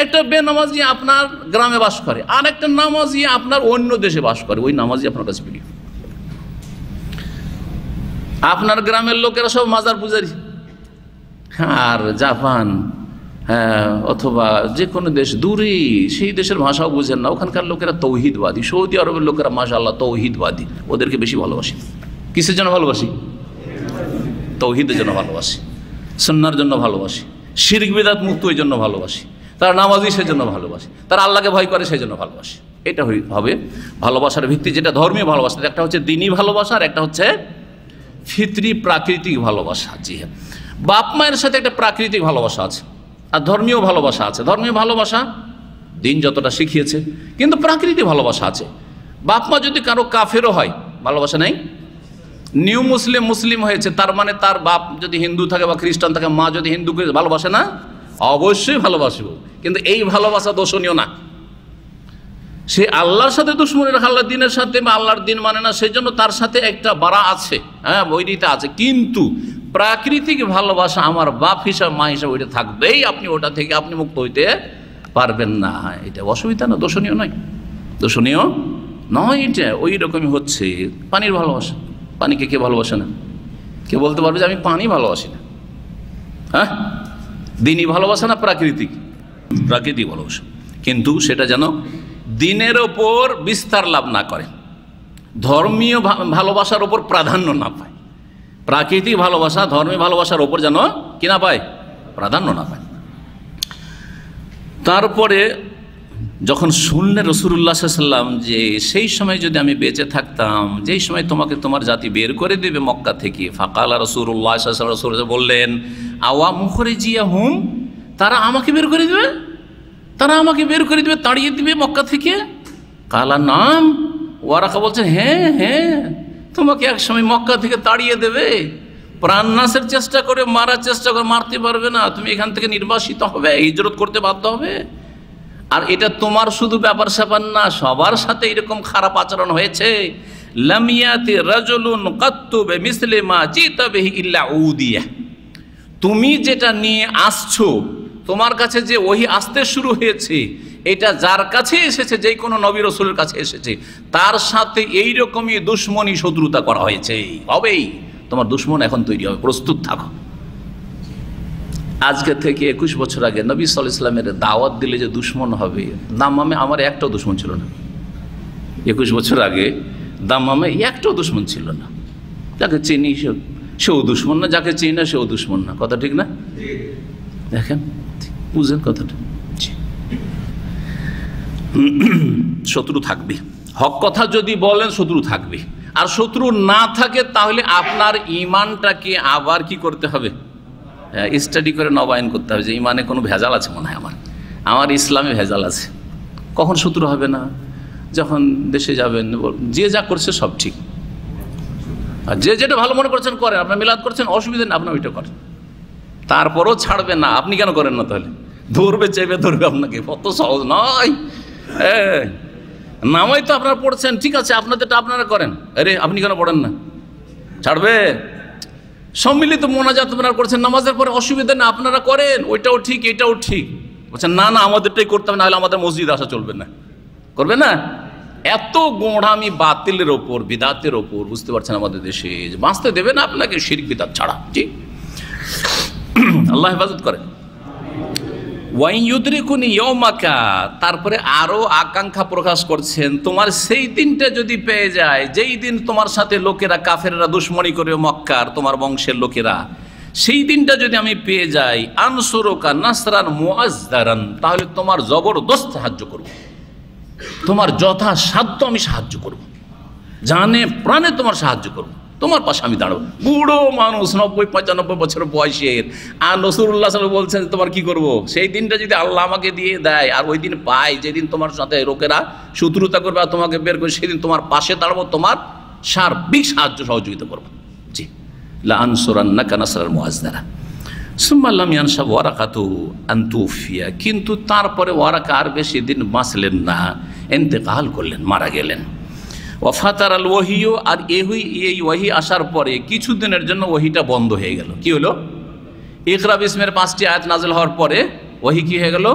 একটা বেনামাজি আপনার গ্রামে বাস করে, আর একটা নামাজি আপনার অন্য দেশে বাস করে, ওই নামাজি আপনার কাছে প্রিয়। আপনার গ্রামের লোকেরা সব মাজার পূজারী, আর জাপান অথবা যে কোনো দেশ দূরে, সেই দেশের ভাষাও বুঝেন না, ওখানকার লোকেরা তৌহিদবাদী। সৌদি আরবের লোকেরা মাশাআল্লাহ তৌহিদবাদী, ওদেরকে বেশি ভালোবাসি। কিসের জন্য ভালোবাসি? তৌহিদের জন্য ভালোবাসি, সুন্নাহর জন্য ভালোবাসি, শিরক বিদআত মুক্ত ওই জন্য ভালোবাসি, তারা নামাজি সেই জন্য ভালোবাসি, তারা আল্লাহকে ভয় করে সেই জন্য ভালোবাসি। এটা হবে ভালোবাসার ভিত্তি, যেটা ধর্মীয় ভালোবাসা। একটা হচ্ছে দিনী ভালোবাসা, আর একটা হচ্ছে ফিতরি প্রাকৃতিক ভালোবাসা। জি হ্যাঁ, বাপ মায়ের সাথে একটা প্রাকৃতিক ভালোবাসা আছে, আর ধর্মীয় ভালোবাসা আছে। ধর্মীয় ভালোবাসা দিন যতটা শিখিয়েছে, কিন্তু প্রাকৃতিক ভালোবাসা আছে। বাপ মা যদি কারো কাফেরও হয়, ভালোবাসা নেই। নিউ মুসলিম হয়েছে, তার মানে তার বাপ যদি হিন্দু থাকে বা খ্রিস্টান থাকে, মা যদি হিন্দুকে ভালোবাসে না? অবশ্যই ভালোবাসবো, কিন্তু এই ভালোবাসা দোষণীয় না। সে আল্লাহর সাথে দুশমনী রাখে, আল্লাহর দিনের সাথে, বা আল্লাহর দিন মানে না, সেই জন্য তার সাথে একটা বাড়া আছে, বৈরিতা আছে। কিন্তু প্রাকৃতিক ভালোবাসা আমার বাপ হিসাব, মা হিসাব, ওইটা থাকবেই, আপনি ওটা থেকে আপনি মুক্ত হইতে পারবেন না। এটা অসুবিধা না, দোষণীয় নয়, দোষণীয় নয়। এটা ওই রকমই হচ্ছে পানির ভালোবাসা। পানিকে কে ভালোবাসে না? কে বলতে পারবে যে আমি পানি ভালোবাসি না? দিনই ভালোবাসা না প্রাকৃতিক? প্রাকৃতিক ভালোবাসা, কিন্তু সেটা যেন দিনের ওপর বিস্তার লাভ না করে, ধর্মীয় ভালোবাসার ওপর প্রাধান্য না পায়। প্রাকৃতিক ভালোবাসা ধর্মীয় ভালোবাসার ওপর যেন কি না পায়, প্রাধান্য না পায়। তারপরে যখন শুনলেন রাসূলুল্লাহ সাল্লাল্লাহু আলাইহি ওয়াসাল্লাম যে সেই সময় যদি আমি বেঁচে থাকতাম, যেই সময় তোমাকে তোমার জাতি বের করে দেবে মক্কা থেকে, ফাকালা রাসূলুল্লাহ সাল্লাল্লাহু আলাইহি ওয়াসাল্লাম বললেন, আওয়া মুখরিজিয়াহুম, তারা আমাকে বের করে দেবে, তারা আমাকে বের করে দেবে, তাড়িয়ে দিবে মক্কা থেকে? কালা নাম, ওয়ারাকা বলছেন হ্যাঁ, তোমাকে এক সময় মক্কা থেকে তাড়িয়ে দেবে, প্রাণনাশের চেষ্টা করে, মারার চেষ্টা করে, মারতে পারবে না, তুমি এখান থেকে নির্বাসিত হবে, হিজরত করতে বাধ্য হবে। আর এটা তোমার শুধু ব্যাপার স্যাপার না, সবার সাথে এরকম খারাপ আচরণ হয়েছে। লামিয়াতি রাজুলুন কাত্তু বিমিসলি মা জিতা বিহি ইল্লা উদিয়া, তুমি যেটা নিয়ে আসছো, তোমার কাছে যে ওহী আসতে শুরু হয়েছে, এটা যার কাছে এসেছে, যে কোনো নবী রাসূলের কাছে এসেছে, তার সাথে এইরকমই দুশমনী, শত্রুতা করা হয়েছে, হবেই। তোমার দুশমন এখন তৈরি হবে, প্রস্তুত থাকো। আজকে থেকে 21 বছর আগে নবী সাল্লাল্লাহু আলাইহি ওয়াসাল্লামের দাওয়াত দিলে যে দুশ্মন হবে, দাম্মামে আমার একটাও দুশ্মন ছিল না। 21 বছর আগে দাম্মামে একটাও দুশ্মন ছিল না। যাকে চিনি সেও দুশ্মন না, যাকে চিনি না সেও দুশ্মন না। কথা ঠিক না? দেখেন, বুঝেন কথাটা। শত্রু থাকবে, হক কথা যদি বলেন শত্রু থাকবে। আর শত্রু না থাকে তাহলে আপনার ইমানটাকে আবার কি করতে হবে? স্টাডি করে নবায়ন করতে হবে যে ইমানে কোনো ভেজাল আছে মনে হয়, আমার ইসলামে ভেজাল আছে। কখন শত্রু হবে না? যখন দেশে যাবেন, যে যা করছে সব ঠিক, আর যে যেটা ভালো মনে করছেন করেন। আপনার মিলাদ করছেন, অসুবিধা নেই, আপনি ওইটা করেন। তারপরও ছাড়বে না। আপনি কেন করেন না তাহলে? ধরবে, চেপে ধরবে আপনাকে। কত সহজ নয়। নামাই তো আপনারা পড়ছেন, ঠিক আছে, আপনাদেরটা আপনারা করেন। আরে আপনি কেন পড়েন না? ছাড়বে? সম্মিলিত মোনাজাত আপনারা করছেন নামাজের পরে, অসুবিধা না, আপনারা করেন, ওইটাও ঠিক এটাও ঠিক। বলছেন না না আমাদেরটাই করতে হবে, নাহলে আমাদের মসজিদ আসা চলবে না। করবে না? এত গোঁড়ামি বাতিলের ওপর, বিদাতের ওপর, বুঝতে পারছেন আমাদের দেশে বাঁচতে দেবে না আপনাকে শিরক বিদাত ছাড়া। ঠিক, আল্লাহ হেফাজত করে। তারপরে আরো আকাঙ্ক্ষা প্রকাশ করছেন, তোমার সেই দিনটা যদি পেয়ে যায় যেই দিন তোমার সাথে লোকেরা কাফেররা দুশমনি করবে, মক্কার তোমার বংশের লোকেরা, সেই দিনটা যদি আমি পেয়ে যাই, আনসুরুকা নাসরান মুআজ্জারান, তাহলে তোমার জবরদস্ত সাহায্য করব, তোমার যথাসাধ্য আমি সাহায্য করব, জানে প্রাণে তোমার সাহায্য করব, তোমার পাশে আমি দাঁড়াবো। বুড়ো মানুষ, 90-95 বছর বয়সের, আর রাসূলুল্লাহ সাল্লাল্লাহু আলাইহি ওয়াসাল্লাম বলছেন তোমার কি করব? সেই দিনটা যদি আল্লাহ আমাকে দিয়ে দেয়, আর ওই দিন পাই যেদিন তোমার সাথে লোকেরা শত্রুতা করবে আর তোমাকে বের করে, সেদিন তোমার পাশে দাঁড়াবো, তোমার সার্বিক সাহায্য সহযোগিতা করবো। জি, লা আনসুরান্নাকা নাসরান মুআজ্জারা। সুম্মা লাম ইয়ানশাব ওয়ারাকাতু আন তুফিয়া, কিন্তু তারপরে ওয়ারাকা আর বেশি দিন বাঁচলেন না, ইন্তেকাল করলেন, মারা গেলেন। ওয়াফাতার আল ওয়াহিও, আর এই ওয়াহি আসার পরে কিছুদিনের জন্য ওয়াহিটা বন্ধ হয়ে গেল। কি হলো? ইকরা বিসমির 5টি আয়াত নাযিল হওয়ার পরে ওয়াহি কি হয়ে গেল?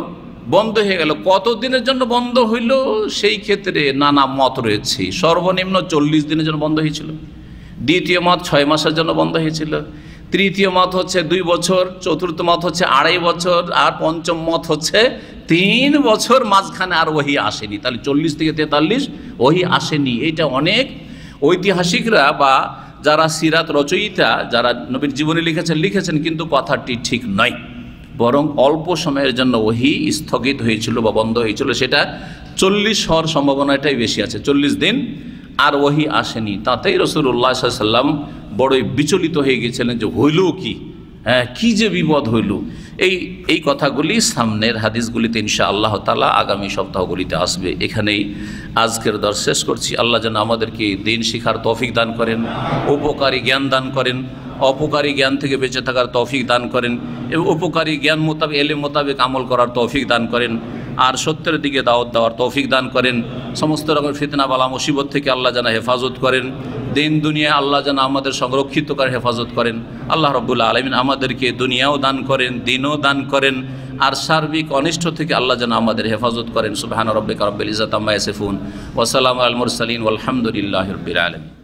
বন্ধ হয়ে গেল। কত দিনের জন্য বন্ধ হইল সেই ক্ষেত্রে নানা মত রয়েছে। সর্বনিম্ন 40 দিনের জন্য বন্ধ হয়েছিল, দ্বিতীয় মত 6 মাসের জন্য বন্ধ হয়েছিল, তৃতীয় মত হচ্ছে 2 বছর, চতুর্থ মত হচ্ছে 2.5 বছর, আর পঞ্চম মত হচ্ছে 3 বছর মাঝখানে আর ওহি আসেনি। তাহলে 40 থেকে 43 ওহি আসেনি। এটা অনেক ঐতিহাসিকরা বা যারা সিরাত রচয়িতা, যারা নবীর জীবনী লিখেছেন, কিন্তু কথাটি ঠিক নয়। বরং অল্প সময়ের জন্য ওহি স্থগিত হয়েছিল বা বন্ধ হয়েছিল, সেটা 40 হওয়ার সম্ভাবনাটাই বেশি আছে। 40 দিন আর ওহি আসেনি। তাতেই রাসূলুল্লাহ সাল্লাল্লাহু আলাইহি ওয়াসাল্লাম বড়ই বিচলিত হয়ে গিয়েছিলেন যে হইল কি, কি যে বিপদ হইল। এই কথাগুলি সামনের হাদিসগুলিতে ইনশাআল্লাহ তাআলা আগামী সপ্তাহগুলিতে আসবে। এখানেই আজকের দর্স শেষ করছি। আল্লাহ যেন আমাদেরকে দিন শিখার তৌফিক দান করেন, উপকারী জ্ঞান দান করেন, অপকারী জ্ঞান থেকে বেঁচে থাকার তৌফিক দান করেন, এবং উপকারী জ্ঞান মোতাবেক, এলেম মোতাবেক আমল করার তৌফিক দান করেন, আর সত্যের দিকে দাওয়াত দেওয়ার তৌফিক দান করেন। সমস্ত রকমের ফিতনা বালা মুসিবত থেকে আল্লাহ যেন হেফাজত করেন। দিন দুনিয়ায় আল্লাহ যেন আমাদের সংরক্ষিত করে হেফাজত করেন। আল্লাহ রাব্বুল আলামিন আমাদেরকে দুনিয়াও দান করেন, দিনও দান করেন, আর সার্বিক অনিষ্ট থেকে আল্লাহ যেন আমাদের হেফাজত করেন। সুবহান রাব্বিকা রাব্বিল ইজ্জাতি আম্মা ইয়াসিফুন ওয়া সালামুন আলাল মুরসালিন ওয়ালহামদুলিল্লাহি রাব্বিল আলামিন।